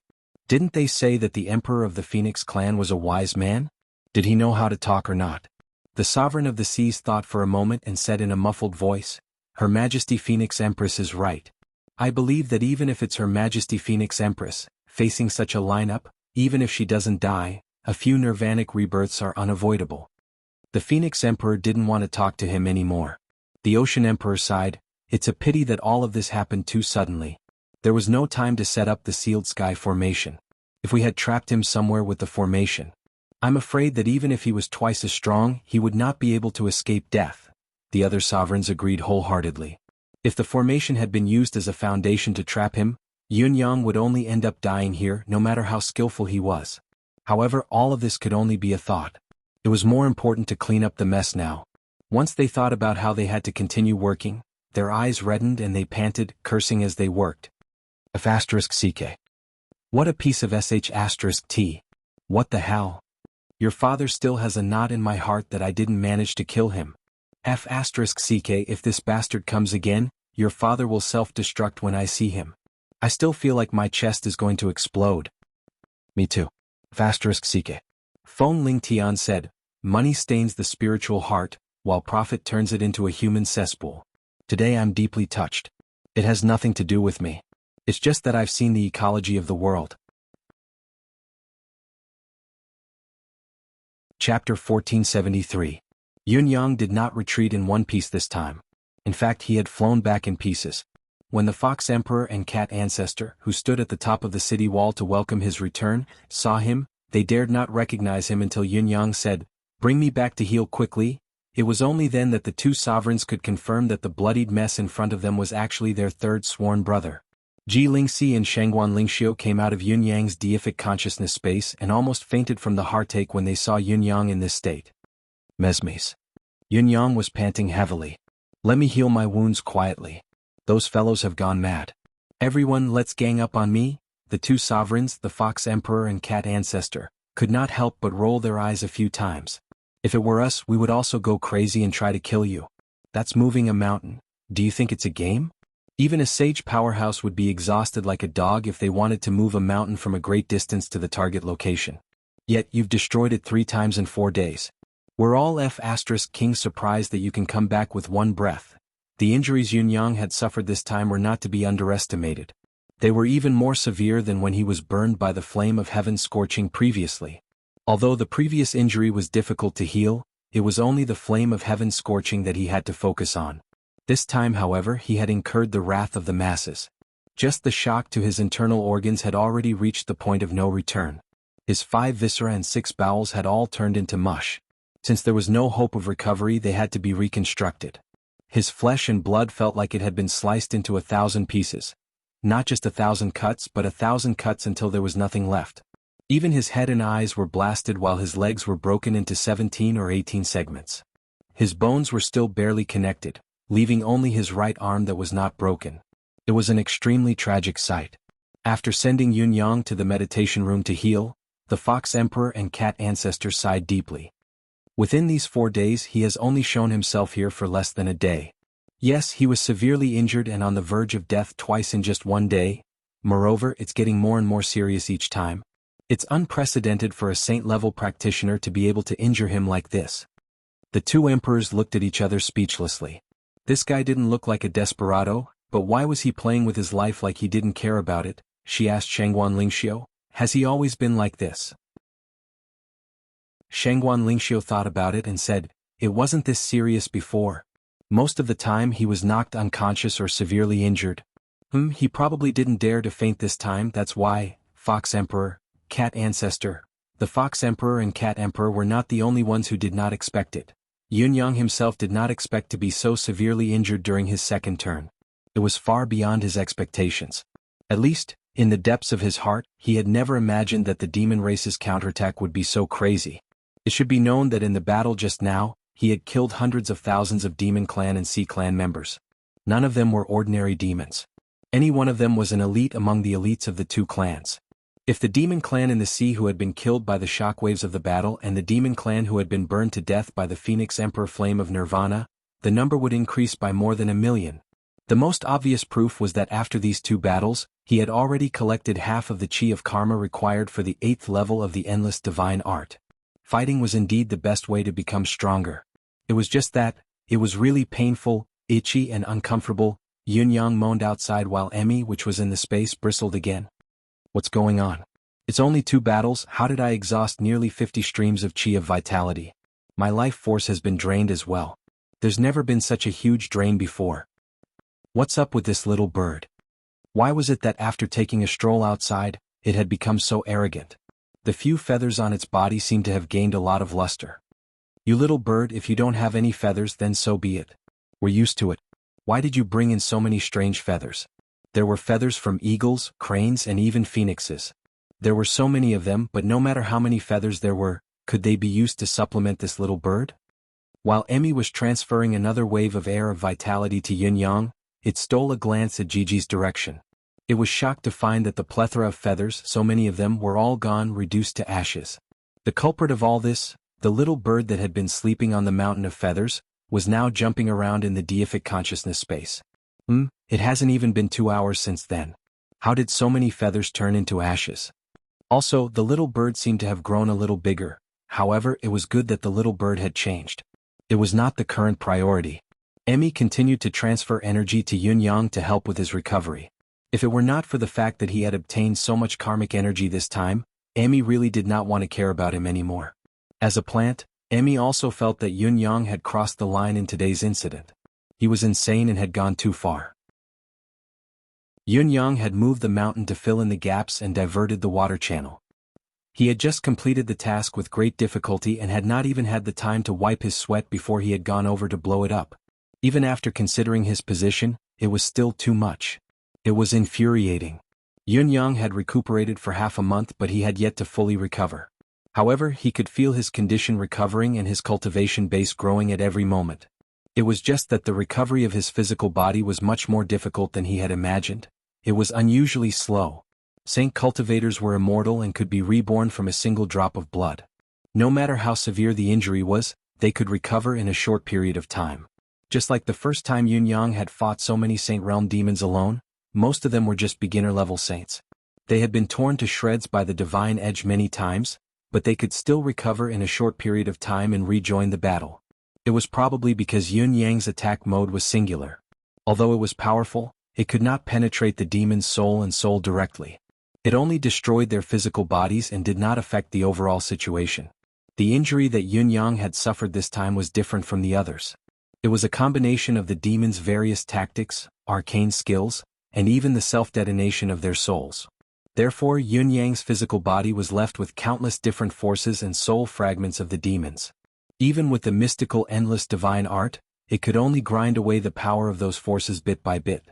Didn't they say that the Emperor of the Phoenix clan was a wise man? Did he know how to talk or not? The Sovereign of the Seas thought for a moment and said in a muffled voice, Her Majesty Phoenix Empress is right. I believe that even if it's Her Majesty Phoenix Empress, facing such a lineup, even if she doesn't die, a few nirvanic rebirths are unavoidable. The Phoenix Emperor didn't want to talk to him anymore. The Ocean Emperor sighed, it's a pity that all of this happened too suddenly. There was no time to set up the sealed sky formation. If we had trapped him somewhere with the formation, I'm afraid that even if he was twice as strong, he would not be able to escape death. The other sovereigns agreed wholeheartedly. If the formation had been used as a foundation to trap him, Yunyang would only end up dying here no matter how skillful he was. However, all of this could only be a thought. It was more important to clean up the mess now. Once they thought about how they had to continue working, their eyes reddened and they panted, cursing as they worked. F***CK. What a piece of sh**t. What the hell? Your father still has a knot in my heart that I didn't manage to kill him. F***CK. If this bastard comes again, your father will self-destruct when I see him. I still feel like my chest is going to explode. Me too. F***CK. Feng Ling Tian said, money stains the spiritual heart, while profit turns it into a human cesspool. Today I'm deeply touched. It has nothing to do with me. It's just that I've seen the ecology of the world. Chapter 1473. Yunyang did not retreat in one piece this time. In fact, he had flown back in pieces. When the Fox Emperor and Cat Ancestor, who stood at the top of the city wall to welcome his return, saw him, they dared not recognize him until Yunyang said, bring me back to heal quickly. It was only then that the two sovereigns could confirm that the bloodied mess in front of them was actually their third sworn brother. Ji Lingxi and Shangguan Lingxiu came out of Yunyang's deific consciousness space and almost fainted from the heartache when they saw Yunyang in this state. Mesmes. Yunyang was panting heavily. Let me heal my wounds quietly. Those fellows have gone mad. Everyone, let's gang up on me. The two sovereigns, the Fox Emperor and Cat Ancestor, could not help but roll their eyes a few times. If it were us, we would also go crazy and try to kill you. That's moving a mountain. Do you think it's a game? Even a sage powerhouse would be exhausted like a dog if they wanted to move a mountain from a great distance to the target location. Yet you've destroyed it 3 times in 4 days. We're all F***king surprised that you can come back with one breath. The injuries Yunyang had suffered this time were not to be underestimated. They were even more severe than when he was burned by the flame of heaven scorching previously. Although the previous injury was difficult to heal, it was only the flame of heaven scorching that he had to focus on. This time, however, he had incurred the wrath of the masses. Just the shock to his internal organs had already reached the point of no return. His 5 viscera and 6 bowels had all turned into mush. Since there was no hope of recovery, they had to be reconstructed. His flesh and blood felt like it had been sliced into 1,000 pieces. Not just 1,000 cuts, but 1,000 cuts until there was nothing left. Even his head and eyes were blasted while his legs were broken into 17 or 18 segments. His bones were still barely connected, leaving only his right arm that was not broken. It was an extremely tragic sight. After sending Yunyang to the meditation room to heal, the Fox Emperor and Cat Ancestor sighed deeply. Within these 4 days he has only shown himself here for less than a day. Yes, he was severely injured and on the verge of death twice in just 1 day. Moreover, it's getting more and more serious each time. It's unprecedented for a saint-level practitioner to be able to injure him like this. The two emperors looked at each other speechlessly. This guy didn't look like a desperado, but why was he playing with his life like he didn't care about it? She asked Shangguan Lingxiu. Has he always been like this? Shangguan Lingxiu thought about it and said, it wasn't this serious before. Most of the time he was knocked unconscious or severely injured. He probably didn't dare to faint this time, that's why. Fox Emperor, Cat Ancestor. The Fox Emperor and Cat Emperor were not the only ones who did not expect it. Yunyang himself did not expect to be so severely injured during his second turn. It was far beyond his expectations. At least, in the depths of his heart, he had never imagined that the demon race's counterattack would be so crazy. It should be known that in the battle just now, he had killed hundreds of thousands of Demon Clan and Sea Clan members. None of them were ordinary demons. Any one of them was an elite among the elites of the two clans. If the demon clan in the sea who had been killed by the shockwaves of the battle and the demon clan who had been burned to death by the Phoenix Emperor flame of Nirvana, the number would increase by more than 1,000,000. The most obvious proof was that after these two battles, he had already collected half of the chi of karma required for the 8th level of the endless divine art. Fighting was indeed the best way to become stronger. It was just that, it was really painful, itchy and uncomfortable. Yun-Yang moaned outside while Emmy, which was in the space, bristled again. What's going on? It's only 2 battles. How did I exhaust nearly 50 streams of chi of vitality? My life force has been drained as well. There's never been such a huge drain before. What's up with this little bird? Why was it that after taking a stroll outside, it had become so arrogant? The few feathers on its body seemed to have gained a lot of luster. You little bird, if you don't have any feathers then so be it. We're used to it. Why did you bring in so many strange feathers? There were feathers from eagles, cranes and even phoenixes. There were so many of them, but no matter how many feathers there were, could they be used to supplement this little bird? While Emmy was transferring another wave of air of vitality to Yun-Yang, it stole a glance at Gigi's direction. It was shocked to find that the plethora of feathers, so many of them, were all gone, reduced to ashes. The culprit of all this, the little bird that had been sleeping on the mountain of feathers, was now jumping around in the deific consciousness space. It hasn't even been 2 hours since then. How did so many feathers turn into ashes? Also, the little bird seemed to have grown a little bigger. However, it was good that the little bird had changed. It was not the current priority. Emmy continued to transfer energy to Yun-Yang to help with his recovery. If it were not for the fact that he had obtained so much karmic energy this time, Emmy really did not want to care about him anymore. As a plant, Emmy also felt that Yun-Yang had crossed the line in today's incident. He was insane and had gone too far. Yun-Yang had moved the mountain to fill in the gaps and diverted the water channel. He had just completed the task with great difficulty and had not even had the time to wipe his sweat before he had gone over to blow it up. Even after considering his position, it was still too much. It was infuriating. Yun-Yang had recuperated for half a month, but he had yet to fully recover. However, he could feel his condition recovering and his cultivation base growing at every moment. It was just that the recovery of his physical body was much more difficult than he had imagined. It was unusually slow. Saint cultivators were immortal and could be reborn from a single drop of blood. No matter how severe the injury was, they could recover in a short period of time. Just like the first time Yun-Yang had fought so many Saint Realm demons alone, most of them were just beginner-level saints. They had been torn to shreds by the divine edge many times, but they could still recover in a short period of time and rejoin the battle. It was probably because Yun-Yang's attack mode was singular. Although it was powerful, it could not penetrate the demon's soul and soul directly. It only destroyed their physical bodies and did not affect the overall situation. The injury that Yun-Yang had suffered this time was different from the others. It was a combination of the demon's various tactics, arcane skills, and even the self-detonation of their souls. Therefore, Yun-Yang's physical body was left with countless different forces and soul fragments of the demons. Even with the mystical endless divine art, it could only grind away the power of those forces bit by bit.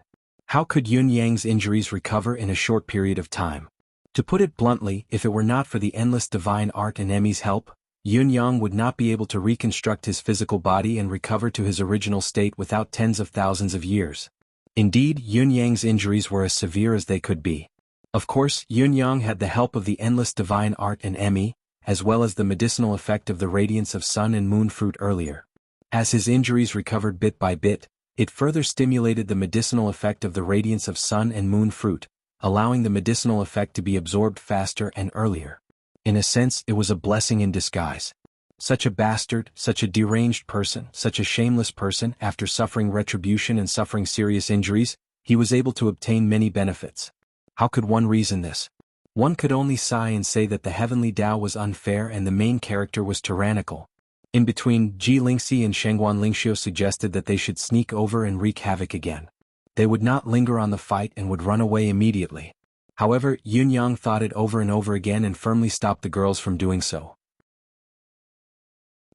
How could Yun-Yang's injuries recover in a short period of time? To put it bluntly, if it were not for the endless divine art and Emmy's help, Yun-Yang would not be able to reconstruct his physical body and recover to his original state without tens of thousands of years. Indeed, Yun-Yang's injuries were as severe as they could be. Of course, Yun-Yang had the help of the endless divine art and Emmy, as well as the medicinal effect of the radiance of sun and moon fruit earlier. As his injuries recovered bit by bit, it further stimulated the medicinal effect of the radiance of sun and moon fruit, allowing the medicinal effect to be absorbed faster and earlier. In a sense, it was a blessing in disguise. Such a bastard, such a deranged person, such a shameless person, after suffering retribution and suffering serious injuries, he was able to obtain many benefits. How could one reason this? One could only sigh and say that the heavenly Tao was unfair and the main character was tyrannical. In between, Ji Lingxi and Shengguan Lingxiu suggested that they should sneak over and wreak havoc again. They would not linger on the fight and would run away immediately. However, Yun-Yang thought it over and over again and firmly stopped the girls from doing so.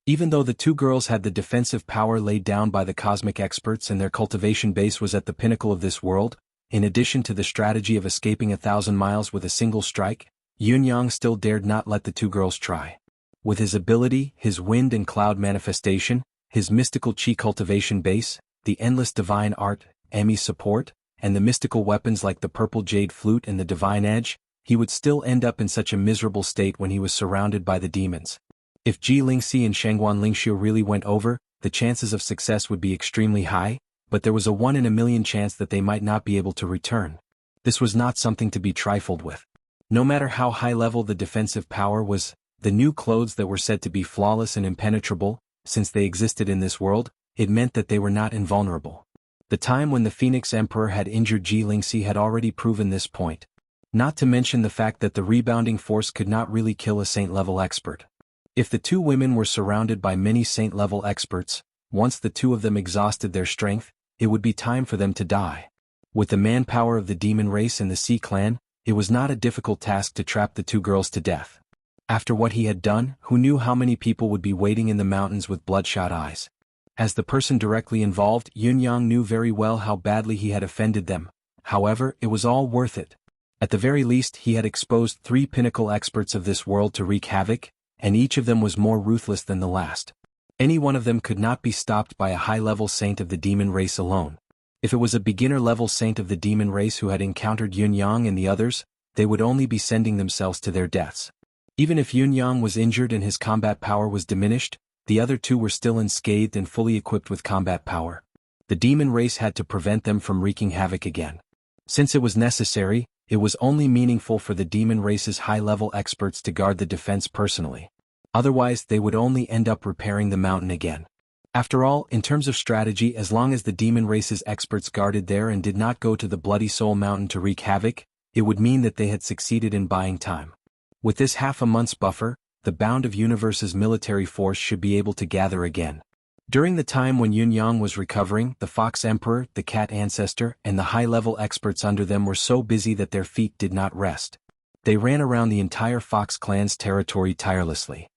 Even though the two girls had the defensive power laid down by the cosmic experts and their cultivation base was at the pinnacle of this world, in addition to the strategy of escaping 1,000 miles with a single strike, Yun-Yang still dared not let the two girls try. With his ability, his wind and cloud manifestation, his mystical chi cultivation base, the endless divine art, Emmy's support, and the mystical weapons like the purple jade flute and the divine edge, he would still end up in such a miserable state when he was surrounded by the demons. If Ji Lingxi and Shangguan Lingxiu really went over, the chances of success would be extremely high, but there was a 1 in a million chance that they might not be able to return. This was not something to be trifled with. No matter how high level the defensive power was, the new clothes that were said to be flawless and impenetrable, since they existed in this world, it meant that they were not invulnerable. The time when the Phoenix Emperor had injured Ji Lingxi had already proven this point. Not to mention the fact that the rebounding force could not really kill a saint-level expert. If the two women were surrounded by many saint-level experts, once the two of them exhausted their strength, it would be time for them to die. With the manpower of the demon race and the Sea clan, it was not a difficult task to trap the two girls to death. After what he had done, who knew how many people would be waiting in the mountains with bloodshot eyes? As the person directly involved, Yunyang knew very well how badly he had offended them. However, it was all worth it. At the very least, he had exposed 3 pinnacle experts of this world to wreak havoc, and each of them was more ruthless than the last. Any one of them could not be stopped by a high-level saint of the demon race alone. If it was a beginner-level saint of the demon race who had encountered Yunyang and the others, they would only be sending themselves to their deaths. Even if Yunyang was injured and his combat power was diminished, the other two were still unscathed and fully equipped with combat power. The demon race had to prevent them from wreaking havoc again. Since it was necessary, it was only meaningful for the demon race's high-level experts to guard the defense personally. Otherwise, they would only end up repairing the mountain again. After all, in terms of strategy, as long as the demon race's experts guarded there and did not go to the Bloody Soul Mountain to wreak havoc, it would mean that they had succeeded in buying time. With this half a month's buffer, the Bound of Universe's military force should be able to gather again. During the time when Yunyang was recovering, the Fox Emperor, the Cat Ancestor, and the high-level experts under them were so busy that their feet did not rest. They ran around the entire Fox clan's territory tirelessly.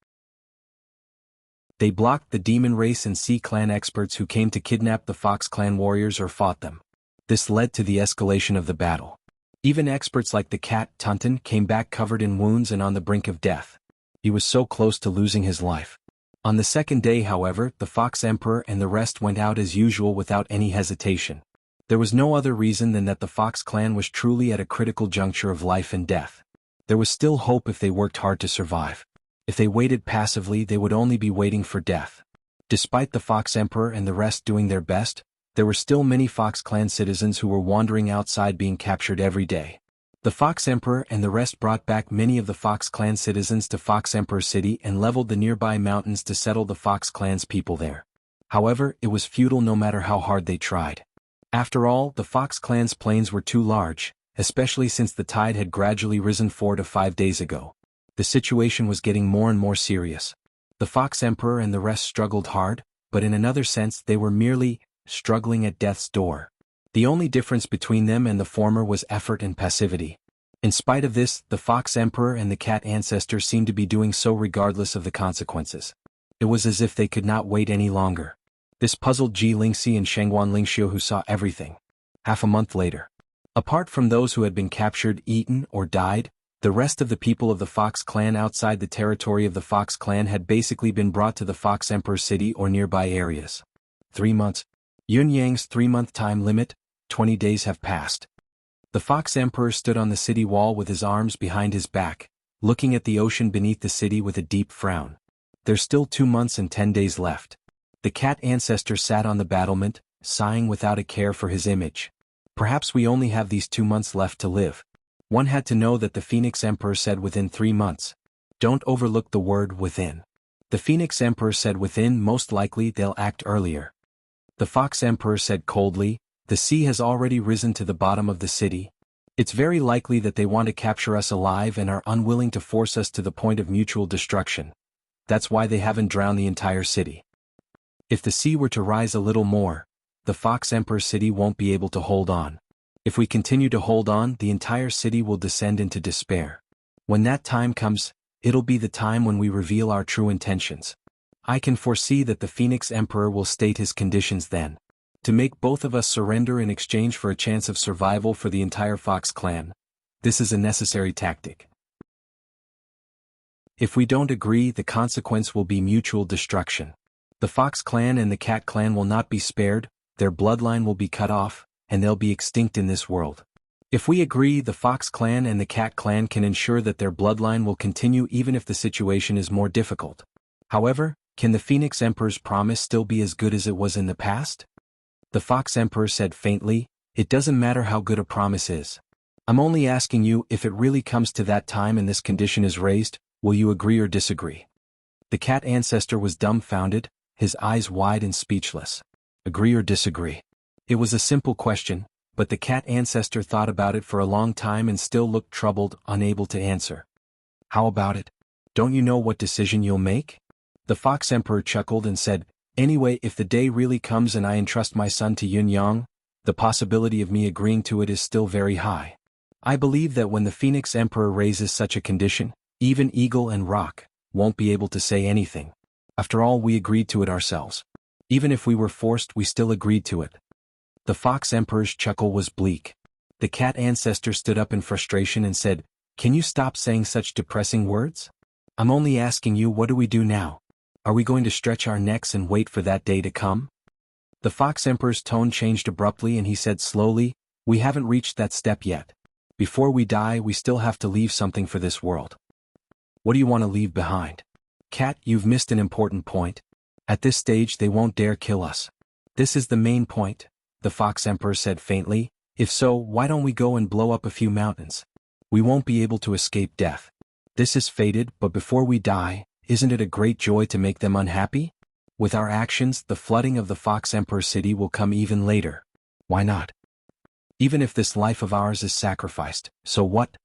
They blocked the demon race and Sea clan experts who came to kidnap the Fox clan warriors or fought them. This led to the escalation of the battle. Even experts like the Cat Tunton came back covered in wounds and on the brink of death. He was so close to losing his life. On the second day, however, the Fox Emperor and the rest went out as usual without any hesitation. There was no other reason than that the Fox clan was truly at a critical juncture of life and death. There was still hope if they worked hard to survive. If they waited passively, they would only be waiting for death. Despite the Fox Emperor and the rest doing their best, there were still many Fox clan citizens who were wandering outside being captured every day. The Fox Emperor and the rest brought back many of the Fox clan citizens to Fox Emperor City and leveled the nearby mountains to settle the Fox clan's people there. However, it was futile no matter how hard they tried. After all, the Fox clan's plains were too large, especially since the tide had gradually risen 4 to 5 days ago. The situation was getting more and more serious. The Fox Emperor and the rest struggled hard, but in another sense they were merely struggling at death's door. The only difference between them and the former was effort and passivity. In spite of this, the Fox Emperor and the Cat Ancestor seemed to be doing so regardless of the consequences. It was as if they could not wait any longer. This puzzled Ji Lingxi and Shangguan Lingxiu, who saw everything. Half a month later. Apart from those who had been captured, eaten, or died, the rest of the people of the Fox clan outside the territory of the Fox clan had basically been brought to the Fox Emperor City or nearby areas. 3 months. Yunyang's 3-month time limit, 20 days have passed. The Fox Emperor stood on the city wall with his arms behind his back, looking at the ocean beneath the city with a deep frown. There's still 2 months and 10 days left. The Cat Ancestor sat on the battlement, sighing without a care for his image. Perhaps we only have these 2 months left to live. One had to know that the Phoenix Emperor said within 3 months. Don't overlook the word within. The Phoenix Emperor said within, most likely they'll act earlier. The Fox Emperor said coldly, the sea has already risen to the bottom of the city. It's very likely that they want to capture us alive and are unwilling to force us to the point of mutual destruction. That's why they haven't drowned the entire city. If the sea were to rise a little more, the Fox Emperor City won't be able to hold on. If we continue to hold on, the entire city will descend into despair. When that time comes, it'll be the time when we reveal our true intentions. I can foresee that the Phoenix Emperor will state his conditions then. To make both of us surrender in exchange for a chance of survival for the entire Fox clan. This is a necessary tactic. If we don't agree, the consequence will be mutual destruction. The Fox clan and the Cat clan will not be spared, their bloodline will be cut off, and they'll be extinct in this world. If we agree, the Fox clan and the Cat clan can ensure that their bloodline will continue even if the situation is more difficult. However, can the Phoenix Emperor's promise still be as good as it was in the past? The Fox Emperor said faintly, "It doesn't matter how good a promise is. I'm only asking you, if it really comes to that time and this condition is raised, will you agree or disagree?" The Cat ancestor was dumbfounded, his eyes wide and speechless. Agree or disagree? It was a simple question, but the Cat ancestor thought about it for a long time and still looked troubled, unable to answer. "How about it? Don't you know what decision you'll make?" The Fox Emperor chuckled and said, "Anyway, if the day really comes and I entrust my son to Yun Yang, the possibility of me agreeing to it is still very high. I believe that when the Phoenix Emperor raises such a condition, even Eagle and Rock won't be able to say anything. After all, we agreed to it ourselves. Even if we were forced, we still agreed to it." The Fox Emperor's chuckle was bleak. The Cat ancestor stood up in frustration and said, "Can you stop saying such depressing words? I'm only asking you, what do we do now? Are we going to stretch our necks and wait for that day to come?" The Fox Emperor's tone changed abruptly and he said slowly, "We haven't reached that step yet. Before we die, we still have to leave something for this world." "What do you want to leave behind?" "Cat, you've missed an important point. At this stage they won't dare kill us." "This is the main point," the Fox Emperor said faintly. "If so, why don't we go and blow up a few mountains? We won't be able to escape death. This is fated, but before we die, isn't it a great joy to make them unhappy? With our actions, the flooding of the Fox Emperor city will come even later. Why not? Even if this life of ours is sacrificed, so what?"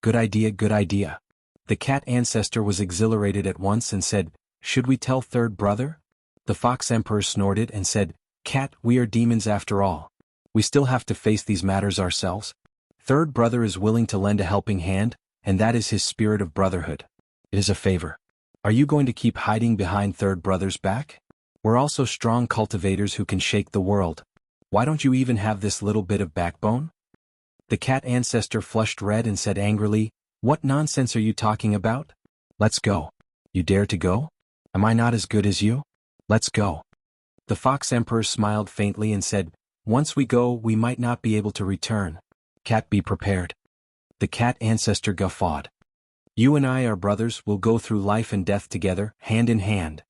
Good idea, good idea." The Cat ancestor was exhilarated at once and said, "Should we tell Third Brother?" The Fox Emperor snorted and said, "Cat, we are demons after all. We still have to face these matters ourselves. Third Brother is willing to lend a helping hand, and that is his spirit of brotherhood. It is a favor. Are you going to keep hiding behind Third Brother's back? We're also strong cultivators who can shake the world. Why don't you even have this little bit of backbone?" The Cat ancestor flushed red and said angrily, "What nonsense are you talking about? Let's go. You dare to go? Am I not as good as you? Let's go." The Fox Emperor smiled faintly and said, "Once we go, we might not be able to return. Cat, be prepared." The Cat ancestor guffawed. "You and I are brothers, we'll go through life and death together, hand in hand.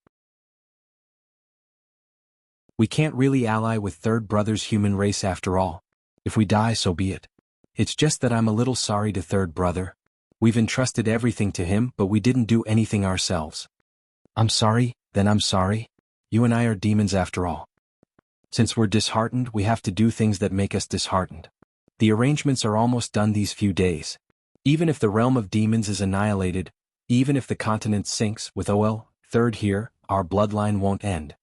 We can't really ally with Third Brother's human race after all. If we die, so be it. It's just that I'm a little sorry to Third Brother. We've entrusted everything to him, but we didn't do anything ourselves." "I'm sorry, then I'm sorry. You and I are demons after all. Since we're disheartened, we have to do things that make us disheartened. The arrangements are almost done these few days. Even if the realm of demons is annihilated, even if the continent sinks, with Third here, our bloodline won't end."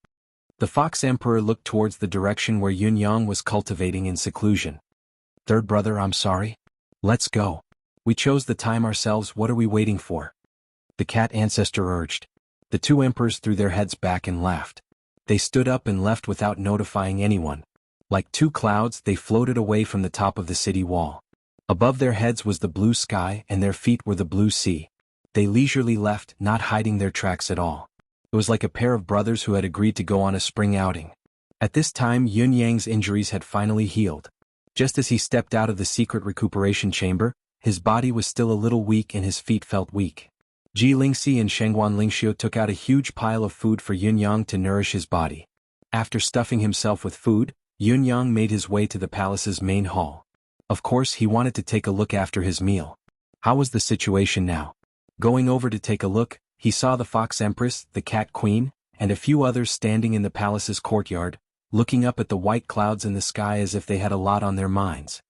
The Fox Emperor looked towards the direction where Yun Yang was cultivating in seclusion. "Third Brother, I'm sorry. Let's go. We chose the time ourselves, what are we waiting for?" The Cat ancestor urged. The two emperors threw their heads back and laughed. They stood up and left without notifying anyone. Like two clouds, they floated away from the top of the city wall. Above their heads was the blue sky and their feet were the blue sea. They leisurely left, not hiding their tracks at all. It was like a pair of brothers who had agreed to go on a spring outing. At this time, Yun Yang's injuries had finally healed. Just as he stepped out of the secret recuperation chamber, his body was still a little weak and his feet felt weak. Ji Lingxi and Shengguan Lingxiu took out a huge pile of food for Yun Yang to nourish his body. After stuffing himself with food, Yun Yang made his way to the palace's main hall. Of course, he wanted to take a look after his meal. How was the situation now? Going over to take a look, he saw the Fox Empress, the Cat Queen, and a few others standing in the palace's courtyard, looking up at the white clouds in the sky as if they had a lot on their minds.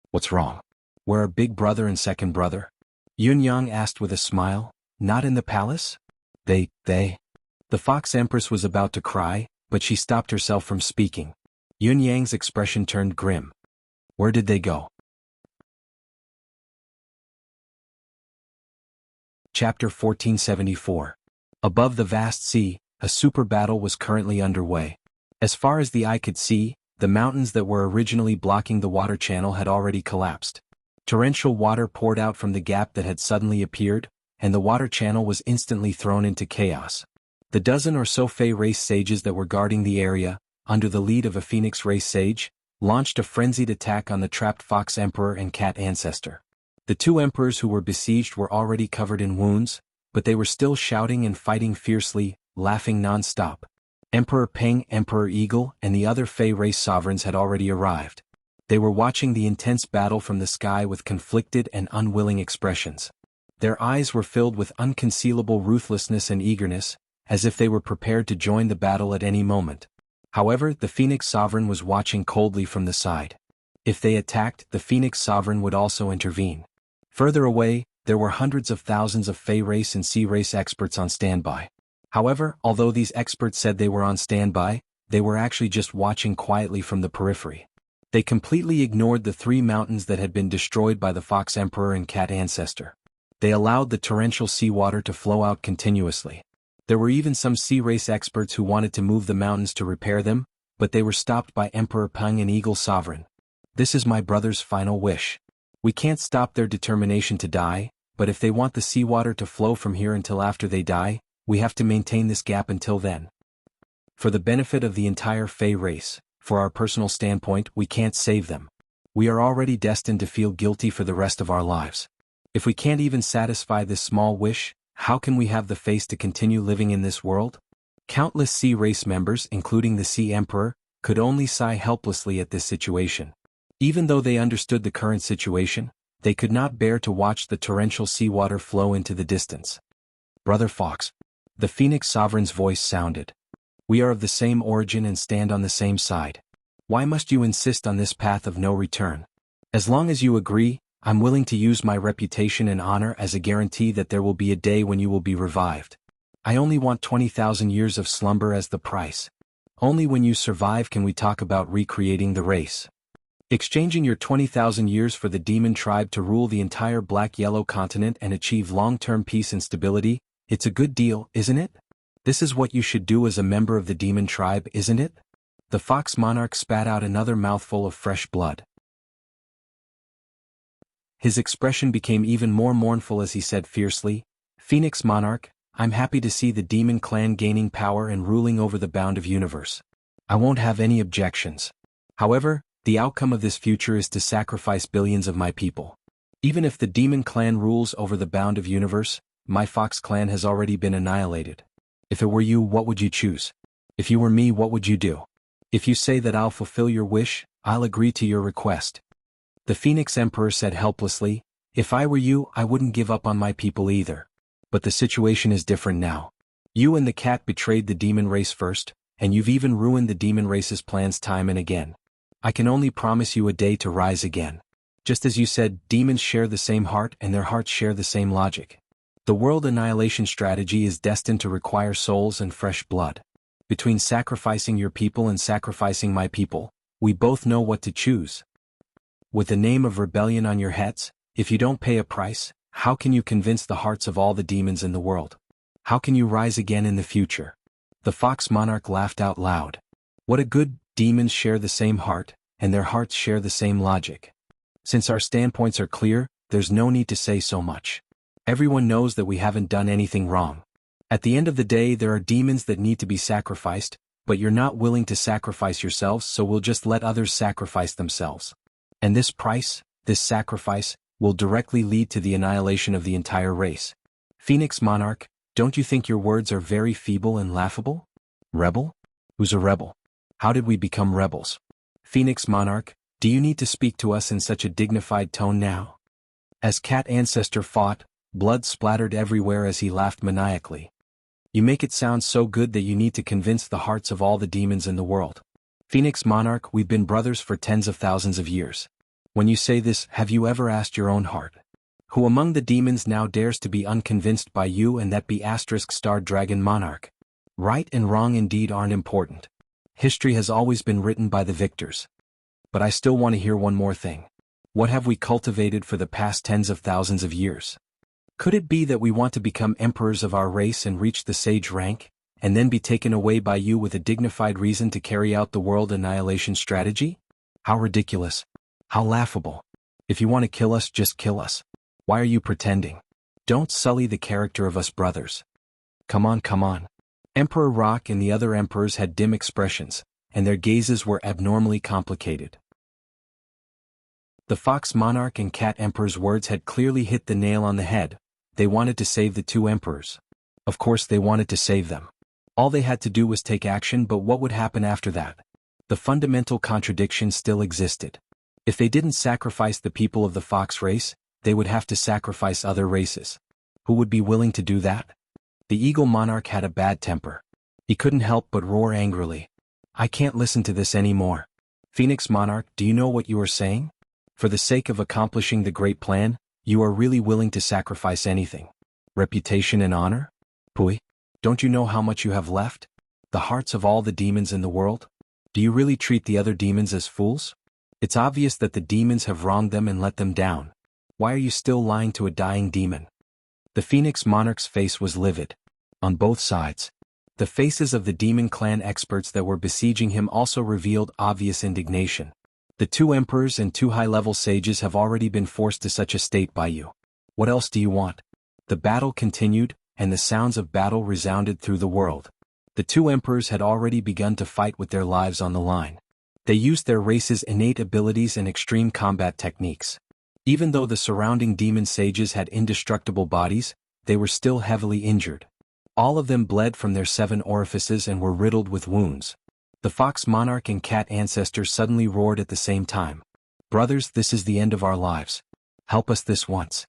"What's wrong? Where are Big Brother and Second Brother?" Yun Yang asked with a smile. "Not in the palace? They. The Fox Empress was about to cry, but she stopped herself from speaking. Yun Yang's expression turned grim. "Where did they go?" Chapter 1474. Above the vast sea, a super battle was currently underway. As far as the eye could see, the mountains that were originally blocking the water channel had already collapsed. Torrential water poured out from the gap that had suddenly appeared, and the water channel was instantly thrown into chaos. The dozen or so Fey race sages that were guarding the area, under the lead of a Phoenix race sage, launched a frenzied attack on the trapped Fox Emperor and Cat Ancestor. The two emperors who were besieged were already covered in wounds, but they were still shouting and fighting fiercely, laughing non-stop. Emperor Peng, Emperor Eagle, and the other Fey race sovereigns had already arrived. They were watching the intense battle from the sky with conflicted and unwilling expressions. Their eyes were filled with unconcealable ruthlessness and eagerness, as if they were prepared to join the battle at any moment. However, the Phoenix Sovereign was watching coldly from the side. If they attacked, the Phoenix Sovereign would also intervene. Further away, there were hundreds of thousands of Fey race and Sea race experts on standby. However, although these experts said they were on standby, they were actually just watching quietly from the periphery. They completely ignored the 3 mountains that had been destroyed by the Fox Emperor and Cat Ancestor. They allowed the torrential seawater to flow out continuously. There were even some sea race experts who wanted to move the mountains to repair them, but they were stopped by Emperor Peng and Eagle Sovereign. This is my brother's final wish. We can't stop their determination to die, but if they want the seawater to flow from here until after they die, we have to maintain this gap until then. For the benefit of the entire Fey race, for our personal standpoint, we can't save them. We are already destined to feel guilty for the rest of our lives. If we can't even satisfy this small wish, how can we have the face to continue living in this world? Countless Sea race members, including the Sea Emperor, could only sigh helplessly at this situation. Even though they understood the current situation, they could not bear to watch the torrential seawater flow into the distance. Brother Fox. The Phoenix Sovereign's voice sounded. We are of the same origin and stand on the same side. Why must you insist on this path of no return? As long as you agree, I'm willing to use my reputation and honor as a guarantee that there will be a day when you will be revived. I only want 20,000 years of slumber as the price. Only when you survive can we talk about recreating the race. Exchanging your 20,000 years for the demon tribe to rule the entire black-yellow continent and achieve long-term peace and stability, it's a good deal, isn't it? This is what you should do as a member of the demon tribe, isn't it? The Fox Monarch spat out another mouthful of fresh blood. His expression became even more mournful as he said fiercely, Phoenix Monarch, I'm happy to see the demon clan gaining power and ruling over the bound of universe. I won't have any objections. However, the outcome of this future is to sacrifice billions of my people. Even if the demon clan rules over the bound of universe, my Fox clan has already been annihilated. If it were you, what would you choose? If you were me, what would you do? If you say that I'll fulfill your wish, I'll agree to your request. The Phoenix Emperor said helplessly, if I were you, I wouldn't give up on my people either. But the situation is different now. You and the cat betrayed the demon race first, and you've even ruined the demon race's plans time and again. I can only promise you a day to rise again. Just as you said, demons share the same heart and their hearts share the same logic. The world annihilation strategy is destined to require souls and fresh blood. Between sacrificing your people and sacrificing my people, we both know what to choose. With the name of rebellion on your heads, if you don't pay a price, how can you convince the hearts of all the demons in the world? How can you rise again in the future? The Fox Monarch laughed out loud. What a good, demons share the same heart, and their hearts share the same logic. Since our standpoints are clear, there's no need to say so much. Everyone knows that we haven't done anything wrong. At the end of the day, there are demons that need to be sacrificed, but you're not willing to sacrifice yourselves, so we'll just let others sacrifice themselves. And this price, this sacrifice, will directly lead to the annihilation of the entire race. Phoenix Monarch, don't you think your words are very feeble and laughable? Rebel? Who's a rebel? How did we become rebels? Phoenix Monarch, do you need to speak to us in such a dignified tone now? As Cat Ancestor fought, blood splattered everywhere as he laughed maniacally. You make it sound so good that you need to convince the hearts of all the demons in the world. Phoenix Monarch, we've been brothers for tens of thousands of years. When you say this, have you ever asked your own heart? Who among the demons now dares to be unconvinced by you and that be ****starred dragon monarch? Right and wrong indeed aren't important. History has always been written by the victors. But I still want to hear one more thing. What have we cultivated for the past tens of thousands of years? Could it be that we want to become emperors of our race and reach the sage rank, and then be taken away by you with a dignified reason to carry out the world annihilation strategy? How ridiculous. How laughable. If you want to kill us, just kill us. Why are you pretending? Don't sully the character of us brothers. Come on, come on. Emperor Rock and the other emperors had dim expressions, and their gazes were abnormally complicated. The Fox Monarch and Cat Emperor's words had clearly hit the nail on the head. They wanted to save the two emperors. Of course they wanted to save them. All they had to do was take action, but what would happen after that? The fundamental contradiction still existed. If they didn't sacrifice the people of the fox race, they would have to sacrifice other races. Who would be willing to do that? The Eagle Monarch had a bad temper. He couldn't help but roar angrily. I can't listen to this anymore. Phoenix Monarch, do you know what you are saying? For the sake of accomplishing the great plan, you are really willing to sacrifice anything. Reputation and honor? Pui? Don't you know how much you have left? The hearts of all the demons in the world? Do you really treat the other demons as fools? It's obvious that the demons have wronged them and let them down. Why are you still lying to a dying demon? The Phoenix Monarch's face was livid. On both sides. The faces of the demon clan experts that were besieging him also revealed obvious indignation. The two emperors and two high-level sages have already been forced to such a state by you. What else do you want? The battle continued, and the sounds of battle resounded through the world. The two emperors had already begun to fight with their lives on the line. They used their race's innate abilities and extreme combat techniques. Even though the surrounding demon sages had indestructible bodies, they were still heavily injured. All of them bled from their 7 orifices and were riddled with wounds. The Fox Monarch and Cat Ancestor suddenly roared at the same time. Brothers, this is the end of our lives. Help us this once.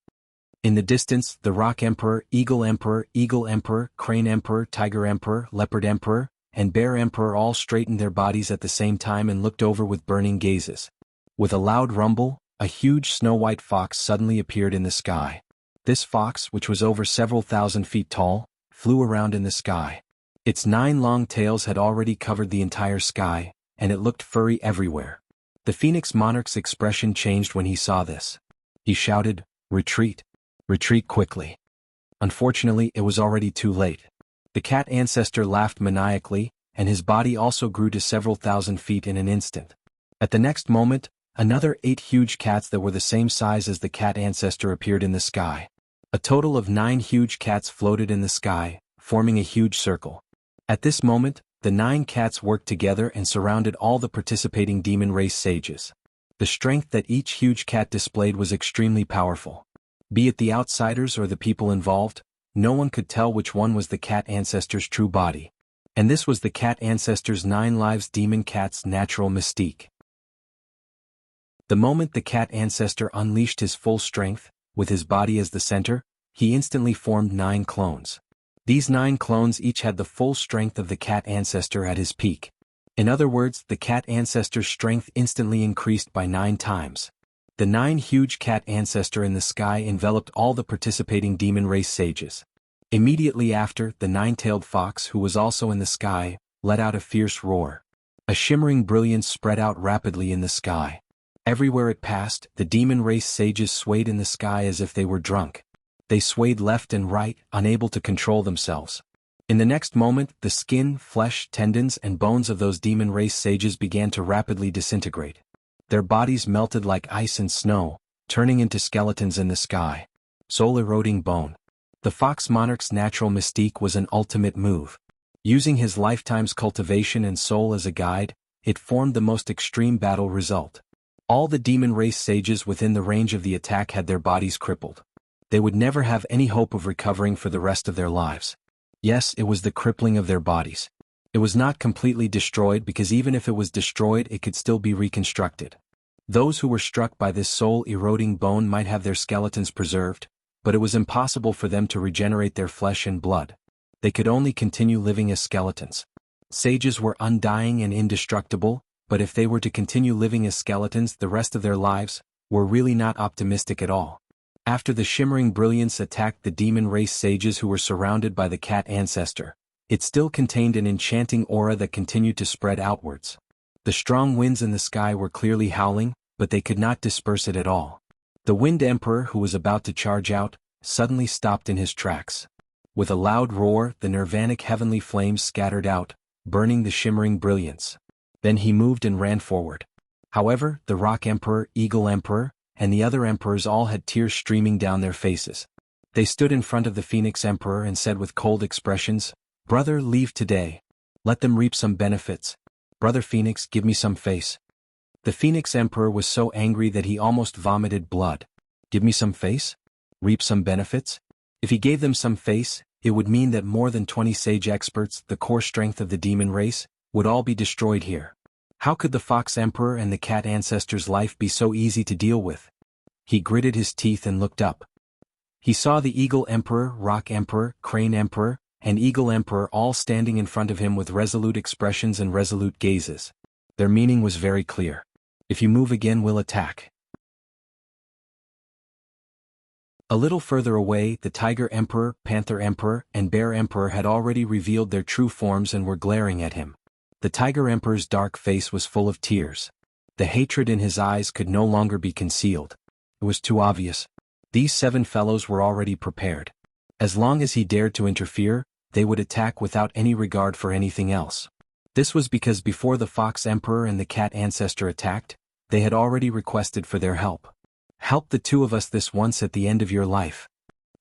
In the distance, the Rock Emperor, Eagle Emperor, Crane Emperor, Tiger Emperor, Leopard Emperor, and Bear Emperor all straightened their bodies at the same time and looked over with burning gazes. With a loud rumble, a huge snow-white fox suddenly appeared in the sky. This fox, which was over several thousand feet tall, flew around in the sky. Its 9 long tails had already covered the entire sky, and it looked furry everywhere. The Phoenix Monarch's expression changed when he saw this. He shouted, "Retreat! Retreat quickly!" Unfortunately, it was already too late. The Cat Ancestor laughed maniacally, and his body also grew to several thousand feet in an instant. At the next moment, another 8 huge cats that were the same size as the Cat Ancestor appeared in the sky. A total of 9 huge cats floated in the sky, forming a huge circle. At this moment, the 9 cats worked together and surrounded all the participating demon race sages. The strength that each huge cat displayed was extremely powerful. Be it the outsiders or the people involved, no one could tell which one was the Cat Ancestor's true body. And this was the Cat Ancestor's 9 lives demon cat's natural mystique. The moment the Cat Ancestor unleashed his full strength, with his body as the center, he instantly formed 9 clones. These 9 clones each had the full strength of the Cat Ancestor at his peak. In other words, the Cat Ancestor's strength instantly increased by 9 times. The 9 huge Cat Ancestor in the sky enveloped all the participating demon race sages. Immediately after, the 9-tailed fox, who was also in the sky, let out a fierce roar. A shimmering brilliance spread out rapidly in the sky. Everywhere it passed, the demon race sages swayed in the sky as if they were drunk. They swayed left and right, unable to control themselves. In the next moment, the skin, flesh, tendons, and bones of those demon race sages began to rapidly disintegrate. Their bodies melted like ice and snow, turning into skeletons in the sky. Soul-eroding bone. The Fox Monarch's natural mystique was an ultimate move. Using his lifetime's cultivation and soul as a guide, it formed the most extreme battle result. All the demon race sages within the range of the attack had their bodies crippled. They would never have any hope of recovering for the rest of their lives. Yes, it was the crippling of their bodies. It was not completely destroyed because even if it was destroyed it could still be reconstructed. Those who were struck by this soul-eroding bone might have their skeletons preserved, but it was impossible for them to regenerate their flesh and blood. They could only continue living as skeletons. Sages were undying and indestructible, but if they were to continue living as skeletons the rest of their lives, were really not optimistic at all. After the shimmering brilliance attacked the demon race sages who were surrounded by the Cat Ancestor, it still contained an enchanting aura that continued to spread outwards. The strong winds in the sky were clearly howling, but they could not disperse it at all. The Wind Emperor, who was about to charge out, suddenly stopped in his tracks. With a loud roar, the nirvanic heavenly flames scattered out, burning the shimmering brilliance. Then he moved and ran forward. However, the Rock Emperor, Eagle Emperor, and the other emperors all had tears streaming down their faces. They stood in front of the Phoenix Emperor and said with cold expressions, "Brother, leave today. Let them reap some benefits. Brother Phoenix, give me some face." The Phoenix Emperor was so angry that he almost vomited blood. Give me some face? Reap some benefits? If he gave them some face, it would mean that more than 20 sage experts, the core strength of the demon race, would all be destroyed here. How could the Fox Emperor and the Cat Ancestor's life be so easy to deal with? He gritted his teeth and looked up. He saw the Eagle Emperor, Rock Emperor, Crane Emperor, and Eagle Emperor all standing in front of him with resolute expressions and resolute gazes. Their meaning was very clear. If you move again, we'll attack. A little further away, the Tiger Emperor, Panther Emperor, and Bear Emperor had already revealed their true forms and were glaring at him. The Tiger Emperor's dark face was full of tears. The hatred in his eyes could no longer be concealed. It was too obvious. These 7 fellows were already prepared. As long as he dared to interfere, they would attack without any regard for anything else. This was because before the Fox Emperor and the Cat Ancestor attacked, they had already requested for their help. Help the 2 of us this once at the end of your life.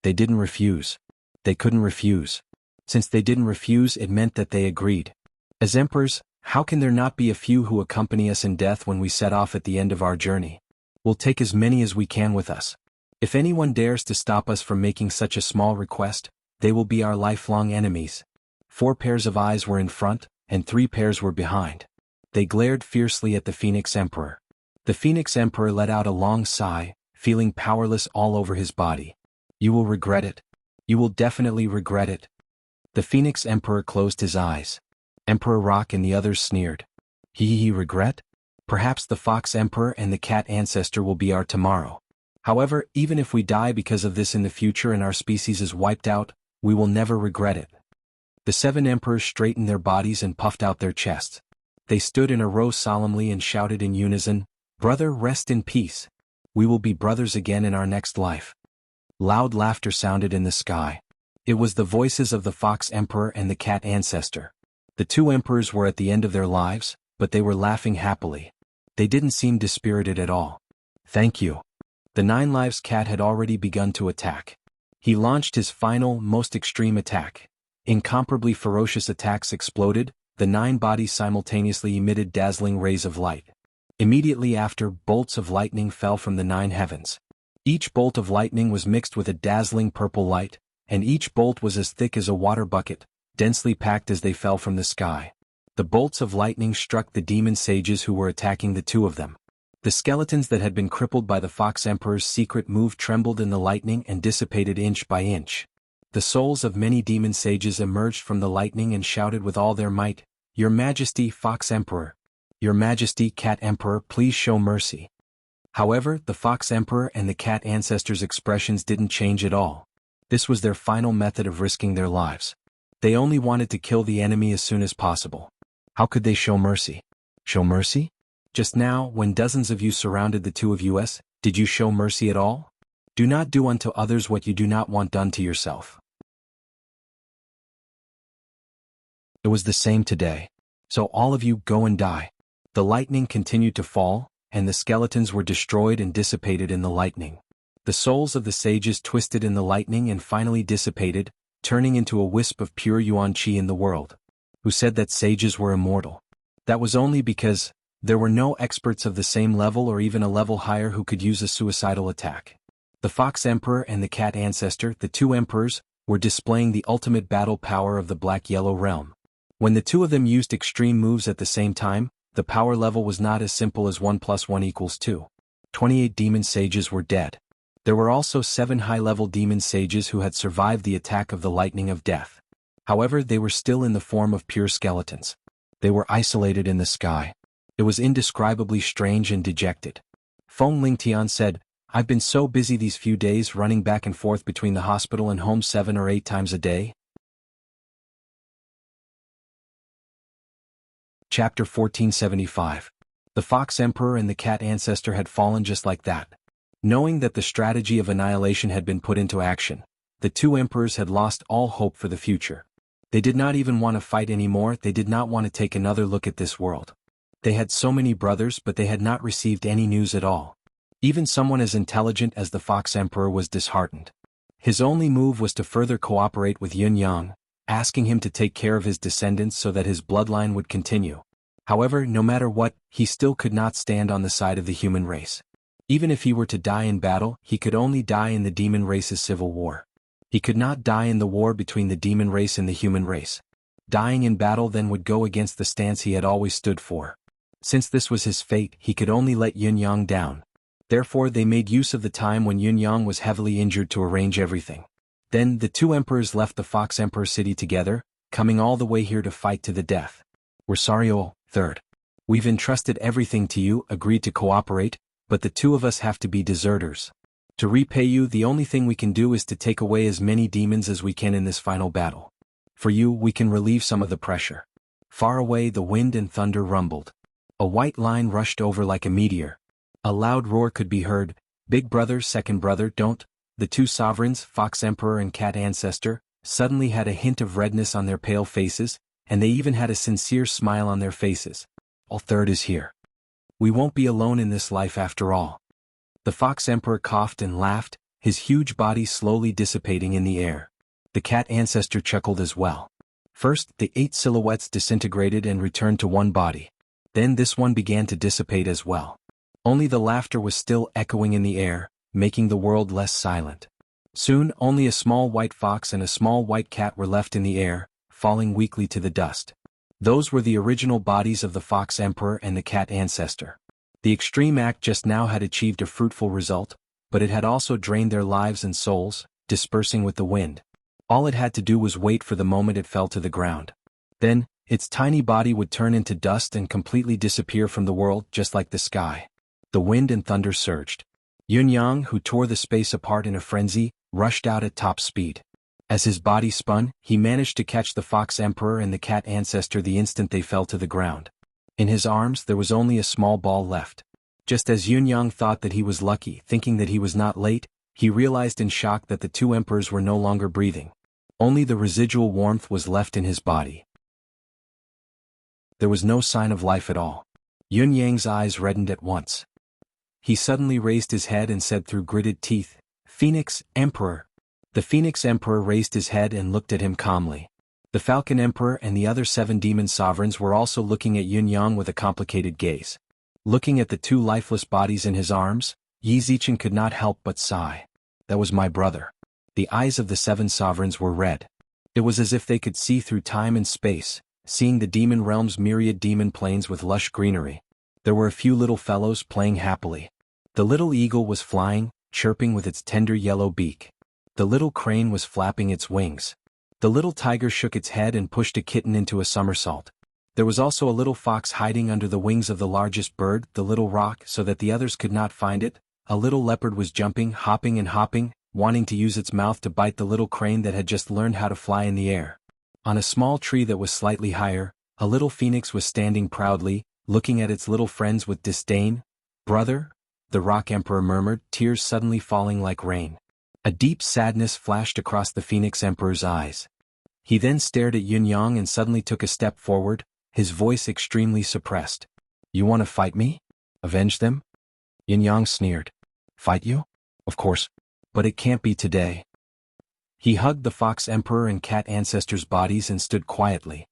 They didn't refuse. They couldn't refuse. Since they didn't refuse, it meant that they agreed. As emperors, how can there not be a few who accompany us in death when we set off at the end of our journey? We'll take as many as we can with us. If anyone dares to stop us from making such a small request, they will be our lifelong enemies. 4 pairs of eyes were in front, and 3 pairs were behind. They glared fiercely at the Phoenix Emperor. The Phoenix Emperor let out a long sigh, feeling powerless all over his body. You will regret it. You will definitely regret it. The Phoenix Emperor closed his eyes. Emperor Rock and the others sneered. Regret? Perhaps the Fox Emperor and the Cat Ancestor will be our tomorrow. However, even if we die because of this in the future and our species is wiped out, we will never regret it. The 7 emperors straightened their bodies and puffed out their chests. They stood in a row solemnly and shouted in unison, "Brother, rest in peace. We will be brothers again in our next life." Loud laughter sounded in the sky. It was the voices of the Fox Emperor and the Cat Ancestor. The 2 emperors were at the end of their lives, but they were laughing happily. They didn't seem dispirited at all. Thank you. The 9 Lives Cat had already begun to attack. He launched his final, most extreme attack. Incomparably ferocious attacks exploded, the 9 bodies simultaneously emitted dazzling rays of light. Immediately after, bolts of lightning fell from the 9 heavens. Each bolt of lightning was mixed with a dazzling purple light, and each bolt was as thick as a water bucket, densely packed as they fell from the sky. The bolts of lightning struck the demon sages who were attacking the 2 of them. The skeletons that had been crippled by the Fox Emperor's secret move trembled in the lightning and dissipated inch by inch. The souls of many demon sages emerged from the lightning and shouted with all their might, "Your Majesty, Fox Emperor! Your Majesty, Cat Emperor, please show mercy." However, the Fox Emperor and the Cat Ancestor's expressions didn't change at all. This was their final method of risking their lives. They only wanted to kill the enemy as soon as possible. How could they show mercy? Show mercy? Just now, when dozens of you surrounded the 2 of us, did you show mercy at all? Do not do unto others what you do not want done to yourself. It was the same today. So all of you go and die. The lightning continued to fall, and the skeletons were destroyed and dissipated in the lightning. The souls of the sages twisted in the lightning and finally dissipated, turning into a wisp of pure yuan qi in the world. Who said that sages were immortal? That was only because there were no experts of the same level or even a level higher who could use a suicidal attack. The Fox Emperor and the Cat Ancestor, the 2 emperors, were displaying the ultimate battle power of the Black-Yellow realm. When the 2 of them used extreme moves at the same time, the power level was not as simple as 1 + 1 = 2. 28 demon sages were dead. There were also 7 high-level demon sages who had survived the attack of the lightning of death. However, they were still in the form of pure skeletons. They were isolated in the sky. It was indescribably strange and dejected. Feng Lingtian said, "I've been so busy these few days running back and forth between the hospital and home 7 or 8 times a day." Chapter 1475. The Fox Emperor and the Cat Ancestor had fallen just like that. Knowing that the strategy of annihilation had been put into action, the 2 emperors had lost all hope for the future. They did not even want to fight anymore. They did not want to take another look at this world. They had so many brothers, but they had not received any news at all. Even someone as intelligent as the Fox Emperor was disheartened. His only move was to further cooperate with Yun Yang, asking him to take care of his descendants so that his bloodline would continue. However, no matter what, he still could not stand on the side of the human race. Even if he were to die in battle, he could only die in the demon race's civil war. He could not die in the war between the demon race and the human race. Dying in battle then would go against the stance he had always stood for. Since this was his fate, he could only let Yun-yang down. Therefore they made use of the time when Yun-yang was heavily injured to arrange everything. Then the two emperors left the Fox Emperor city together, coming all the way here to fight to the death. We're sorry, oh, third. We've entrusted everything to you, agreed to cooperate, but the two of us have to be deserters. To repay you, the only thing we can do is to take away as many demons as we can in this final battle. For you, we can relieve some of the pressure. Far away the wind and thunder rumbled. A white line rushed over like a meteor. A loud roar could be heard, "Big brother, second brother, don't." The two sovereigns, Fox Emperor and Cat Ancestor, suddenly had a hint of redness on their pale faces, and they even had a sincere smile on their faces. All third is here. We won't be alone in this life after all. The Fox Emperor coughed and laughed, his huge body slowly dissipating in the air. The Cat Ancestor chuckled as well. First, the 8 silhouettes disintegrated and returned to one body. Then this one began to dissipate as well. Only the laughter was still echoing in the air, making the world less silent. Soon, only a small white fox and a small white cat were left in the air, falling weakly to the dust. Those were the original bodies of the Fox Emperor and the Cat Ancestor. The extreme act just now had achieved a fruitful result, but it had also drained their lives and souls, dispersing with the wind. All it had to do was wait for the moment it fell to the ground. Then, its tiny body would turn into dust and completely disappear from the world just like the sky. The wind and thunder surged. Yun-yang, who tore the space apart in a frenzy, rushed out at top speed. As his body spun, he managed to catch the Fox Emperor and the Cat Ancestor the instant they fell to the ground. In his arms there was only a small ball left. Just as Yun-yang thought that he was lucky, thinking that he was not late, he realized in shock that the two emperors were no longer breathing. Only the residual warmth was left in his body. There was no sign of life at all. Yun-yang's eyes reddened at once. He suddenly raised his head and said through gritted teeth, "Phoenix, Emperor." The Phoenix Emperor raised his head and looked at him calmly. The Falcon Emperor and the other 7 demon sovereigns were also looking at Yun-yang with a complicated gaze. Looking at the 2 lifeless bodies in his arms, Yi Zichen could not help but sigh. That was my brother. The eyes of the 7 sovereigns were red. It was as if they could see through time and space, seeing the demon realm's myriad demon plains with lush greenery. There were a few little fellows playing happily. The little eagle was flying, chirping with its tender yellow beak. The little crane was flapping its wings. The little tiger shook its head and pushed a kitten into a somersault. There was also a little fox hiding under the wings of the largest bird, the little rock, so that the others could not find it. A little leopard was jumping, hopping and hopping, wanting to use its mouth to bite the little crane that had just learned how to fly in the air. On a small tree that was slightly higher, a little phoenix was standing proudly, looking at its little friends with disdain. "Brother?" the Rock Emperor murmured, tears suddenly falling like rain. A deep sadness flashed across the Phoenix Emperor's eyes. He then stared at Yun-yang and suddenly took a step forward, his voice extremely suppressed. "You want to fight me? Avenge them?" Yun-yang sneered. "Fight you? Of course. But it can't be today." He hugged the Fox Emperor and Cat Ancestor's bodies and stood quietly.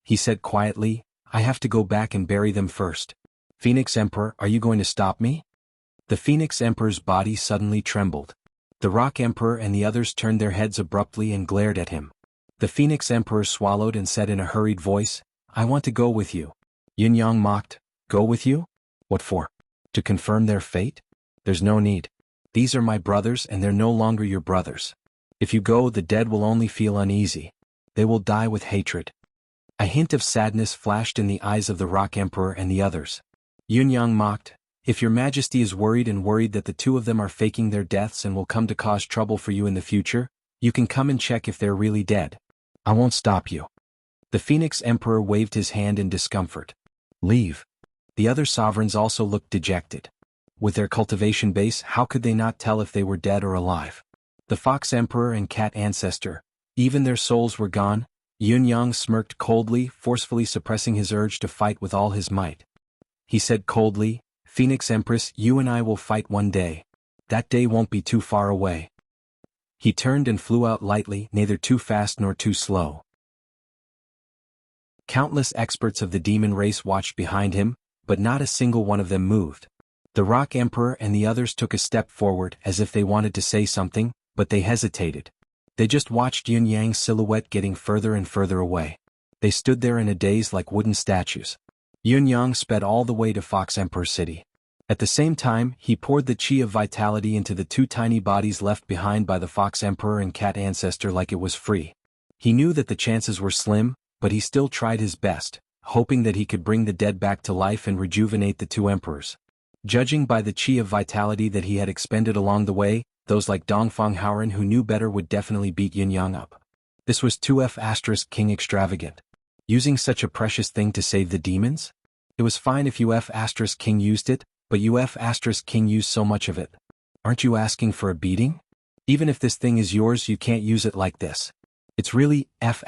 He said quietly, "I have to go back and bury them first. Phoenix Emperor, are you going to stop me?" The Phoenix Emperor's body suddenly trembled. The Rock Emperor and the others turned their heads abruptly and glared at him. The Phoenix Emperor swallowed and said in a hurried voice, "I want to go with you." Yun-yang mocked, "Go with you? What for? To confirm their fate? There's no need. These are my brothers and they're no longer your brothers. If you go, the dead will only feel uneasy. They will die with hatred." A hint of sadness flashed in the eyes of the Rock Emperor and the others. Yun-yang mocked, "If your majesty is worried that the two of them are faking their deaths and will come to cause trouble for you in the future, you can come and check if they're really dead. I won't stop you." The Phoenix Emperor waved his hand in discomfort. "Leave." The other sovereigns also looked dejected. With their cultivation base, how could they not tell if they were dead or alive? The Fox Emperor and Cat Ancestor, even their souls were gone. Yun-yang smirked coldly, forcefully suppressing his urge to fight with all his might. He said coldly, "Phoenix Empress, you and I will fight one day. That day won't be too far away." He turned and flew out lightly, neither too fast nor too slow. Countless experts of the demon race watched behind him, but not a single one of them moved. The Rock Emperor and the others took a step forward as if they wanted to say something, but they hesitated. They just watched Yun Yang's silhouette getting further and further away. They stood there in a daze like wooden statues. Yun Yang sped all the way to Fox Emperor City. At the same time, he poured the chi of vitality into the two tiny bodies left behind by the Fox Emperor and Cat Ancestor like it was free. He knew that the chances were slim, but he still tried his best, hoping that he could bring the dead back to life and rejuvenate the two emperors. Judging by the chi of vitality that he had expended along the way, those like Dongfang Haoren who knew better would definitely beat Yun Yang up. This was 2F** King extravagant. Using such a precious thing to save the demons? It was fine if UF** King used it, but UF** King used so much of it. Aren't you asking for a beating? Even if this thing is yours, you can't use it like this. It's really F**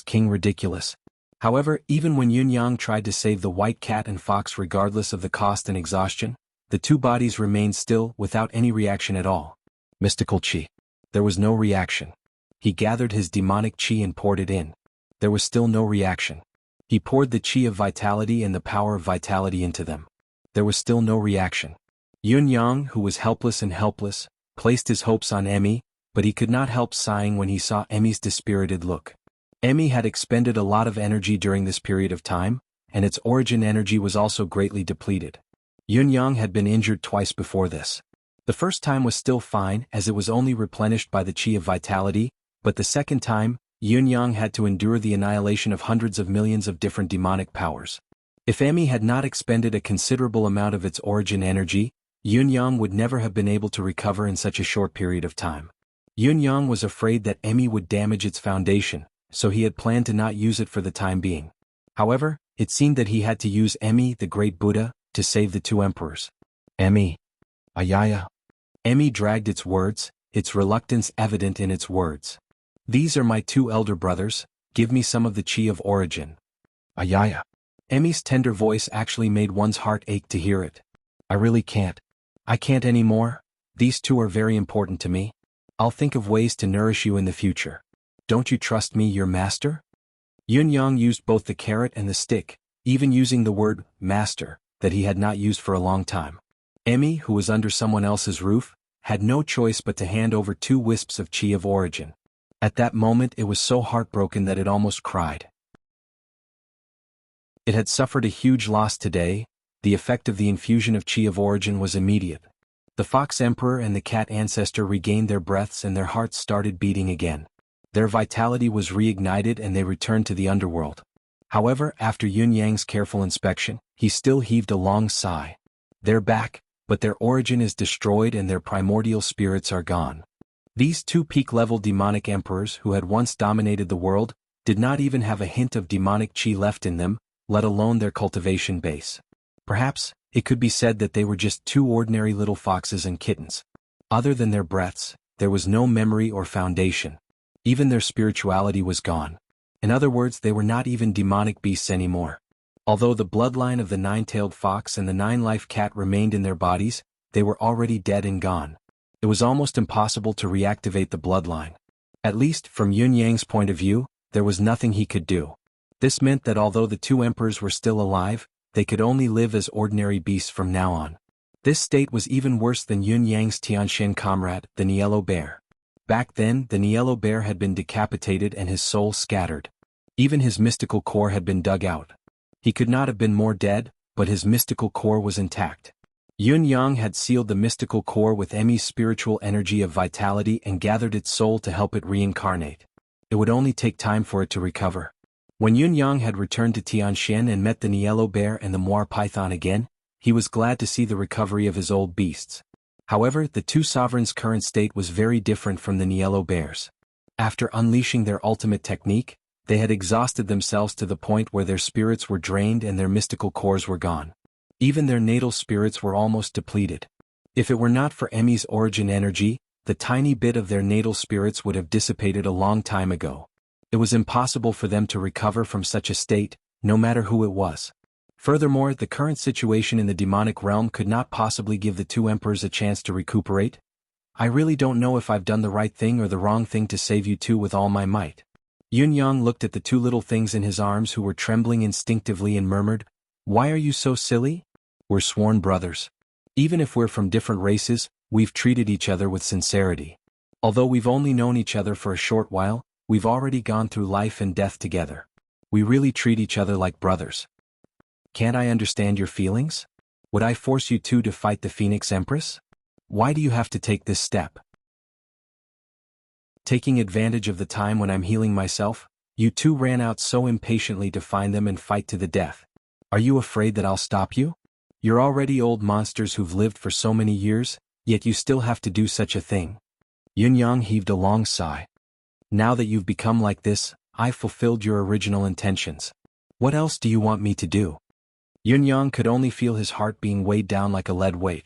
King ridiculous. However, even when Yun Yang tried to save the white cat and fox regardless of the cost and exhaustion, the two bodies remained still without any reaction at all. Mystical chi. There was no reaction. He gathered his demonic chi and poured it in. There was still no reaction. He poured the chi of vitality and the power of vitality into them. There was still no reaction. Yun Yang, who was helpless, placed his hopes on Emmy, but he could not help sighing when he saw Emmy's dispirited look. Emmy had expended a lot of energy during this period of time, and its origin energy was also greatly depleted. Yun Yang had been injured twice before this. The first time was still fine as it was only replenished by the chi of vitality, but the second time, Yun Yang had to endure the annihilation of hundreds of millions of different demonic powers. If Emmy had not expended a considerable amount of its origin energy, Yun Yang would never have been able to recover in such a short period of time. Yun Yang was afraid that Emmy would damage its foundation, so he had planned to not use it for the time being. However, it seemed that he had to use Emmy, the great Buddha, to save the two emperors. Emmy. Ayaya. Emmy dragged its words, its reluctance evident in its words. These are my two elder brothers, give me some of the chi of origin. Ayaya. Emmy's tender voice actually made one's heart ache to hear it. I really can't. I can't anymore. These two are very important to me. I'll think of ways to nourish you in the future. Don't you trust me, your master? Yun Yang used both the carrot and the stick, even using the word master that he had not used for a long time. Emmy, who was under someone else's roof, had no choice but to hand over 2 wisps of chi of origin. At that moment it was so heartbroken that it almost cried. It had suffered a huge loss today. The effect of the infusion of chi of origin was immediate. The Fox Emperor and the Cat Ancestor regained their breaths and their hearts started beating again. Their vitality was reignited and they returned to the underworld. However, after Yun Yang's careful inspection, he still heaved a long sigh. They're back, but their origin is destroyed and their primordial spirits are gone. These 2 peak-level demonic emperors who had once dominated the world did not even have a hint of demonic chi left in them, let alone their cultivation base. Perhaps, it could be said that they were just 2 ordinary little foxes and kittens. Other than their breaths, there was no memory or foundation. Even their spirituality was gone. In other words, they were not even demonic beasts anymore. Although the bloodline of the 9-tailed fox and the 9-life cat remained in their bodies, they were already dead and gone. It was almost impossible to reactivate the bloodline. At least, from Yun Yang's point of view, there was nothing he could do. This meant that although the 2 emperors were still alive, they could only live as ordinary beasts from now on. This state was even worse than Yun Yang's Tianxian comrade, the Niello Bear. Back then, the Niello Bear had been decapitated and his soul scattered. Even his mystical core had been dug out. He could not have been more dead, but his mystical core was intact. Yun Yang had sealed the mystical core with Emmy's spiritual energy of vitality and gathered its soul to help it reincarnate. It would only take time for it to recover. When Yun Yang had returned to Tianxian and met the Niello Bear and the Moir Python again, he was glad to see the recovery of his old beasts. However, the 2 sovereigns' current state was very different from the Niello Bears. After unleashing their ultimate technique, they had exhausted themselves to the point where their spirits were drained and their mystical cores were gone. Even their natal spirits were almost depleted. If it were not for Emmy's origin energy, the tiny bit of their natal spirits would have dissipated a long time ago. It was impossible for them to recover from such a state, no matter who it was. Furthermore, the current situation in the demonic realm could not possibly give the 2 emperors a chance to recuperate. I really don't know if I've done the right thing or the wrong thing to save you 2 with all my might. Yun Yang looked at the two little things in his arms who were trembling instinctively and murmured, "Why are you so silly? We're sworn brothers. Even if we're from different races, we've treated each other with sincerity. Although we've only known each other for a short while, we've already gone through life and death together. We really treat each other like brothers. Can't I understand your feelings? Would I force you two to fight the Phoenix Empress? Why do you have to take this step? Taking advantage of the time when I'm healing myself, you two ran out so impatiently to find them and fight to the death. Are you afraid that I'll stop you? You're already old monsters who've lived for so many years, yet you still have to do such a thing." Yun Yang heaved a long sigh. "Now that you've become like this, I've fulfilled your original intentions. What else do you want me to do?" Yun Yang could only feel his heart being weighed down like a lead weight.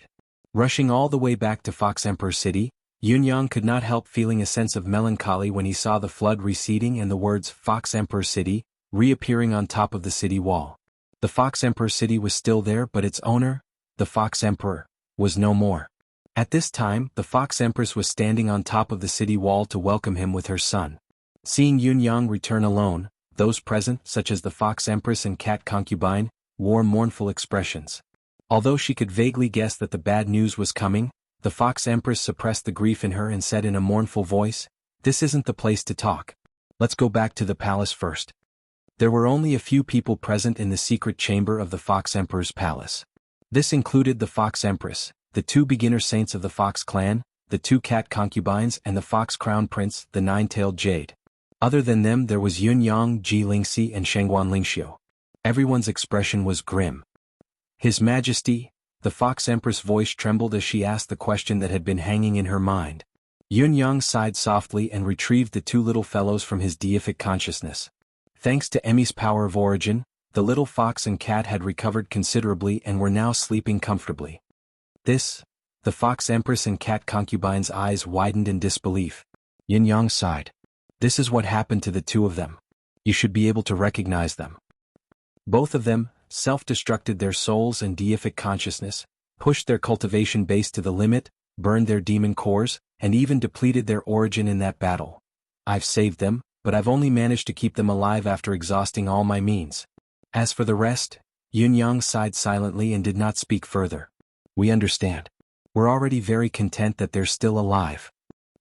Rushing all the way back to Fox Emperor City, Yun Yang could not help feeling a sense of melancholy when he saw the flood receding and the words Fox Emperor City reappearing on top of the city wall. The Fox Emperor City was still there, but its owner, the Fox Emperor, was no more. At this time, the Fox Empress was standing on top of the city wall to welcome him with her son. Seeing Yun Yang return alone, those present, such as the Fox Empress and Cat Concubine, wore mournful expressions. Although she could vaguely guess that the bad news was coming, the Fox Empress suppressed the grief in her and said in a mournful voice, "This isn't the place to talk. Let's go back to the palace first." There were only a few people present in the secret chamber of the Fox Emperor's palace. This included the Fox Empress, the two beginner saints of the Fox clan, the two cat concubines and the Fox Crown Prince, the nine-tailed jade. Other than them there was Yun Yang, Ji Lingxi and Shengguan Lingxiu. Everyone's expression was grim. "His Majesty," the Fox Empress' voice trembled as she asked the question that had been hanging in her mind. Yun Yang sighed softly and retrieved the two little fellows from his deific consciousness. Thanks to Emmy's power of origin, the little fox and cat had recovered considerably and were now sleeping comfortably. "This?" The Fox Empress and Cat Concubine's eyes widened in disbelief. Yin Yang sighed. "This is what happened to the two of them. You should be able to recognize them. Both of them self-destructed their souls and deific consciousness, pushed their cultivation base to the limit, burned their demon cores, and even depleted their origin in that battle. I've saved them, but I've only managed to keep them alive after exhausting all my means. As for the rest," Yun Yang sighed silently and did not speak further. "We understand. We're already very content that they're still alive."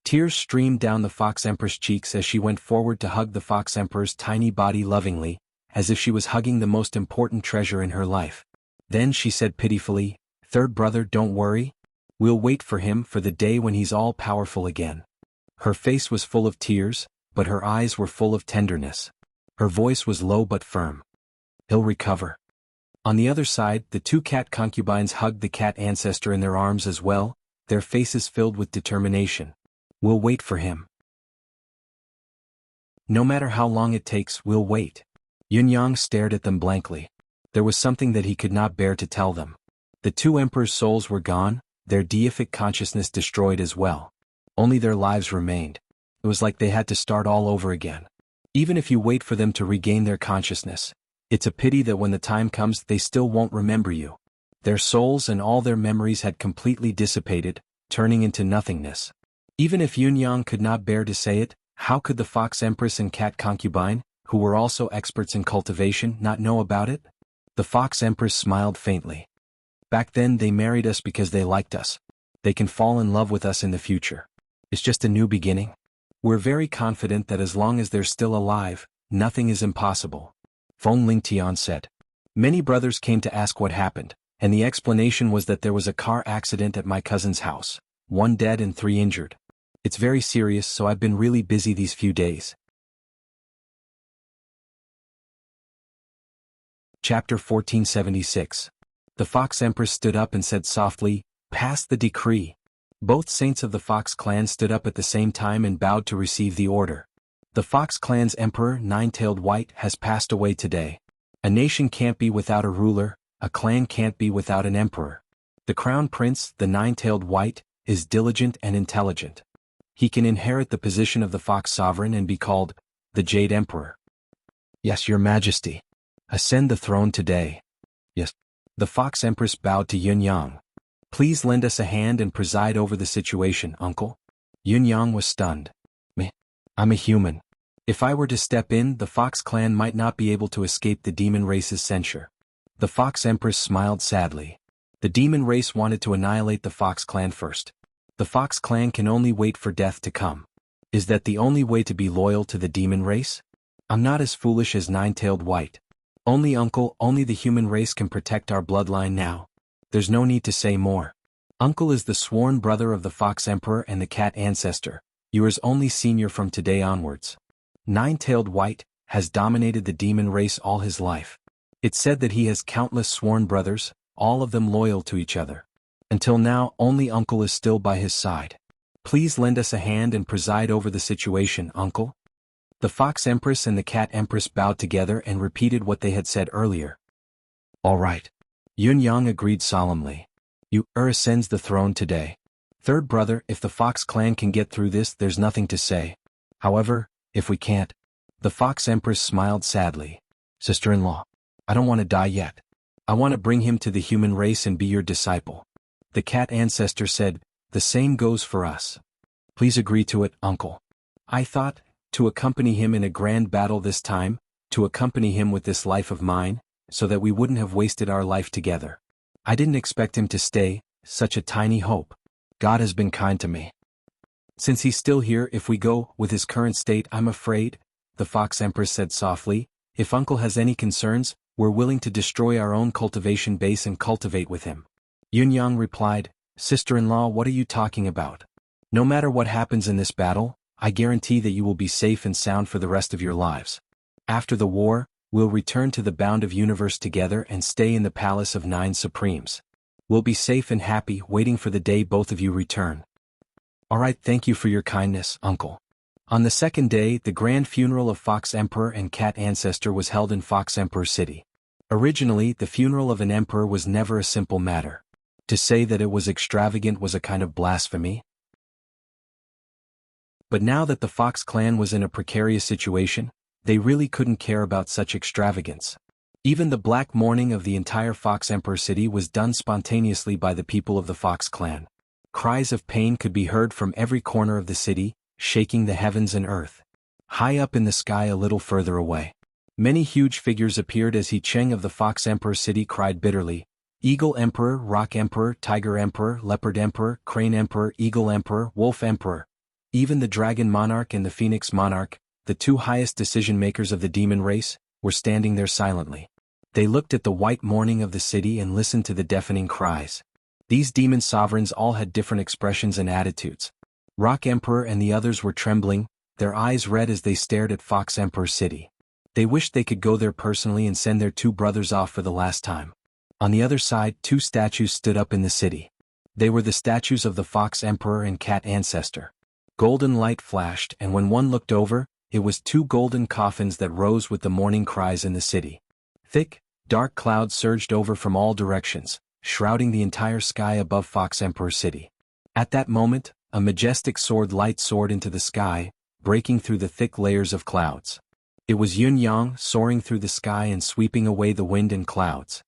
Tears streamed down the Fox Empress' cheeks as she went forward to hug the Fox Emperor's tiny body lovingly, as if she was hugging the most important treasure in her life. Then she said pitifully, "Third brother, don't worry. We'll wait for him for the day when he's all-powerful again." Her face was full of tears, but her eyes were full of tenderness. Her voice was low but firm. "He'll recover." On the other side, the two cat concubines hugged the cat ancestor in their arms as well, their faces filled with determination. "We'll wait for him. No matter how long it takes, we'll wait." Yun Yang stared at them blankly. There was something that he could not bear to tell them. The two emperors' souls were gone, their deific consciousness destroyed as well. Only their lives remained. It was like they had to start all over again. Even if you wait for them to regain their consciousness, it's a pity that when the time comes they still won't remember you. Their souls and all their memories had completely dissipated, turning into nothingness. Even if Yun Yang could not bear to say it, how could the Fox Empress and Cat Concubine, who were also experts in cultivation, not know about it? The Fox Empress smiled faintly. "Back then they married us because they liked us. They can fall in love with us in the future. It's just a new beginning. We're very confident that as long as they're still alive, nothing is impossible." Feng Lingtian said. "Many brothers came to ask what happened, and the explanation was that there was a car accident at my cousin's house, 1 dead and 3 injured. It's very serious, so I've been really busy these few days." Chapter 1476. The Fox Empress stood up and said softly, "Pass the decree." Both saints of the Fox clan stood up at the same time and bowed to receive the order. The Fox clan's emperor, Nine-Tailed White, has passed away today. A nation can't be without a ruler, a clan can't be without an emperor. The Crown Prince, the Nine-Tailed White, is diligent and intelligent. He can inherit the position of the Fox Sovereign and be called the Jade Emperor. "Yes, Your Majesty. Ascend the throne today." "Yes." The Fox Empress bowed to Yun Yang. "Please lend us a hand and preside over the situation, uncle." Yun Yang was stunned. "Me? I'm a human. If I were to step in, the Fox clan might not be able to escape the demon race's censure. The Fox Empress smiled sadly. The demon race wanted to annihilate the Fox clan first. The Fox clan can only wait for death to come. Is that the only way to be loyal to the demon race? I'm not as foolish as Nine-Tailed White. Only Uncle, only the human race can protect our bloodline now. There's no need to say more. Uncle is the sworn brother of the Fox Emperor and the Cat Ancestor, yours only senior from today onwards. Nine-Tailed White has dominated the demon race all his life. It's said that he has countless sworn brothers, all of them loyal to each other. Until now, only Uncle is still by his side. Please lend us a hand and preside over the situation, Uncle. The Fox Empress and the Cat Empress bowed together and repeated what they had said earlier. All right. Yun Yang agreed solemnly. You ascends the throne today. Third brother, if the Fox clan can get through this, there's nothing to say. However, if we can't. The Fox Empress smiled sadly. Sister-in-law, I don't want to die yet. I want to bring him to the human race and be your disciple. The Cat Ancestor said, the same goes for us. Please agree to it, Uncle. I thought, to accompany him in a grand battle this time, to accompany him with this life of mine, so that we wouldn't have wasted our life together. I didn't expect him to stay, such a tiny hope. God has been kind to me. Since he's still here, if we go, with his current state, I'm afraid, the Fox Empress said softly, if Uncle has any concerns, we're willing to destroy our own cultivation base and cultivate with him. Yun Yang replied, Sister-in-law, what are you talking about? No matter what happens in this battle, I guarantee that you will be safe and sound for the rest of your lives. After the war, we'll return to the bound of universe together and stay in the palace of 9 supremes. We'll be safe and happy, waiting for the day both of you return. All right, thank you for your kindness, Uncle. On the second day, the grand funeral of Fox Emperor and Cat Ancestor was held in Fox Emperor City. Originally, the funeral of an emperor was never a simple matter. To say that it was extravagant was a kind of blasphemy. But now that the Fox clan was in a precarious situation, they really couldn't care about such extravagance. Even the black mourning of the entire Fox Emperor City was done spontaneously by the people of the Fox clan. Cries of pain could be heard from every corner of the city, shaking the heavens and earth. High up in the sky a little further away, many huge figures appeared as He Cheng of the Fox Emperor City cried bitterly, Eagle Emperor, Rock Emperor, Tiger Emperor, Leopard Emperor, Crane Emperor, Eagle Emperor, Wolf Emperor. Even the Dragon Monarch and the Phoenix Monarch, the 2 highest decision-makers of the demon race, were standing there silently. They looked at the white mourning of the city and listened to the deafening cries. These demon sovereigns all had different expressions and attitudes. Rock Emperor and the others were trembling, their eyes red as they stared at Fox Emperor City. They wished they could go there personally and send their 2 brothers off for the last time. On the other side, 2 statues stood up in the city. They were the statues of the Fox Emperor and Cat Ancestor. Golden light flashed, and when one looked over, it was 2 golden coffins that rose with the mourning cries in the city. Thick, dark clouds surged over from all directions, shrouding the entire sky above Fox Emperor City. At that moment, a majestic sword light soared into the sky, breaking through the thick layers of clouds. It was Yun Yang soaring through the sky and sweeping away the wind and clouds.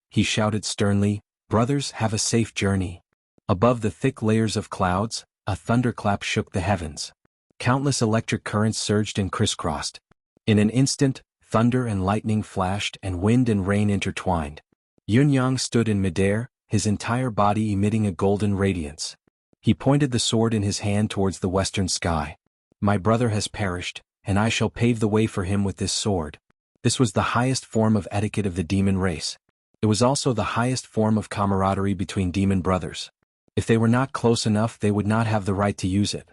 He shouted sternly, Brothers, have a safe journey. Above the thick layers of clouds, a thunderclap shook the heavens. Countless electric currents surged and crisscrossed. In an instant, thunder and lightning flashed and wind and rain intertwined. Yun Yang stood in midair, his entire body emitting a golden radiance. He pointed the sword in his hand towards the western sky. My brother has perished, and I shall pave the way for him with this sword. This was the highest form of etiquette of the demon race. It was also the highest form of camaraderie between demon brothers. If they were not close enough, they would not have the right to use it.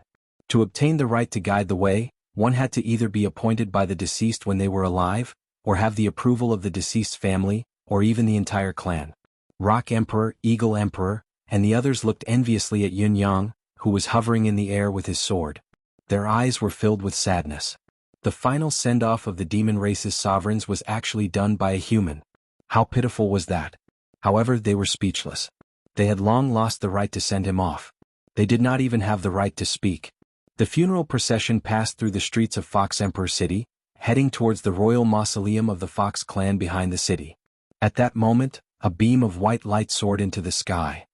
To obtain the right to guide the way, one had to either be appointed by the deceased when they were alive, or have the approval of the deceased's family, or even the entire clan. Rock Emperor, Eagle Emperor, and the others looked enviously at Yun Yang, who was hovering in the air with his sword. Their eyes were filled with sadness. The final send-off of the demon race's sovereigns was actually done by a human. How pitiful was that? However, they were speechless. They had long lost the right to send him off. They did not even have the right to speak. The funeral procession passed through the streets of Fox Emperor City, heading towards the royal mausoleum of the Fox clan behind the city. At that moment, a beam of white light soared into the sky.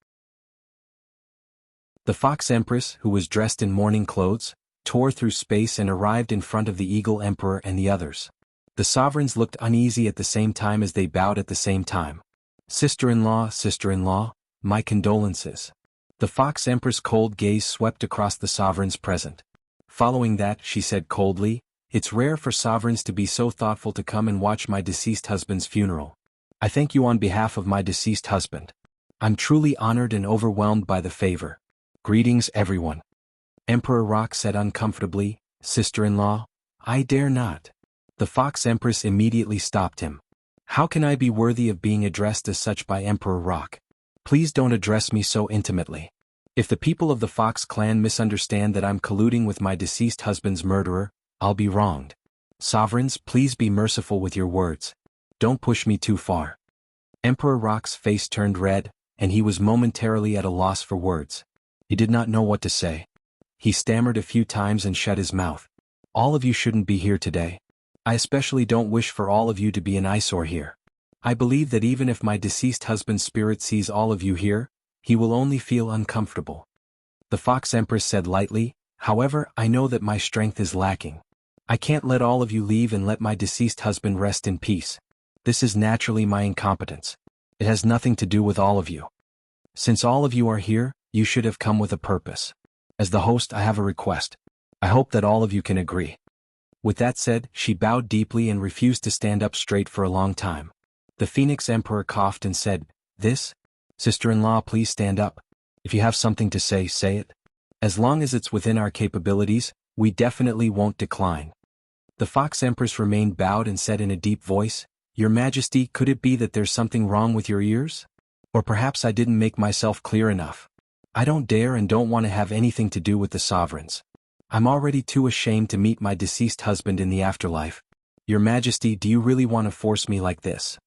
The Fox Empress, who was dressed in mourning clothes, tore through space and arrived in front of the Eagle Emperor and the others. The sovereigns looked uneasy at the same time as they bowed at the same time. Sister-in-law, my condolences. The Fox Empress' cold gaze swept across the sovereigns present. Following that, she said coldly, it's rare for sovereigns to be so thoughtful to come and watch my deceased husband's funeral. I thank you on behalf of my deceased husband. I'm truly honored and overwhelmed by the favor. Greetings, everyone. Emperor Rock said uncomfortably, Sister-in-law, I dare not. The Fox Empress immediately stopped him. How can I be worthy of being addressed as such by Emperor Rock? Please don't address me so intimately. If the people of the Fox clan misunderstand that I'm colluding with my deceased husband's murderer, I'll be wronged. Sovereigns, please be merciful with your words. Don't push me too far. Emperor Rock's face turned red, and he was momentarily at a loss for words. He did not know what to say. He stammered a few times and shut his mouth. All of you shouldn't be here today. I especially don't wish for all of you to be an eyesore here. I believe that even if my deceased husband's spirit sees all of you here, he will only feel uncomfortable. The Fox Empress said lightly, however, I know that my strength is lacking. I can't let all of you leave and let my deceased husband rest in peace. This is naturally my incompetence. It has nothing to do with all of you. Since all of you are here, you should have come with a purpose. As the host, I have a request. I hope that all of you can agree. With that said, she bowed deeply and refused to stand up straight for a long time. The Phoenix Emperor coughed and said, This? Sister-in-law, please stand up. If you have something to say, say it. As long as it's within our capabilities, we definitely won't decline. The Fox Empress remained bowed and said in a deep voice, Your Majesty, could it be that there's something wrong with your ears? Or perhaps I didn't make myself clear enough. I don't dare and don't want to have anything to do with the sovereigns. I'm already too ashamed to meet my deceased husband in the afterlife. Your Majesty, do you really want to force me like this?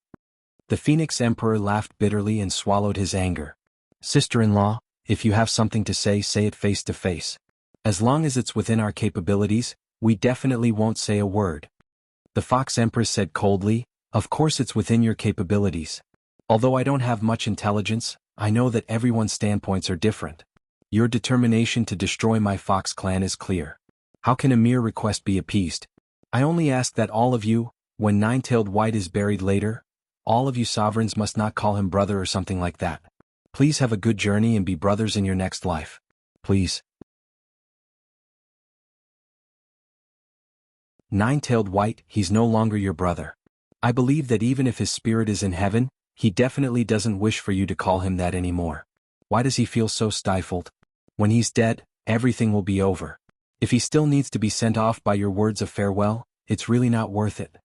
The Phoenix Emperor laughed bitterly and swallowed his anger. Sister-in-law, if you have something to say, say it face to face. As long as it's within our capabilities, we definitely won't say a word. The Fox Empress said coldly, Of course it's within your capabilities. Although I don't have much intelligence, I know that everyone's standpoints are different. Your determination to destroy my Fox clan is clear. How can a mere request be appeased? I only ask that all of you, when Nine-Tailed White is buried later, all of you sovereigns must not call him brother or something like that. Please have a good journey and be brothers in your next life. Please. Nine-Tailed White, he's no longer your brother. I believe that even if his spirit is in heaven, he definitely doesn't wish for you to call him that anymore. Why does he feel so stifled? When he's dead, everything will be over. If he still needs to be sent off by your words of farewell, it's really not worth it.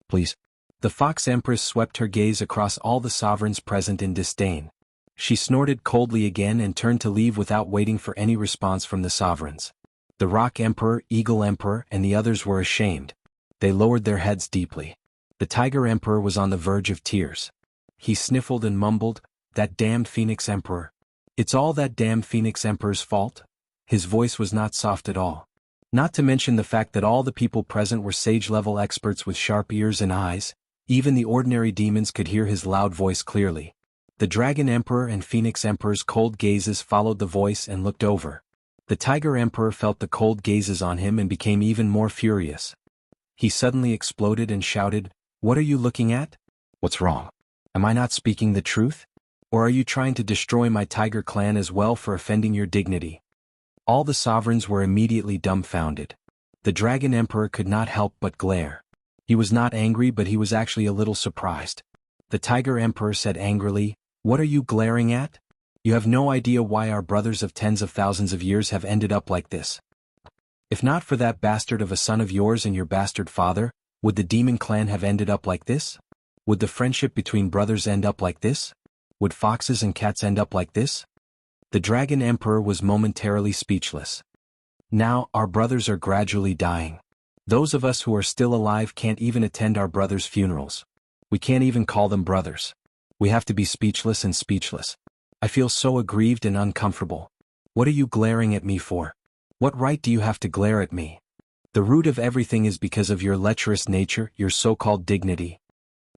Please. The Fox Empress swept her gaze across all the sovereigns present in disdain. She snorted coldly again and turned to leave without waiting for any response from the sovereigns. The Rock Emperor, Eagle Emperor, and the others were ashamed. They lowered their heads deeply. The Tiger Emperor was on the verge of tears. He sniffled and mumbled, That damned Phoenix Emperor. It's all that damned Phoenix Emperor's fault? His voice was not soft at all. Not to mention the fact that all the people present were sage-level experts with sharp ears and eyes. Even the ordinary demons could hear his loud voice clearly. The Dragon Emperor and Phoenix Emperor's cold gazes followed the voice and looked over. The Tiger Emperor felt the cold gazes on him and became even more furious. He suddenly exploded and shouted, What are you looking at? What's wrong? Am I not speaking the truth? Or are you trying to destroy my Tiger clan as well for offending your dignity? All the sovereigns were immediately dumbfounded. The Dragon Emperor could not help but glare. He was not angry, but he was actually a little surprised. The Tiger Emperor said angrily, What are you glaring at? You have no idea why our brothers of tens of thousands of years have ended up like this. If not for that bastard of a son of yours and your bastard father, would the demon clan have ended up like this? Would the friendship between brothers end up like this? Would foxes and cats end up like this? The Dragon Emperor was momentarily speechless. Now, our brothers are gradually dying. Those of us who are still alive can't even attend our brothers' funerals. We can't even call them brothers. We have to be speechless and speechless. I feel so aggrieved and uncomfortable. What are you glaring at me for? What right do you have to glare at me? The root of everything is because of your lecherous nature, your so-called dignity.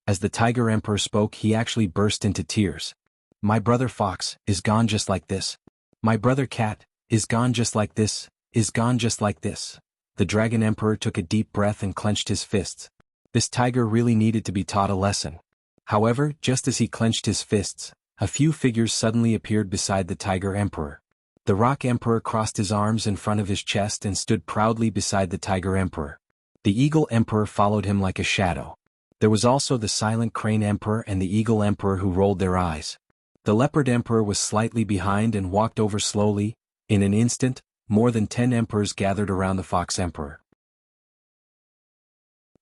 As the Tiger Emperor spoke, he actually burst into tears. My brother Fox is gone just like this. My brother Cat is gone just like this, is gone just like this. The Dragon Emperor took a deep breath and clenched his fists. This tiger really needed to be taught a lesson. However, just as he clenched his fists, a few figures suddenly appeared beside the Tiger Emperor. The Rock Emperor crossed his arms in front of his chest and stood proudly beside the Tiger Emperor. The Eagle Emperor followed him like a shadow. There was also the Silent Crane Emperor and the Eagle Emperor who rolled their eyes. The Leopard Emperor was slightly behind and walked over slowly. In an instant, more than 10 emperors gathered around the Fox Emperor.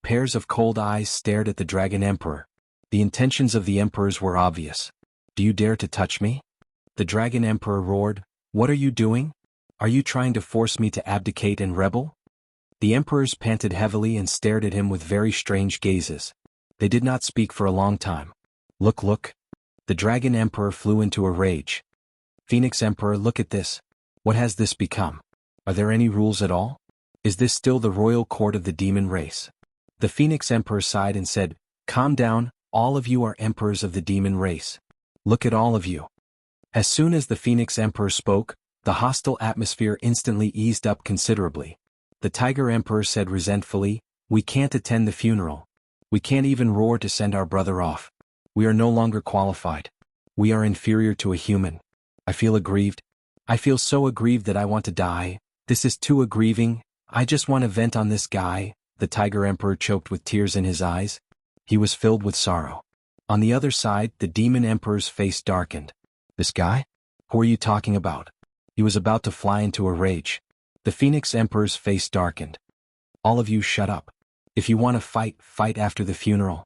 Pairs of cold eyes stared at the Dragon Emperor. The intentions of the emperors were obvious. "Do you dare to touch me?" The Dragon Emperor roared. "What are you doing? Are you trying to force me to abdicate and rebel?" The emperors panted heavily and stared at him with very strange gazes. They did not speak for a long time. Look. The Dragon Emperor flew into a rage. "Phoenix Emperor, look at this. What has this become? Are there any rules at all? Is this still the royal court of the demon race?" The Phoenix Emperor sighed and said, "Calm down, all of you are emperors of the demon race. Look at all of you." As soon as the Phoenix Emperor spoke, the hostile atmosphere instantly eased up considerably. The Tiger Emperor said resentfully, "We can't attend the funeral. We can't even roar to send our brother off. We are no longer qualified. We are inferior to a human. I feel aggrieved. I feel so aggrieved that I want to die. This is too aggrieving. I just want to vent on this guy." The Tiger Emperor choked with tears in his eyes. He was filled with sorrow. On the other side, the Demon Emperor's face darkened. "This guy? Who are you talking about?" He was about to fly into a rage. The Phoenix Emperor's face darkened. "All of you shut up. If you want to fight, fight after the funeral."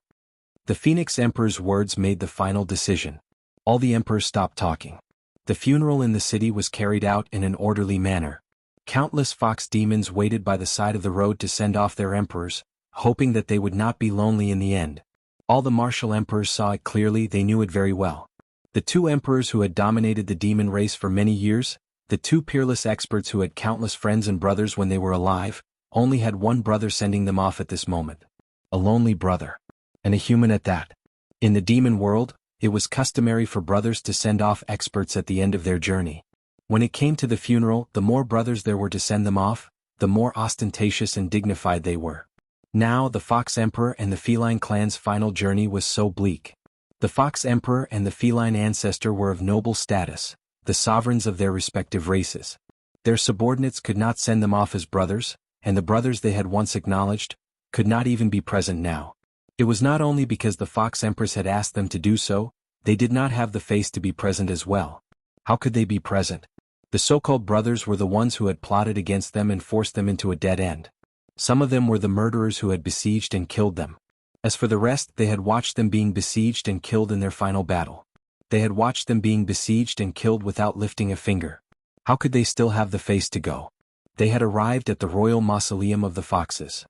The Phoenix Emperor's words made the final decision. All the emperors stopped talking. The funeral in the city was carried out in an orderly manner. Countless fox demons waited by the side of the road to send off their emperors, hoping that they would not be lonely in the end. All the martial emperors saw it clearly, they knew it very well. The two emperors who had dominated the demon race for many years, the two peerless experts who had countless friends and brothers when they were alive, only had one brother sending them off at this moment. A lonely brother. And a human at that. In the demon world, it was customary for brothers to send off experts at the end of their journey. When it came to the funeral, the more brothers there were to send them off, the more ostentatious and dignified they were. Now the Fox Emperor and the Feline clan's final journey was so bleak. The Fox Emperor and the Feline ancestor were of noble status, the sovereigns of their respective races. Their subordinates could not send them off as brothers, and the brothers they had once acknowledged could not even be present now. It was not only because the Fox Empress had asked them to do so, they did not have the face to be present as well. How could they be present? The so-called brothers were the ones who had plotted against them and forced them into a dead end. Some of them were the murderers who had besieged and killed them. As for the rest, they had watched them being besieged and killed in their final battle. They had watched them being besieged and killed without lifting a finger. How could they still have the face to go? They had arrived at the royal mausoleum of the foxes.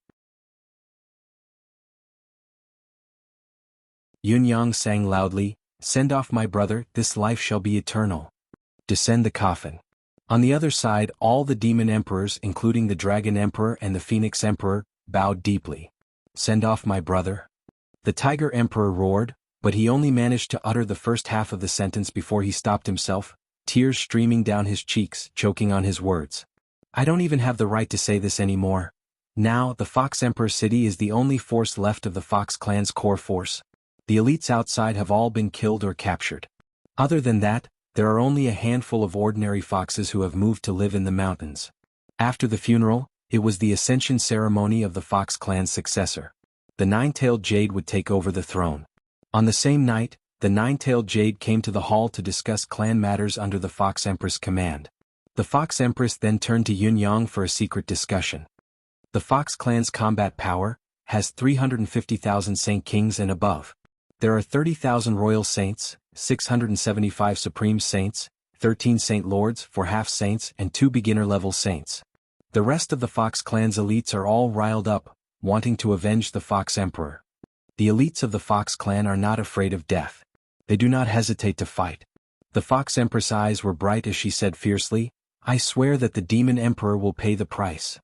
Yun Yang sang loudly, "Send off my brother, this life shall be eternal. Descend the coffin." On the other side, all the demon emperors, including the Dragon Emperor and the Phoenix Emperor, bowed deeply. "Send off my brother?" The Tiger Emperor roared, but he only managed to utter the first half of the sentence before he stopped himself, tears streaming down his cheeks, choking on his words. "I don't even have the right to say this anymore. Now, the Fox Emperor City is the only force left of the Fox clan's core force. The elites outside have all been killed or captured. Other than that, there are only a handful of ordinary foxes who have moved to live in the mountains." After the funeral, it was the ascension ceremony of the Fox clan's successor. The Nine-Tailed Jade would take over the throne. On the same night, the Nine-Tailed Jade came to the hall to discuss clan matters under the Fox Empress' command. The Fox Empress then turned to Yun Yang for a secret discussion. The Fox clan's combat power has 350,000 Saint Kings and above. There are 30,000 Royal Saints, 675 Supreme Saints, 13 Saint Lords, 4 half-saints and 2 beginner-level saints. The rest of the Fox clan's elites are all riled up, wanting to avenge the Fox Emperor. The elites of the Fox clan are not afraid of death. They do not hesitate to fight. The Fox Empress' eyes were bright as she said fiercely, "I swear that the Demon Emperor will pay the price."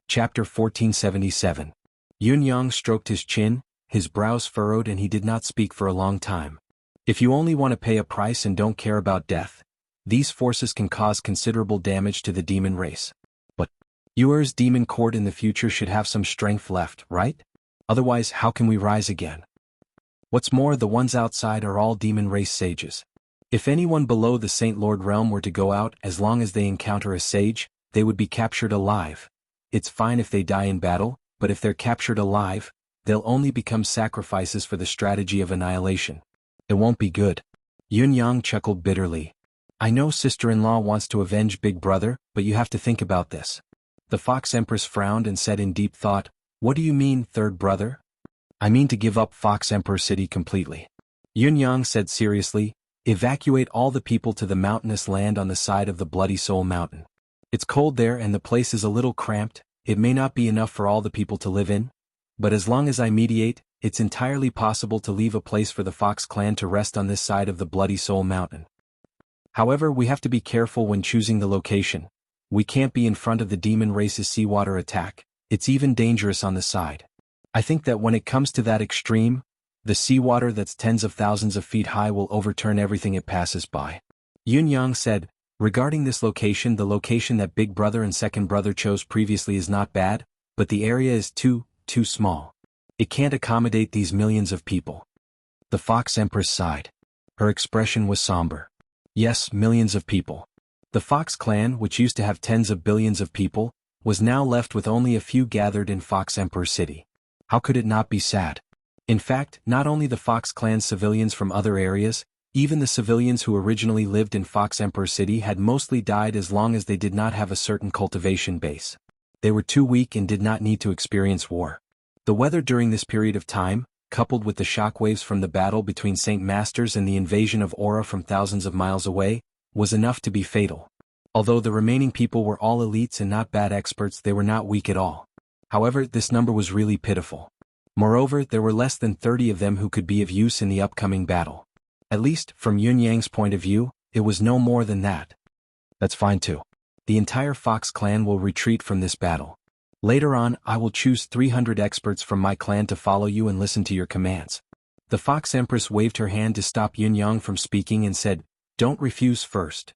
Chapter 1477. Yun Yang stroked his chin, his brows furrowed and he did not speak for a long time. If you only want to pay a price and don't care about death, these forces can cause considerable damage to the demon race. But Yuer's demon court in the future should have some strength left, right? Otherwise, how can we rise again? What's more, the ones outside are all demon race sages. If anyone below the Saint Lord realm were to go out, as long as they encounter a sage, they would be captured alive. It's fine if they die in battle, but if they're captured alive, they'll only become sacrifices for the strategy of annihilation. It won't be good. Yun Yang chuckled bitterly. I know sister-in-law wants to avenge Big Brother, but you have to think about this. The Fox Empress frowned and said in deep thought, What do you mean, third brother? I mean to give up Fox Emperor City completely. Yun Yang said seriously, Evacuate all the people to the mountainous land on the side of the Bloody Soul Mountain. It's cold there and the place is a little cramped, it may not be enough for all the people to live in, but as long as I mediate, it's entirely possible to leave a place for the Fox clan to rest on this side of the Bloody Soul Mountain. However, we have to be careful when choosing the location. We can't be in front of the demon race's seawater attack, it's even dangerous on the side. I think that when it comes to that extreme, the seawater that's tens of thousands of feet high will overturn everything it passes by. Yun Yang said, Regarding this location, the location that Big Brother and Second Brother chose previously is not bad, but the area is too small. It can't accommodate these millions of people. The Fox Empress sighed. Her expression was somber. Yes, millions of people. The Fox clan, which used to have tens of billions of people, was now left with only a few gathered in Fox Emperor City. How could it not be sad? In fact, not only the Fox clan's civilians from other areas, even the civilians who originally lived in Fox Emperor City had mostly died as long as they did not have a certain cultivation base. They were too weak and did not need to experience war. The weather during this period of time, coupled with the shockwaves from the battle between Saint Masters and the invasion of Aura from thousands of miles away, was enough to be fatal. Although the remaining people were all elites and not bad experts, they were not weak at all. However, this number was really pitiful. Moreover, there were less than 30 of them who could be of use in the upcoming battle. At least, from Yun Yang's point of view, it was no more than that. That's fine too. The entire Fox clan will retreat from this battle. Later on, I will choose 300 experts from my clan to follow you and listen to your commands. The Fox Empress waved her hand to stop Yun Yang from speaking and said, Don't refuse first.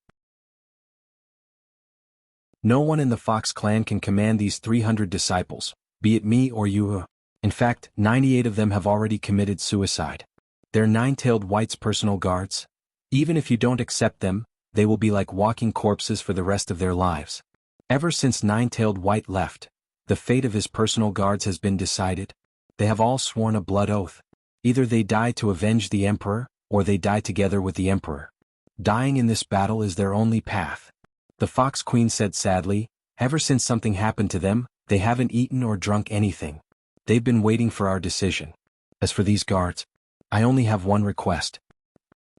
No one in the Fox clan can command these 300 disciples, be it me or you. In fact, 98 of them have already committed suicide. They're Nine-Tailed White's personal guards. Even if you don't accept them, they will be like walking corpses for the rest of their lives. Ever since Nine-Tailed White left, the fate of his personal guards has been decided. They have all sworn a blood oath. Either they die to avenge the Emperor, or they die together with the Emperor. Dying in this battle is their only path. The Fox Queen said sadly, ever since something happened to them, they haven't eaten or drunk anything. They've been waiting for our decision. As for these guards, I only have one request.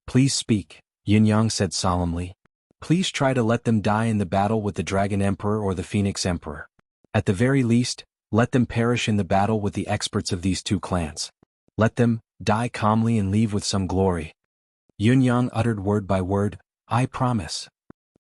Please speak, Yun Yang said solemnly. Please try to let them die in the battle with the Dragon Emperor or the Phoenix Emperor. At the very least, let them perish in the battle with the experts of these two clans. Let them die calmly and leave with some glory. Yun Yang uttered word by word, I promise.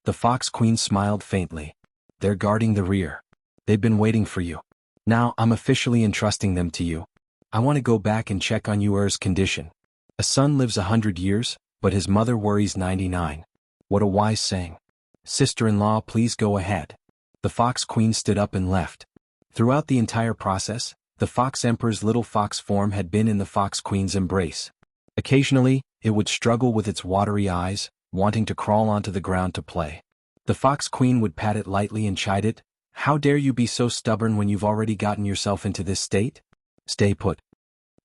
The Fox Queen smiled faintly. They're guarding the rear. They've been waiting for you. Now I'm officially entrusting them to you. I want to go back and check on Yuer's condition. A son lives 100 years, but his mother worries 99. What a wise saying. Sister-in-law, please go ahead. The Fox Queen stood up and left. Throughout the entire process, the Fox Emperor's little fox form had been in the Fox Queen's embrace. Occasionally, it would struggle with its watery eyes, wanting to crawl onto the ground to play. The Fox Queen would pat it lightly and chide it, How dare you be so stubborn when you've already gotten yourself into this state? Stay put.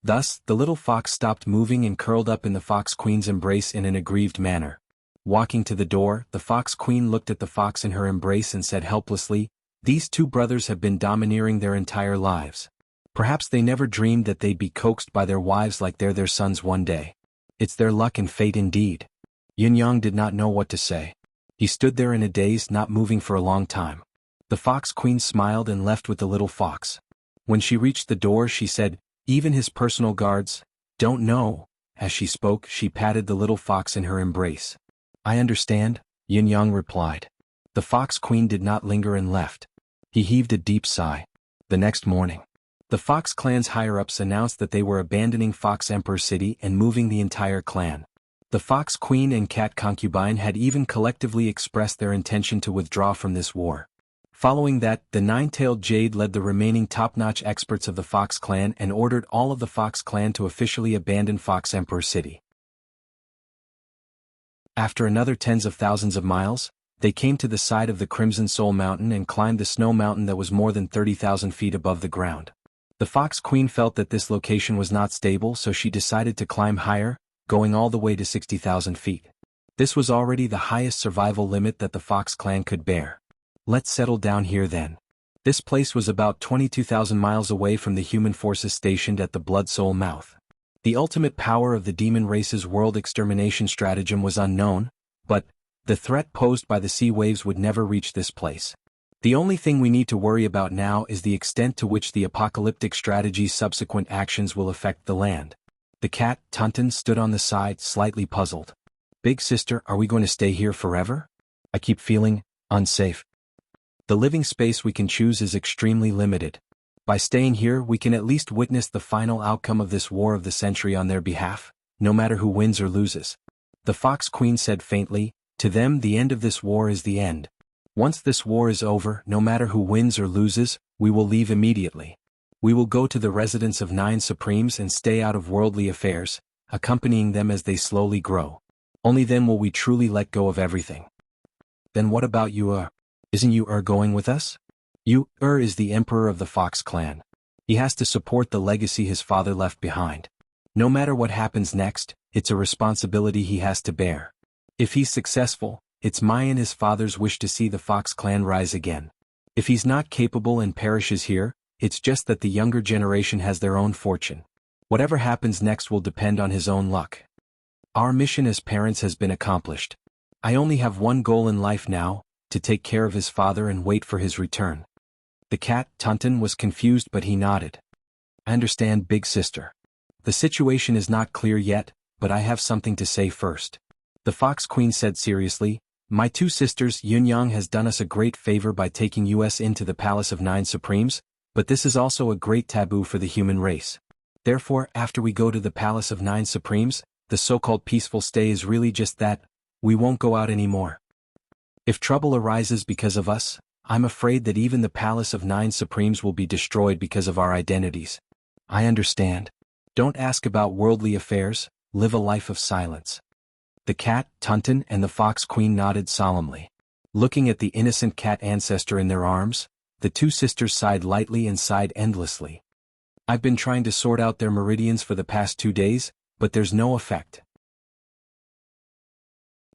Thus, the little fox stopped moving and curled up in the Fox Queen's embrace in an aggrieved manner. Walking to the door, the Fox Queen looked at the fox in her embrace and said helplessly, These two brothers have been domineering their entire lives. Perhaps they never dreamed that they'd be coaxed by their wives like they're their sons one day. It's their luck and fate indeed. Yun Yang did not know what to say. He stood there in a daze, not moving for a long time. The Fox Queen smiled and left with the little fox. When she reached the door, she said, Even his personal guards don't know. As she spoke, she patted the little fox in her embrace. I understand, Yun Yang replied. The Fox Queen did not linger and left. He heaved a deep sigh. The next morning, the Fox clan's higher-ups announced that they were abandoning Fox Emperor City and moving the entire clan. The Fox Queen and Cat Concubine had even collectively expressed their intention to withdraw from this war. Following that, the Nine-Tailed Jade led the remaining top-notch experts of the Fox clan and ordered all of the Fox clan to officially abandon Fox Emperor City. After another tens of thousands of miles, they came to the side of the Crimson Soul Mountain and climbed the snow mountain that was more than 30,000 feet above the ground. The Fox Queen felt that this location was not stable, so she decided to climb higher, going all the way to 60,000 feet. This was already the highest survival limit that the Fox clan could bear. Let's settle down here then. This place was about 22,000 miles away from the human forces stationed at the Blood Soul Mouth. The ultimate power of the demon race's world extermination stratagem was unknown, but the threat posed by the sea waves would never reach this place. The only thing we need to worry about now is the extent to which the apocalyptic strategy's subsequent actions will affect the land. The cat, Tunton, stood on the side, slightly puzzled. Big sister, are we going to stay here forever? I keep feeling unsafe. The living space we can choose is extremely limited. By staying here, we can at least witness the final outcome of this war of the century on their behalf, no matter who wins or loses. The Fox Queen said faintly, to them the end of this war is the end. Once this war is over, no matter who wins or loses, we will leave immediately. We will go to the residence of 9 Supremes and stay out of worldly affairs, accompanying them as they slowly grow. Only then will we truly let go of everything. Then what about you, Isn't you going with us? You, is the emperor of the Fox clan. He has to support the legacy his father left behind. No matter what happens next, it's a responsibility he has to bear. If he's successful, it's my and his father's wish to see the Fox clan rise again. If he's not capable and perishes here, it's just that the younger generation has their own fortune. Whatever happens next will depend on his own luck. Our mission as parents has been accomplished. I only have one goal in life now, to take care of his father and wait for his return. The cat, Tunton, was confused, but he nodded. I understand, big sister. The situation is not clear yet, but I have something to say first. The Fox Queen said seriously, my 2 sisters, Yunyang has done us a great favor by taking us into the Palace of 9 Supremes, but this is also a great taboo for the human race. Therefore, after we go to the Palace of 9 Supremes, the so-called peaceful stay is really just that, we won't go out anymore. If trouble arises because of us, I'm afraid that even the Palace of 9 Supremes will be destroyed because of our identities. I understand. Don't ask about worldly affairs, live a life of silence. The cat, Tunton, and the Fox Queen nodded solemnly. Looking at the innocent cat ancestor in their arms, the 2 sisters sighed lightly and sighed endlessly. I've been trying to sort out their meridians for the past 2 days, but there's no effect.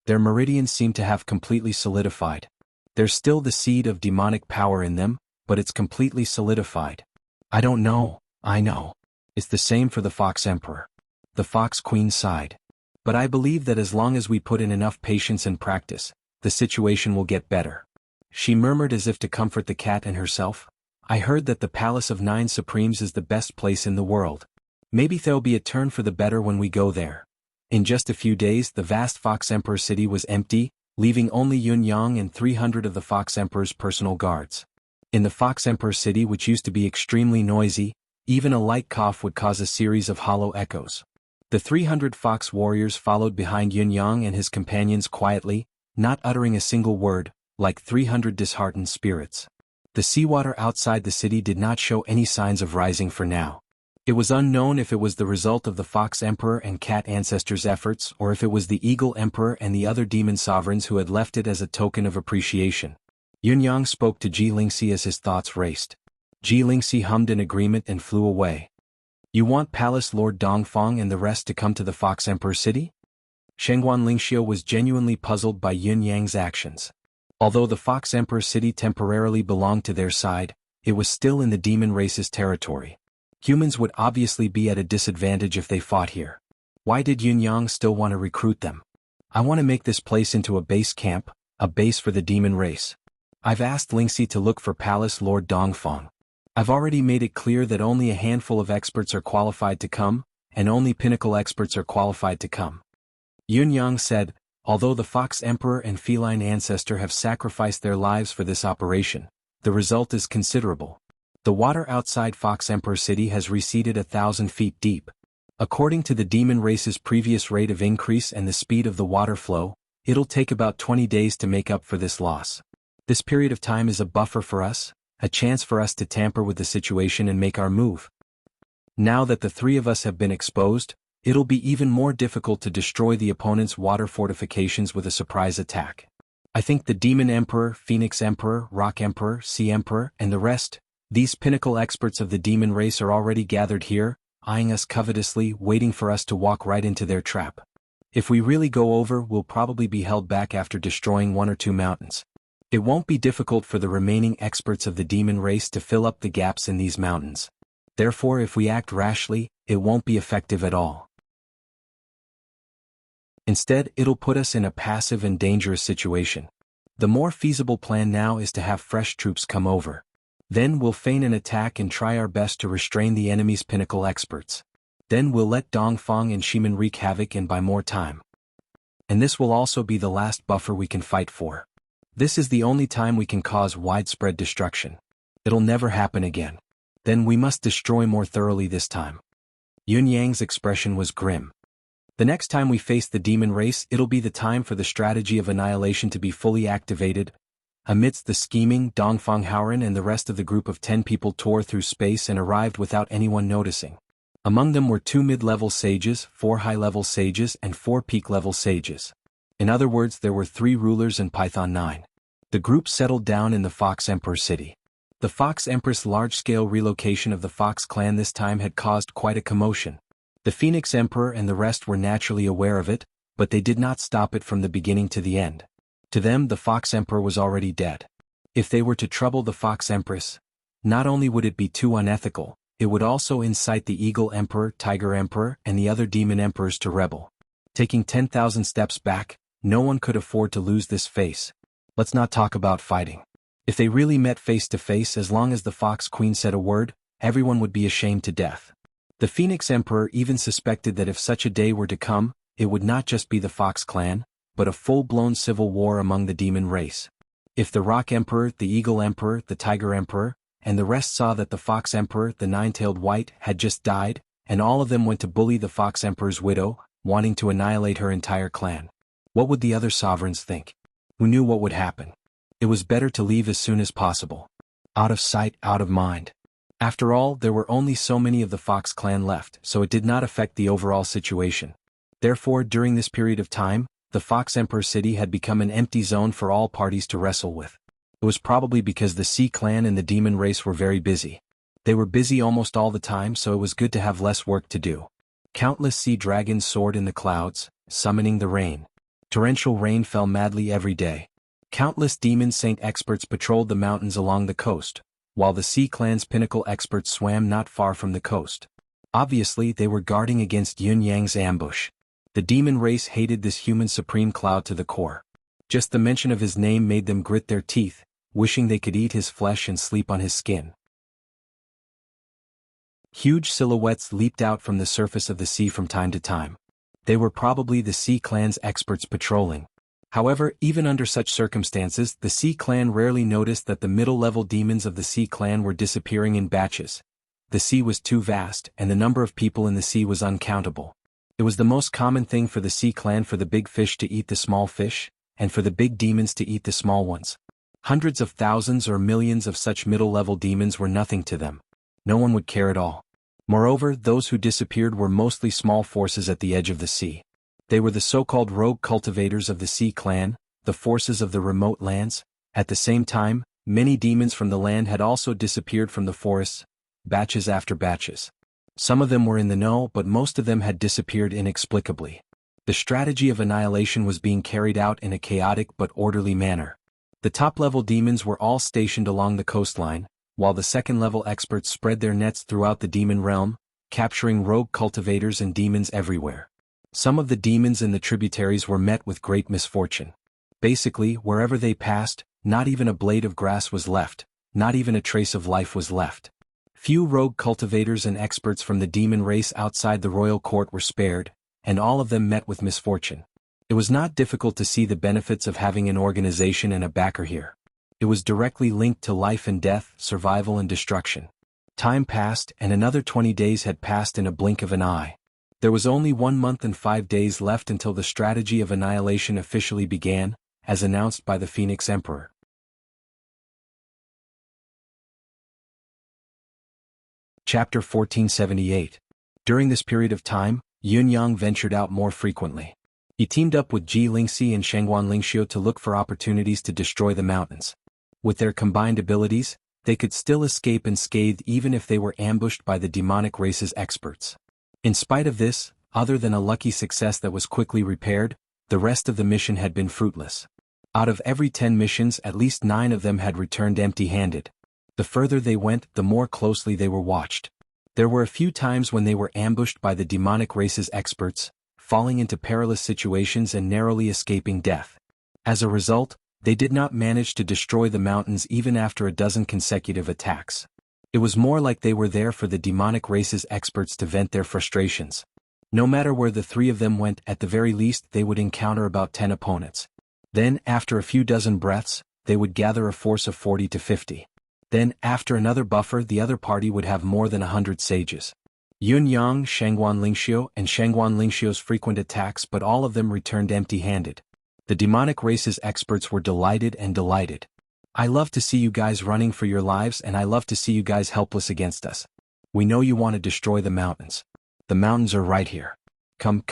Their meridians seem to have completely solidified. There's still the seed of demonic power in them, but it's completely solidified. I don't know, I know. It's the same for the Fox Emperor. The Fox Queen sighed. But I believe that as long as we put in enough patience and practice, the situation will get better. She murmured as if to comfort the cat and herself. I heard that the Palace of 9 Supremes is the best place in the world. Maybe there'll be a turn for the better when we go there. In just a few days, the vast Fox Emperor city was empty, leaving only Yunyang and 300 of the Fox Emperor's personal guards. In the Fox Emperor city, which used to be extremely noisy, even a light cough would cause a series of hollow echoes. The 300 Fox warriors followed behind Yunyang and his companions quietly, not uttering a single word, like 300 disheartened spirits. The seawater outside the city did not show any signs of rising for now. It was unknown if it was the result of the Fox Emperor and Cat Ancestors' efforts or if it was the Eagle Emperor and the other demon sovereigns who had left it as a token of appreciation. Yunyang spoke to Ji Lingxi as his thoughts raced. Ji Lingxi hummed in agreement and flew away. You want Palace Lord Dongfang and the rest to come to the Fox Emperor city? Shengguan Lingxiu was genuinely puzzled by Yunyang's actions. Although the Fox Emperor city temporarily belonged to their side, it was still in the demon race's territory. Humans would obviously be at a disadvantage if they fought here. Why did Yunyang still want to recruit them? I want to make this place into a base camp, a base for the demon race. I've asked Lingxi to look for Palace Lord Dongfang. I've already made it clear that only a handful of experts are qualified to come, and only pinnacle experts are qualified to come. Yunyang said, although the Fox Emperor and Feline Ancestor have sacrificed their lives for this operation, the result is considerable. The water outside Fox Emperor City has receded 1,000 feet deep. According to the demon race's previous rate of increase and the speed of the water flow, it'll take about 20 days to make up for this loss. This period of time is a buffer for us, a chance for us to tamper with the situation and make our move. Now that the three of us have been exposed, it'll be even more difficult to destroy the opponent's water fortifications with a surprise attack. I think the Demon Emperor, Phoenix Emperor, Rock Emperor, Sea Emperor, and the rest, these pinnacle experts of the demon race are already gathered here, eyeing us covetously, waiting for us to walk right into their trap. If we really go over, we'll probably be held back after destroying 1 or 2 mountains. It won't be difficult for the remaining experts of the demon race to fill up the gaps in these mountains. Therefore, if we act rashly, it won't be effective at all. Instead, it'll put us in a passive and dangerous situation. The more feasible plan now is to have fresh troops come over. Then we'll feign an attack and try our best to restrain the enemy's pinnacle experts. Then we'll let Dongfang and Shimen wreak havoc and buy more time. And this will also be the last buffer we can fight for. This is the only time we can cause widespread destruction. It'll never happen again. Then we must destroy more thoroughly this time. Yun Yang's expression was grim. The next time we face the demon race, it'll be the time for the strategy of annihilation to be fully activated. Amidst the scheming, Dongfang Haoran and the rest of the group of 10 people tore through space and arrived without anyone noticing. Among them were 2 mid-level sages, 4 high-level sages, and 4 peak-level sages. In other words, there were 3 rulers and Python 9. The group settled down in the Fox Emperor city. The Fox Empress' large-scale relocation of the Fox clan this time had caused quite a commotion. The Phoenix Emperor and the rest were naturally aware of it, but they did not stop it from the beginning to the end. To them, the Fox Emperor was already dead. If they were to trouble the Fox Empress, not only would it be too unethical, it would also incite the Eagle Emperor, Tiger Emperor, and the other demon emperors to rebel. Taking 10,000 steps back, no one could afford to lose this face. Let's not talk about fighting. If they really met face to face, as long as the Fox Queen said a word, everyone would be ashamed to death. The Phoenix Emperor even suspected that if such a day were to come, it would not just be the Fox clan, but a full-blown civil war among the demon race. If the Rock Emperor, the Eagle Emperor, the Tiger Emperor, and the rest saw that the Fox Emperor, the Nine-Tailed White, had just died, and all of them went to bully the Fox Emperor's widow, wanting to annihilate her entire clan, what would the other sovereigns think? Who knew what would happen? It was better to leave as soon as possible. Out of sight, out of mind. After all, there were only so many of the Fox clan left, so it did not affect the overall situation. Therefore, during this period of time, the Fox Emperor city had become an empty zone for all parties to wrestle with. It was probably because the Sea clan and the demon race were very busy. They were busy almost all the time, so it was good to have less work to do. Countless sea dragons soared in the clouds, summoning the rain. Torrential rain fell madly every day. Countless demon saint experts patrolled the mountains along the coast, while the Sea clan's pinnacle experts swam not far from the coast. Obviously, they were guarding against Yun Yang's ambush. The demon race hated this human supreme cloud to the core. Just the mention of his name made them grit their teeth, wishing they could eat his flesh and sleep on his skin. Huge silhouettes leaped out from the surface of the sea from time to time. They were probably the Sea clan's experts patrolling. However, even under such circumstances, the Sea clan rarely noticed that the middle-level demons of the Sea clan were disappearing in batches. The sea was too vast, and the number of people in the sea was uncountable. It was the most common thing for the Sea clan for the big fish to eat the small fish, and for the big demons to eat the small ones. Hundreds of thousands or millions of such middle-level demons were nothing to them. No one would care at all. Moreover, those who disappeared were mostly small forces at the edge of the sea. They were the so-called rogue cultivators of the Sea clan, the forces of the remote lands. At the same time, many demons from the land had also disappeared from the forests, batches after batches. Some of them were in the know, but most of them had disappeared inexplicably. The strategy of annihilation was being carried out in a chaotic but orderly manner. The top-level demons were all stationed along the coastline, while the second-level experts spread their nets throughout the demon realm, capturing rogue cultivators and demons everywhere. Some of the demons in the tributaries were met with great misfortune. Basically, wherever they passed, not even a blade of grass was left, not even a trace of life was left. Few rogue cultivators and experts from the demon race outside the royal court were spared, and all of them met with misfortune. It was not difficult to see the benefits of having an organization and a backer here. It was directly linked to life and death, survival and destruction. Time passed, and another 20 days had passed in a blink of an eye. There was only 1 month and 5 days left until the strategy of annihilation officially began, as announced by the Phoenix Emperor. Chapter 1478. During this period of time, Yun Yang ventured out more frequently. He teamed up with Ji Lingxi and Shangguan Lingxiu to look for opportunities to destroy the mountains. With their combined abilities, they could still escape unscathed even if they were ambushed by the demonic race's experts. In spite of this, other than a lucky success that was quickly repaired, the rest of the mission had been fruitless. Out of every 10 missions, at least 9 of them had returned empty-handed. The further they went, the more closely they were watched. There were a few times when they were ambushed by the demonic race's experts, falling into perilous situations and narrowly escaping death. As a result, they did not manage to destroy the mountains even after a dozen consecutive attacks. It was more like they were there for the demonic race's experts to vent their frustrations. No matter where the 3 of them went, at the very least they would encounter about 10 opponents. Then, after a few dozen breaths, they would gather a force of 40 to 50. Then, after another buffer, the other party would have more than 100 sages. Yun Yang, Shangguan Lingxiu, and Shangguan Lingxiu's frequent attacks, but all of them returned empty-handed. The demonic race's experts were delighted and delighted. "I love to see you guys running for your lives, and I love to see you guys helpless against us. We know you want to destroy the mountains. The mountains are right here. Come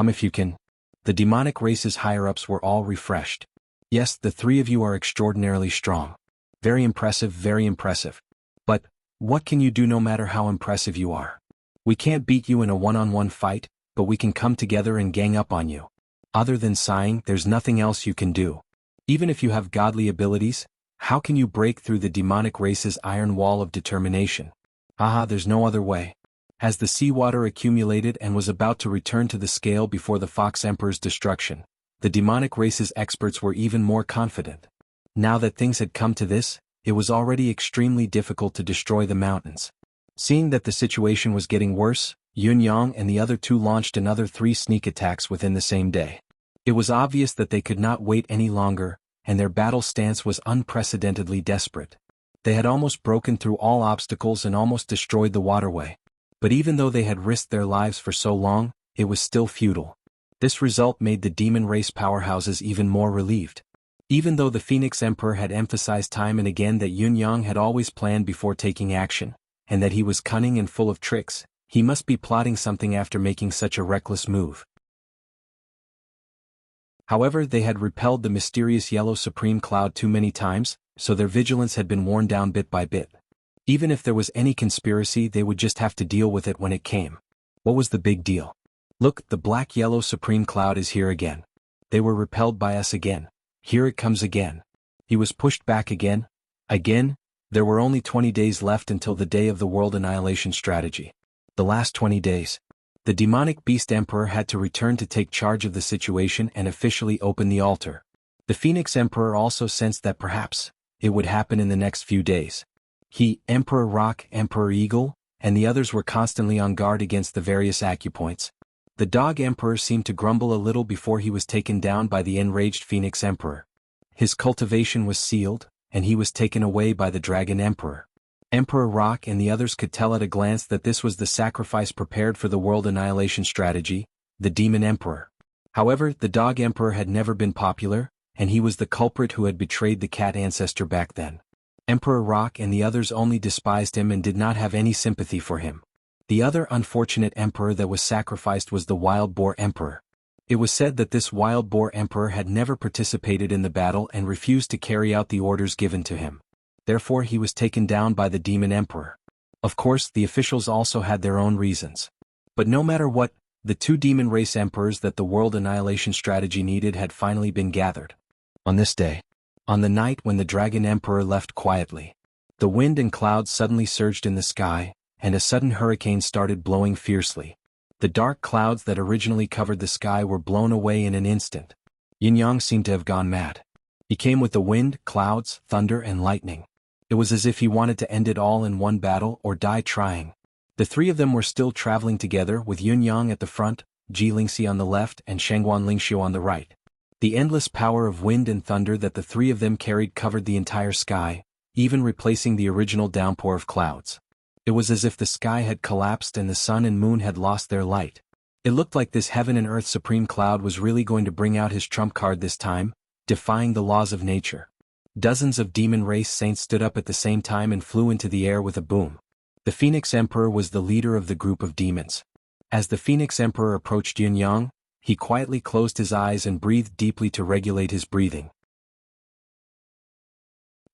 if you can." The demonic race's higher-ups were all refreshed. "Yes, the 3 of you are extraordinarily strong. Very impressive, very impressive. But, what can you do no matter how impressive you are? We can't beat you in a one-on-one fight, but we can come together and gang up on you. Other than sighing, there's nothing else you can do. Even if you have godly abilities, how can you break through the demonic race's iron wall of determination? There's no other way." As the seawater accumulated and was about to return to the scale before the Fox Emperor's destruction, the demonic race's experts were even more confident. Now that things had come to this, it was already extremely difficult to destroy the mountains. Seeing that the situation was getting worse, Yun Yang and the other 2 launched another 3 sneak attacks within the same day. It was obvious that they could not wait any longer, and their battle stance was unprecedentedly desperate. They had almost broken through all obstacles and almost destroyed the waterway. But even though they had risked their lives for so long, it was still futile. This result made the demon race powerhouses even more relieved. Even though the Phoenix Emperor had emphasized time and again that Yun Yang had always planned before taking action, and that he was cunning and full of tricks, he must be plotting something after making such a reckless move. However, they had repelled the mysterious yellow supreme cloud too many times, so their vigilance had been worn down bit by bit. Even if there was any conspiracy, they would just have to deal with it when it came. What was the big deal? "Look, the black-yellow supreme cloud is here again. They were repelled by us again. Here it comes again." He was pushed back again. There were only 20 days left until the day of the world annihilation strategy. The last 20 days. The demonic beast emperor had to return to take charge of the situation and officially open the altar. The Phoenix Emperor also sensed that perhaps it would happen in the next few days. He, Emperor Rock, Emperor Eagle, and the others were constantly on guard against the various acupoints. The Dog Emperor seemed to grumble a little before he was taken down by the enraged Phoenix Emperor. His cultivation was sealed, and he was taken away by the Dragon Emperor. Emperor Rock and the others could tell at a glance that this was the sacrifice prepared for the world annihilation strategy, the Demon Emperor. However, the Dog Emperor had never been popular, and he was the culprit who had betrayed the cat ancestor back then. Emperor Rock and the others only despised him and did not have any sympathy for him. The other unfortunate emperor that was sacrificed was the Wild Boar Emperor. It was said that this Wild Boar Emperor had never participated in the battle and refused to carry out the orders given to him. Therefore he was taken down by the Demon Emperor. Of course, the officials also had their own reasons. But no matter what, the 2 demon race emperors that the world annihilation strategy needed had finally been gathered. On this day, on the night when the Dragon Emperor left quietly, the wind and clouds suddenly surged in the sky, and a sudden hurricane started blowing fiercely. The dark clouds that originally covered the sky were blown away in an instant. Yin Yang seemed to have gone mad. He came with the wind, clouds, thunder, and lightning. It was as if he wanted to end it all in one battle or die trying. The 3 of them were still traveling together, with Yun Yang at the front, Ji Lingxi on the left, and Shangguan Lingxiu on the right. The endless power of wind and thunder that the 3 of them carried covered the entire sky, even replacing the original downpour of clouds. It was as if the sky had collapsed and the sun and moon had lost their light. It looked like this heaven and earth supreme cloud was really going to bring out his trump card this time, defying the laws of nature. Dozens of demon race saints stood up at the same time and flew into the air with a boom. The Phoenix Emperor was the leader of the group of demons. As the Phoenix Emperor approached Yun Yang, he quietly closed his eyes and breathed deeply to regulate his breathing.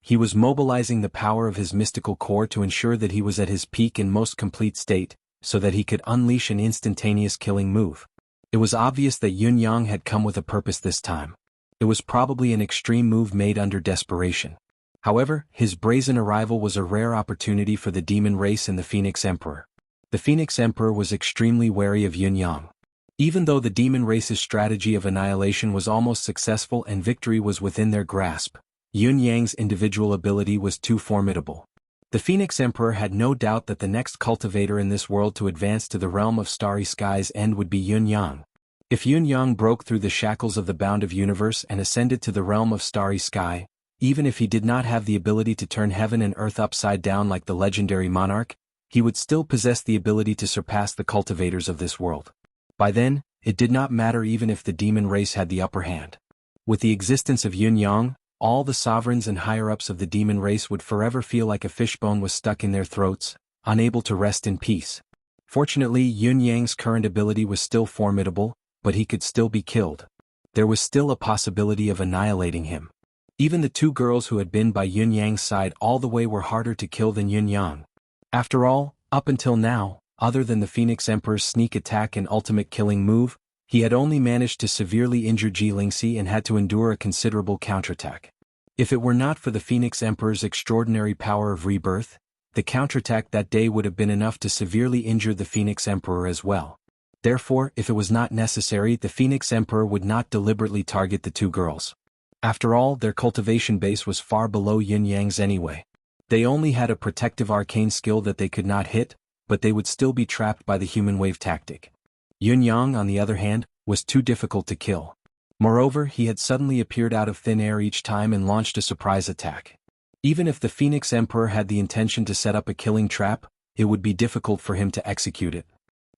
He was mobilizing the power of his mystical core to ensure that he was at his peak and most complete state, so that he could unleash an instantaneous killing move. It was obvious that Yun Yang had come with a purpose this time. It was probably an extreme move made under desperation. However, his brazen arrival was a rare opportunity for the demon race and the Phoenix Emperor. The Phoenix Emperor was extremely wary of Yun Yang. Even though the demon race's strategy of annihilation was almost successful and victory was within their grasp, Yun Yang's individual ability was too formidable. The Phoenix Emperor had no doubt that the next cultivator in this world to advance to the realm of starry skies end would be Yun Yang. If Yun Yang broke through the shackles of the bound of universe and ascended to the realm of starry sky, even if he did not have the ability to turn heaven and earth upside down like the legendary monarch, he would still possess the ability to surpass the cultivators of this world. By then, it did not matter even if the demon race had the upper hand. With the existence of Yun Yang, all the sovereigns and higher-ups of the demon race would forever feel like a fishbone was stuck in their throats, unable to rest in peace. Fortunately, Yun Yang's current ability was still formidable, but he could still be killed. There was still a possibility of annihilating him. Even the two girls who had been by Yun Yang's side all the way were harder to kill than Yun Yang. After all, up until now, other than the Phoenix Emperor's sneak attack and ultimate killing move, he had only managed to severely injure Jilingxi and had to endure a considerable counterattack. If it were not for the Phoenix Emperor's extraordinary power of rebirth, the counterattack that day would have been enough to severely injure the Phoenix Emperor as well. Therefore, if it was not necessary, the Phoenix Emperor would not deliberately target the two girls. After all, their cultivation base was far below Yun Yang's anyway. They only had a protective arcane skill that they could not hit, but they would still be trapped by the human wave tactic. Yun Yang, on the other hand, was too difficult to kill. Moreover, he had suddenly appeared out of thin air each time and launched a surprise attack. Even if the Phoenix Emperor had the intention to set up a killing trap, it would be difficult for him to execute it.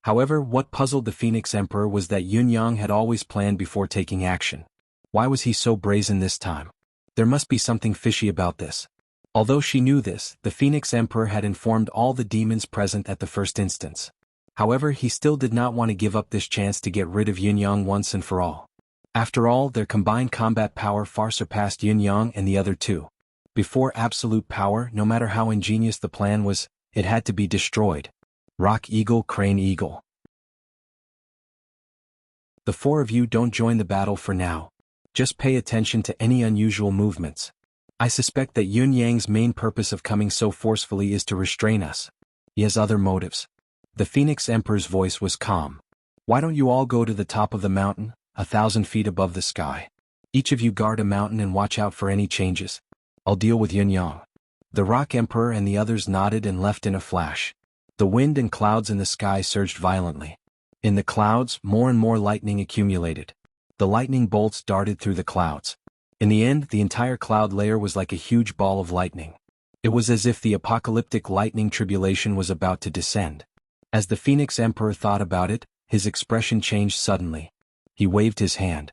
However, what puzzled the Phoenix Emperor was that Yun Yang had always planned before taking action. Why was he so brazen this time? There must be something fishy about this. Although she knew this, the Phoenix Emperor had informed all the demons present at the first instance. However, he still did not want to give up this chance to get rid of Yun Yang once and for all. After all, their combined combat power far surpassed Yun Yang and the other two. Before absolute power, no matter how ingenious the plan was, it had to be destroyed. Rock Eagle, Crane Eagle. The four of you don't join the battle for now. Just pay attention to any unusual movements. I suspect that Yun Yang's main purpose of coming so forcefully is to restrain us. He has other motives. The Phoenix Emperor's voice was calm. Why don't you all go to the top of the mountain, 1,000 feet above the sky? Each of you guard a mountain and watch out for any changes. I'll deal with Yun Yang. The Rock Emperor and the others nodded and left in a flash. The wind and clouds in the sky surged violently. In the clouds, more and more lightning accumulated. The lightning bolts darted through the clouds. In the end, the entire cloud layer was like a huge ball of lightning. It was as if the apocalyptic lightning tribulation was about to descend. As the Phoenix Emperor thought about it, his expression changed suddenly. He waved his hand.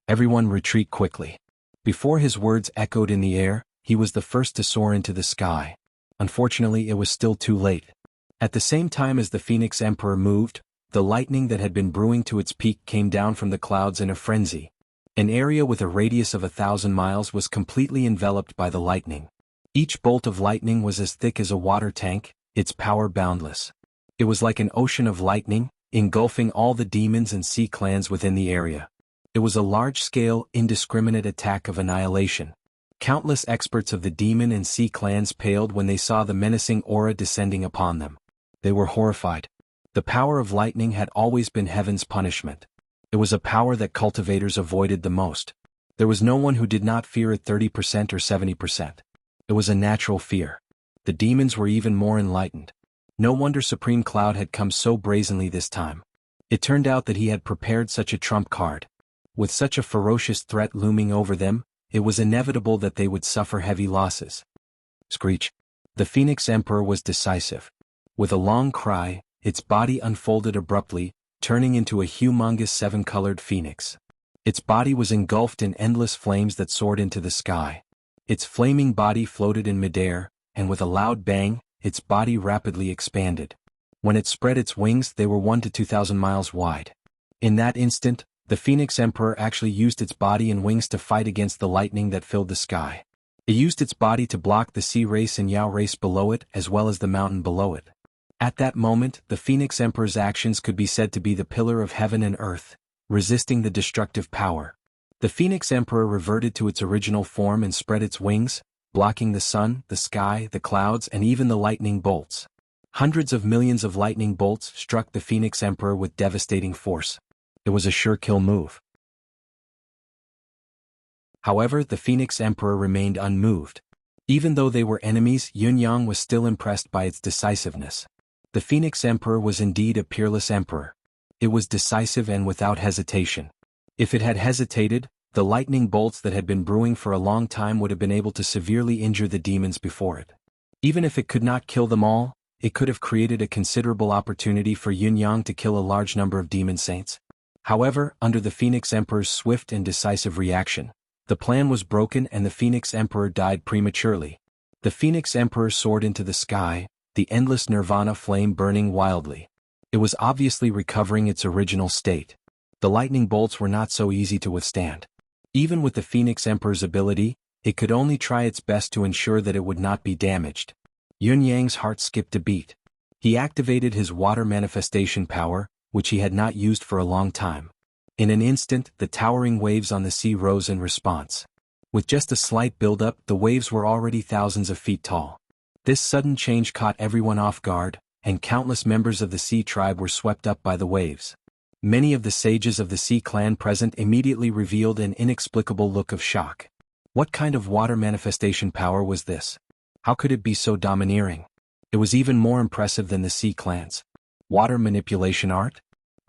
Everyone retreat quickly. Before his words echoed in the air, he was the first to soar into the sky. Unfortunately, it was still too late. At the same time as the Phoenix Emperor moved, the lightning that had been brewing to its peak came down from the clouds in a frenzy. An area with a radius of 1,000 miles was completely enveloped by the lightning. Each bolt of lightning was as thick as a water tank, its power boundless. It was like an ocean of lightning, engulfing all the demons and sea clans within the area. It was a large-scale, indiscriminate attack of annihilation. Countless experts of the demon and sea clans paled when they saw the menacing aura descending upon them. They were horrified. The power of lightning had always been heaven's punishment. It was a power that cultivators avoided the most. There was no one who did not fear it 30% or 70%. It was a natural fear. The demons were even more enlightened. No wonder Supreme Cloud had come so brazenly this time. It turned out that he had prepared such a trump card. With such a ferocious threat looming over them, it was inevitable that they would suffer heavy losses. Screech. The Phoenix Emperor was decisive. With a long cry, its body unfolded abruptly, turning into a humongous seven-colored phoenix. Its body was engulfed in endless flames that soared into the sky. Its flaming body floated in midair, and with a loud bang, its body rapidly expanded. When it spread its wings, they were 1 to 2,000 miles wide. In that instant, the Phoenix Emperor actually used its body and wings to fight against the lightning that filled the sky. It used its body to block the sea race and Yao race below it as well as the mountain below it. At that moment, the Phoenix Emperor's actions could be said to be the pillar of heaven and earth, resisting the destructive power. The Phoenix Emperor reverted to its original form and spread its wings, blocking the sun, the sky, the clouds, and even the lightning bolts. Hundreds of millions of lightning bolts struck the Phoenix Emperor with devastating force. It was a sure kill move. However, the Phoenix Emperor remained unmoved. Even though they were enemies, Yunyang was still impressed by its decisiveness. The Phoenix Emperor was indeed a peerless emperor. It was decisive and without hesitation. If it had hesitated, the lightning bolts that had been brewing for a long time would have been able to severely injure the demons before it. Even if it could not kill them all, it could have created a considerable opportunity for Yunyang to kill a large number of demon saints. However, under the Phoenix Emperor's swift and decisive reaction, the plan was broken and the Phoenix Emperor died prematurely. The Phoenix Emperor soared into the sky, the endless nirvana flame burning wildly. It was obviously recovering its original state. The lightning bolts were not so easy to withstand. Even with the Phoenix Emperor's ability, it could only try its best to ensure that it would not be damaged. Yunyang's heart skipped a beat. He activated his water manifestation power, which he had not used for a long time. In an instant, the towering waves on the sea rose in response. With just a slight buildup, the waves were already thousands of feet tall. This sudden change caught everyone off guard, and countless members of the Sea tribe were swept up by the waves. Many of the sages of the Sea clan present immediately revealed an inexplicable look of shock. What kind of water manifestation power was this? How could it be so domineering? It was even more impressive than the Sea clans. Water manipulation art?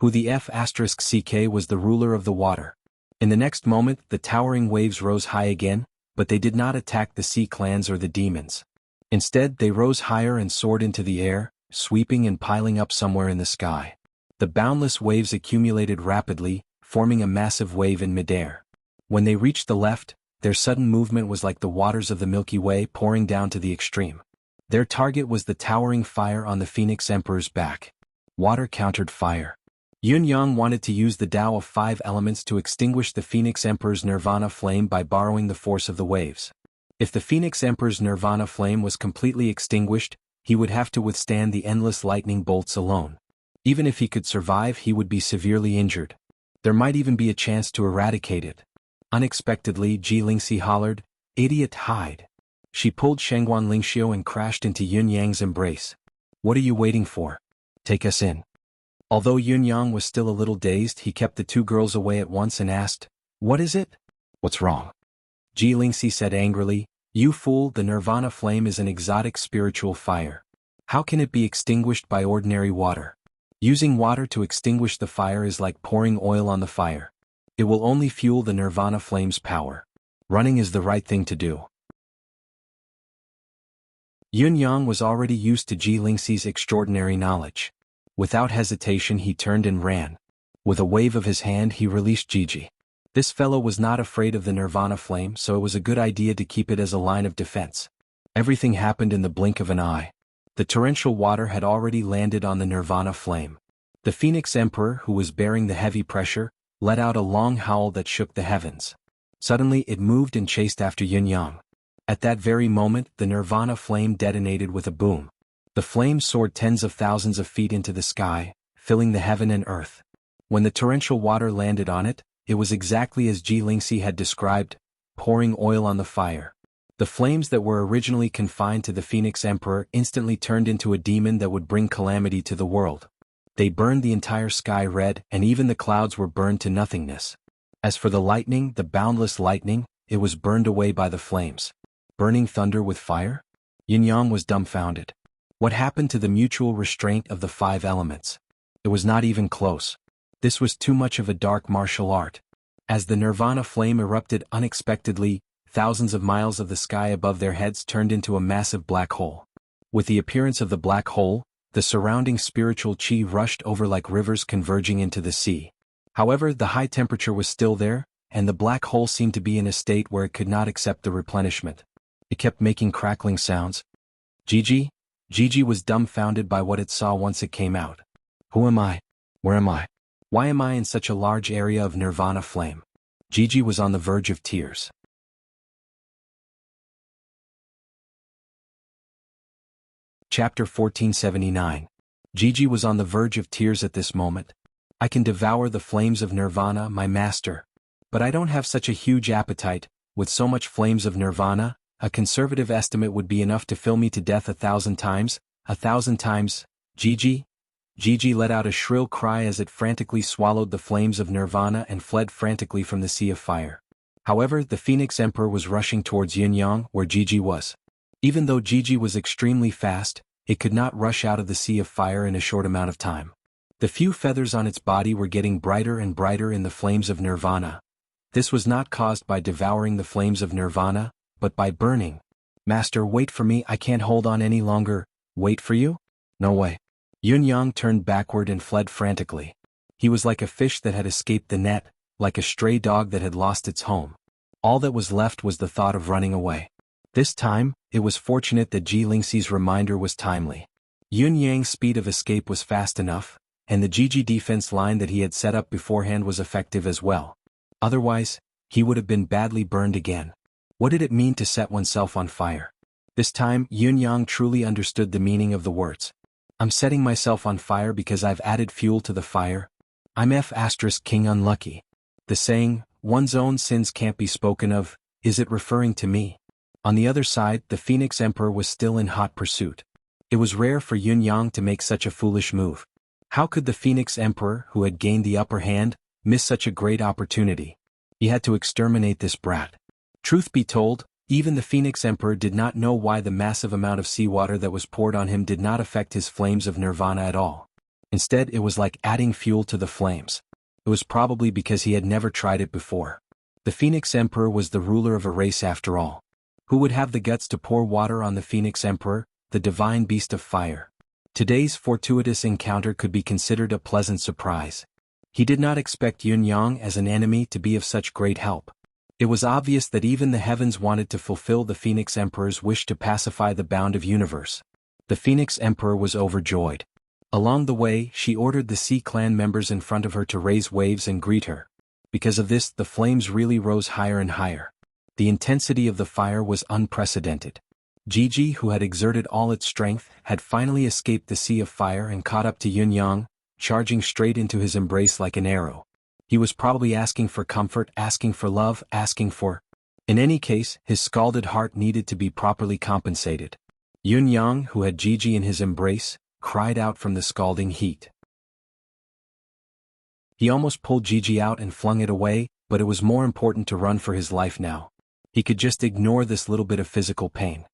Who the F***CK was the ruler of the water. In the next moment, the towering waves rose high again, but they did not attack the Sea clans or the demons. Instead, they rose higher and soared into the air, sweeping and piling up somewhere in the sky. The boundless waves accumulated rapidly, forming a massive wave in midair. When they reached the left, their sudden movement was like the waters of the Milky Way pouring down to the extreme. Their target was the towering fire on the Phoenix Emperor's back. Water countered fire. Yunyang wanted to use the Tao of 5 elements to extinguish the Phoenix Emperor's nirvana flame by borrowing the force of the waves. If the Phoenix Emperor's nirvana flame was completely extinguished, he would have to withstand the endless lightning bolts alone. Even if he could survive, he would be severely injured. There might even be a chance to eradicate it. Unexpectedly, Ji Lingxi hollered, "Idiot, hide." She pulled Shengguan Lingxiu and crashed into Yunyang's embrace. "What are you waiting for? Take us in." Although Yunyang was still a little dazed, he kept the two girls away at once and asked, "What is it?" "What's wrong?" Ji Lingxi said angrily, "You fool, the nirvana flame is an exotic spiritual fire. How can it be extinguished by ordinary water? Using water to extinguish the fire is like pouring oil on the fire. It will only fuel the nirvana flame's power. Running is the right thing to do." Yunyang was already used to Ji Lingxi's extraordinary knowledge. Without hesitation he turned and ran. With a wave of his hand he released Gigi. This fellow was not afraid of the nirvana flame, so it was a good idea to keep it as a line of defense. Everything happened in the blink of an eye. The torrential water had already landed on the nirvana flame. The Phoenix Emperor, who was bearing the heavy pressure, let out a long howl that shook the heavens. Suddenly it moved and chased after Yunyang. At that very moment, the nirvana flame detonated with a boom. The flame soared tens of thousands of feet into the sky, filling the heaven and earth. When the torrential water landed on it, it was exactly as Ji Lingxi had described, pouring oil on the fire. The flames that were originally confined to the Phoenix Emperor instantly turned into a demon that would bring calamity to the world. They burned the entire sky red, and even the clouds were burned to nothingness. As for the lightning, the boundless lightning, it was burned away by the flames. Burning thunder with fire? Yunyang was dumbfounded. What happened to the mutual restraint of the 5 elements? It was not even close. This was too much of a dark martial art. As the nirvana flame erupted unexpectedly, thousands of miles of the sky above their heads turned into a massive black hole. With the appearance of the black hole, The surrounding spiritual chi rushed over like rivers converging into the sea. However, the high temperature was still there, and the black hole seemed to be in a state where it could not accept the replenishment. It kept making crackling sounds. Gigi? Gigi was dumbfounded by what it saw once it came out. Who am I? Where am I? Why am I in such a large area of nirvana flame? Gigi was on the verge of tears. Chapter 1479. Gigi was on the verge of tears at this moment. I can devour the flames of nirvana, my master. But I don't have such a huge appetite. With so much flames of nirvana, a conservative estimate would be enough to fill me to death 1,000 times. 1,000 times. Gigi? Gigi let out a shrill cry as it frantically swallowed the flames of nirvana and fled frantically from the sea of fire. However, the Phoenix Emperor was rushing towards Yunyang, where Gigi was. Even though Gigi was extremely fast, it could not rush out of the sea of fire in a short amount of time. The few feathers on its body were getting brighter and brighter in the flames of nirvana. This was not caused by devouring the flames of nirvana, but by burning. Master, wait for me, I can't hold on any longer. Wait for you? No way. Yunyang turned backward and fled frantically. He was like a fish that had escaped the net, like a stray dog that had lost its home. All that was left was the thought of running away. This time, it was fortunate that Ji Lingxi's reminder was timely. Yunyang's speed of escape was fast enough, and the Gigi defense line that he had set up beforehand was effective as well. Otherwise, he would have been badly burned again. What did it mean to set oneself on fire? This time, Yunyang truly understood the meaning of the words. I'm setting myself on fire because I've added fuel to the fire. I'm King unlucky. The saying, one's own sins can't be spoken of, is it referring to me? On the other side, the Phoenix Emperor was still in hot pursuit. It was rare for Yunyang to make such a foolish move. How could the Phoenix Emperor, who had gained the upper hand, miss such a great opportunity? He had to exterminate this brat. Truth be told, even the Phoenix Emperor did not know why the massive amount of seawater that was poured on him did not affect his flames of nirvana at all. Instead, it was like adding fuel to the flames. It was probably because he had never tried it before. The Phoenix Emperor was the ruler of a race after all. Who would have the guts to pour water on the Phoenix Emperor, the divine beast of fire? Today's fortuitous encounter could be considered a pleasant surprise. He did not expect Yunyang as an enemy to be of such great help. It was obvious that even the heavens wanted to fulfill the Phoenix Emperor's wish to pacify the bound of universe. The Phoenix Emperor was overjoyed. Along the way, she ordered the Sea Clan members in front of her to raise waves and greet her. Because of this, the flames really rose higher and higher. The intensity of the fire was unprecedented. Gigi, who had exerted all its strength, had finally escaped the sea of fire and caught up to Yunyang, charging straight into his embrace like an arrow. He was probably asking for comfort, asking for love, asking for... In any case, his scalded heart needed to be properly compensated. Yunyang, who had Gigi in his embrace, cried out from the scalding heat. He almost pulled Gigi out and flung it away, but it was more important to run for his life now. He could just ignore this little bit of physical pain.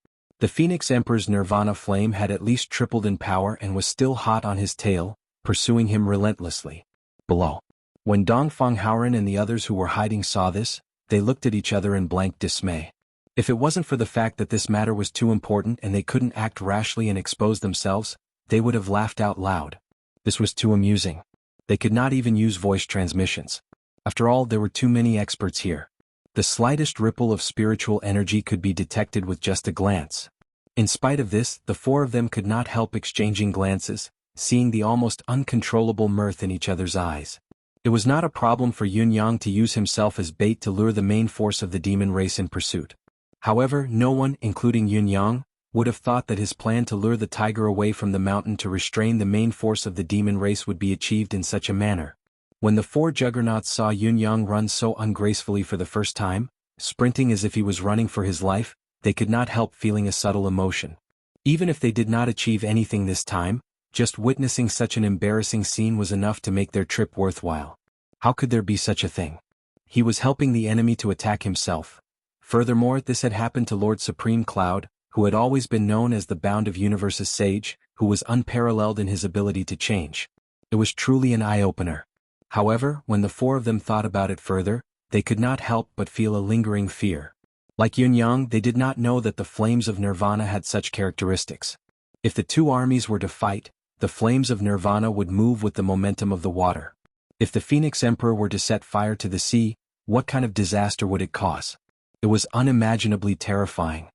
The Phoenix Emperor's nirvana flame had at least tripled in power and was still hot on his tail, pursuing him relentlessly. Below. When Dongfang Haoren and the others who were hiding saw this, they looked at each other in blank dismay. If it wasn't for the fact that this matter was too important and they couldn't act rashly and expose themselves, they would have laughed out loud. This was too amusing. They could not even use voice transmissions. After all, there were too many experts here. The slightest ripple of spiritual energy could be detected with just a glance. In spite of this, the four of them could not help exchanging glances, seeing the almost uncontrollable mirth in each other's eyes. It was not a problem for Yunyang to use himself as bait to lure the main force of the demon race in pursuit. However, no one, including Yunyang, would have thought that his plan to lure the tiger away from the mountain to restrain the main force of the demon race would be achieved in such a manner. When the four juggernauts saw Yunyang run so ungracefully for the first time, sprinting as if he was running for his life, they could not help feeling a subtle emotion. Even if they did not achieve anything this time, just witnessing such an embarrassing scene was enough to make their trip worthwhile. How could there be such a thing? He was helping the enemy to attack himself. Furthermore, this had happened to Lord Supreme Cloud, who had always been known as the Bound of Universe's sage, who was unparalleled in his ability to change. It was truly an eye-opener. However, when the four of them thought about it further, they could not help but feel a lingering fear. Like Yunyang, they did not know that the flames of nirvana had such characteristics. If the two armies were to fight, the flames of nirvana would move with the momentum of the water. If the Phoenix Emperor were to set fire to the sea, what kind of disaster would it cause? It was unimaginably terrifying.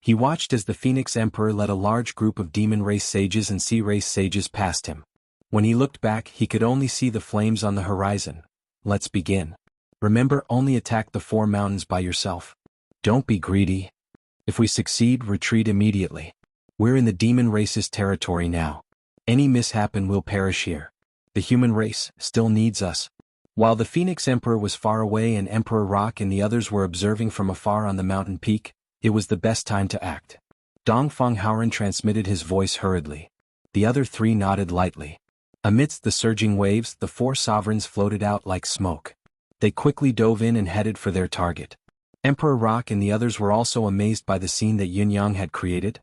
He watched as the Phoenix Emperor led a large group of demon race sages and sea race sages past him. When he looked back, he could only see the flames on the horizon. Let's begin. Remember, only attack the 4 mountains by yourself. Don't be greedy. If we succeed, retreat immediately. We're in the demon race's territory now. Any mishap and we'll perish here. The human race still needs us. While the Phoenix Emperor was far away and Emperor Rock and the others were observing from afar on the mountain peak, it was the best time to act. Dongfang Haoran transmitted his voice hurriedly. The other 3 nodded lightly. Amidst the surging waves, the 4 sovereigns floated out like smoke. They quickly dove in and headed for their target. Emperor Rock and the others were also amazed by the scene that Yunyang had created.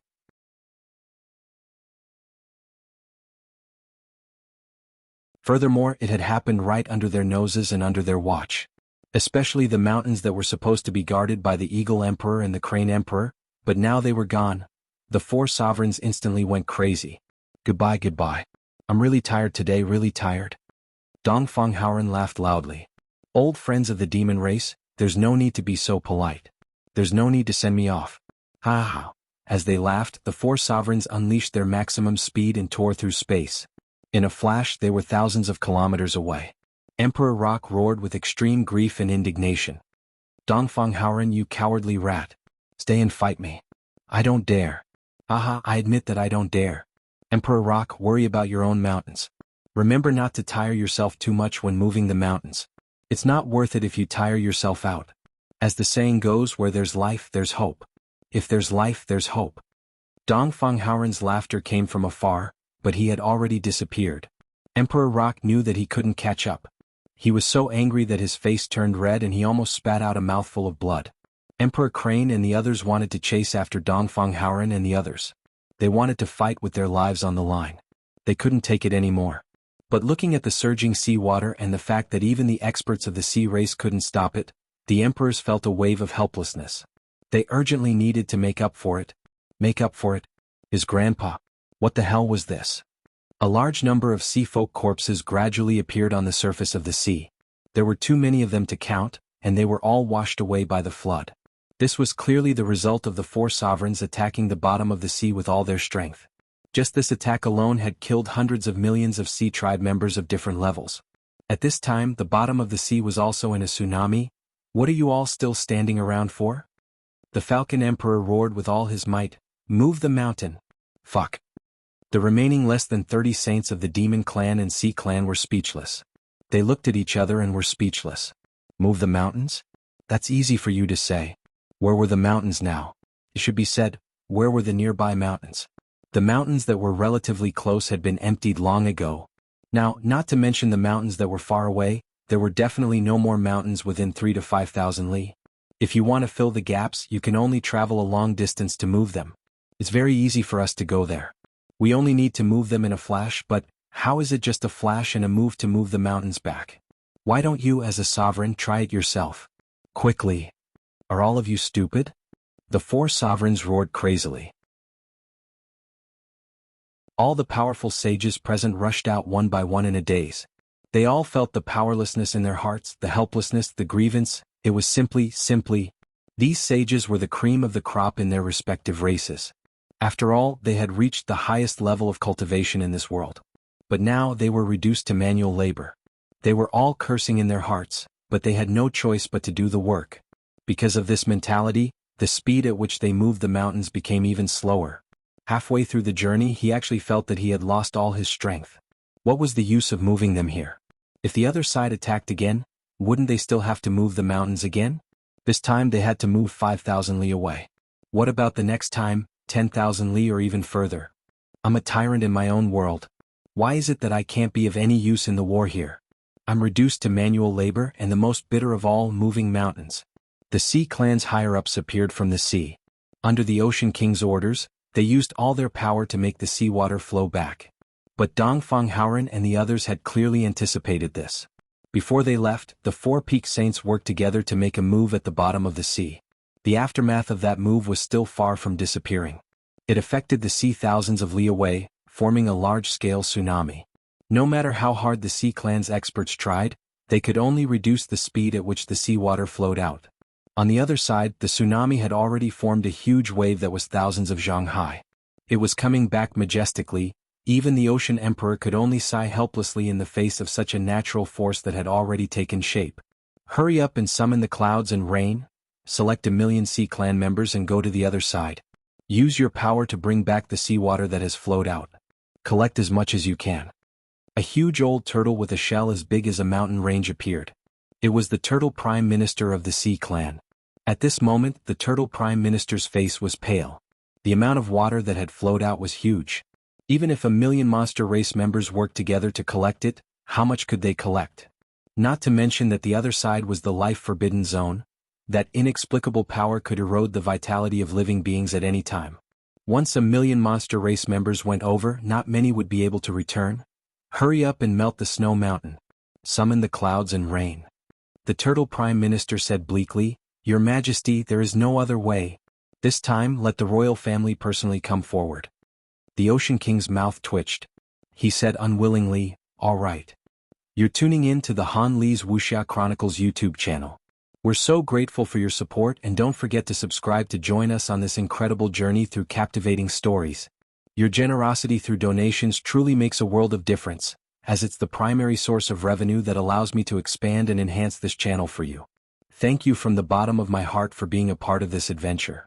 Furthermore, it had happened right under their noses and under their watch. Especially the mountains that were supposed to be guarded by the Eagle Emperor and the Crane Emperor, but now they were gone. The 4 sovereigns instantly went crazy. Goodbye, goodbye. I'm really tired today, really tired. Dongfang Haoran laughed loudly. Old friends of the demon race, there's no need to be so polite. There's no need to send me off. Ha ha. As they laughed, the 4 sovereigns unleashed their maximum speed and tore through space. In a flash, they were thousands of kilometers away. Emperor Rock roared with extreme grief and indignation. Dongfang Haoran, you cowardly rat. Stay and fight me. I don't dare. Haha, I admit that I don't dare. Emperor Rock, worry about your own mountains. Remember not to tire yourself too much when moving the mountains. It's not worth it if you tire yourself out. As the saying goes, where there's life, there's hope. If there's life, there's hope. Dongfang Haoran's laughter came from afar, but he had already disappeared. Emperor Rock knew that he couldn't catch up. He was so angry that his face turned red and he almost spat out a mouthful of blood. Emperor Crane and the others wanted to chase after Dongfang Haoran and the others. They wanted to fight with their lives on the line. They couldn't take it anymore. But looking at the surging sea water and the fact that even the experts of the sea race couldn't stop it, the emperors felt a wave of helplessness. They urgently needed to make up for it. Make up for it? His grandpa. What the hell was this? A large number of sea folk corpses gradually appeared on the surface of the sea. There were too many of them to count, and they were all washed away by the flood. This was clearly the result of the 4 sovereigns attacking the bottom of the sea with all their strength. Just this attack alone had killed hundreds of millions of sea tribe members of different levels. At this time, the bottom of the sea was also in a tsunami. What are you all still standing around for? The Falcon Emperor roared with all his might. Move the mountain. Fuck. The remaining less than 30 saints of the Demon Clan and Sea Clan were speechless. They looked at each other and were speechless. Move the mountains? That's easy for you to say. Where were the mountains now? It should be said, where were the nearby mountains? The mountains that were relatively close had been emptied long ago. Now, not to mention the mountains that were far away, there were definitely no more mountains within 3,000 to 5,000 li. If you want to fill the gaps, you can only travel a long distance to move them. It's very easy for us to go there. We only need to move them in a flash, but how is it just a flash and a move to move the mountains back? Why don't you, as a sovereign, try it yourself? Quickly. Are all of you stupid? The 4 sovereigns roared crazily. All the powerful sages present rushed out one by one in a daze. They all felt the powerlessness in their hearts, the helplessness, the grievance. It was simply. These sages were the cream of the crop in their respective races. After all, they had reached the highest level of cultivation in this world. But now they were reduced to manual labor. They were all cursing in their hearts, but they had no choice but to do the work. Because of this mentality, the speed at which they moved the mountains became even slower. Halfway through the journey, he actually felt that he had lost all his strength. What was the use of moving them here? If the other side attacked again, wouldn't they still have to move the mountains again? This time they had to move 5,000 li away. What about the next time, 10,000 li or even further? I'm a tyrant in my own world. Why is it that I can't be of any use in the war here? I'm reduced to manual labor and the most bitter of all, moving mountains. The Sea Clan's higher-ups appeared from the sea. Under the Ocean King's orders, they used all their power to make the seawater flow back. But Dongfang Haoran and the others had clearly anticipated this. Before they left, the 4 peak saints worked together to make a move at the bottom of the sea. The aftermath of that move was still far from disappearing. It affected the sea thousands of li away, forming a large-scale tsunami. No matter how hard the Sea Clan's experts tried, they could only reduce the speed at which the seawater flowed out. On the other side, the tsunami had already formed a huge wave that was thousands of zhang high. It was coming back majestically. Even the Ocean Emperor could only sigh helplessly in the face of such a natural force that had already taken shape. Hurry up and summon the clouds and rain. Select 1,000,000 Sea Clan members and go to the other side. Use your power to bring back the seawater that has flowed out. Collect as much as you can. A huge old turtle with a shell as big as a mountain range appeared. It was the Turtle Prime Minister of the Sea Clan. At this moment, the Turtle Prime Minister's face was pale. The amount of water that had flowed out was huge. Even if 1,000,000 monster race members worked together to collect it, how much could they collect? Not to mention that the other side was the life-forbidden zone. That inexplicable power could erode the vitality of living beings at any time. Once 1,000,000 monster race members went over, not many would be able to return. Hurry up and melt the snow mountain. Summon the clouds and rain. The Turtle Prime Minister said bleakly, "Your Majesty, there is no other way. This time, let the royal family personally come forward." The Ocean King's mouth twitched. He said unwillingly, "All right. You're tuning in to the Han Li's Wuxia Chronicles YouTube channel. We're so grateful for your support, and don't forget to subscribe to join us on this incredible journey through captivating stories. Your generosity through donations truly makes a world of difference, as it's the primary source of revenue that allows me to expand and enhance this channel for you. Thank you from the bottom of my heart for being a part of this adventure.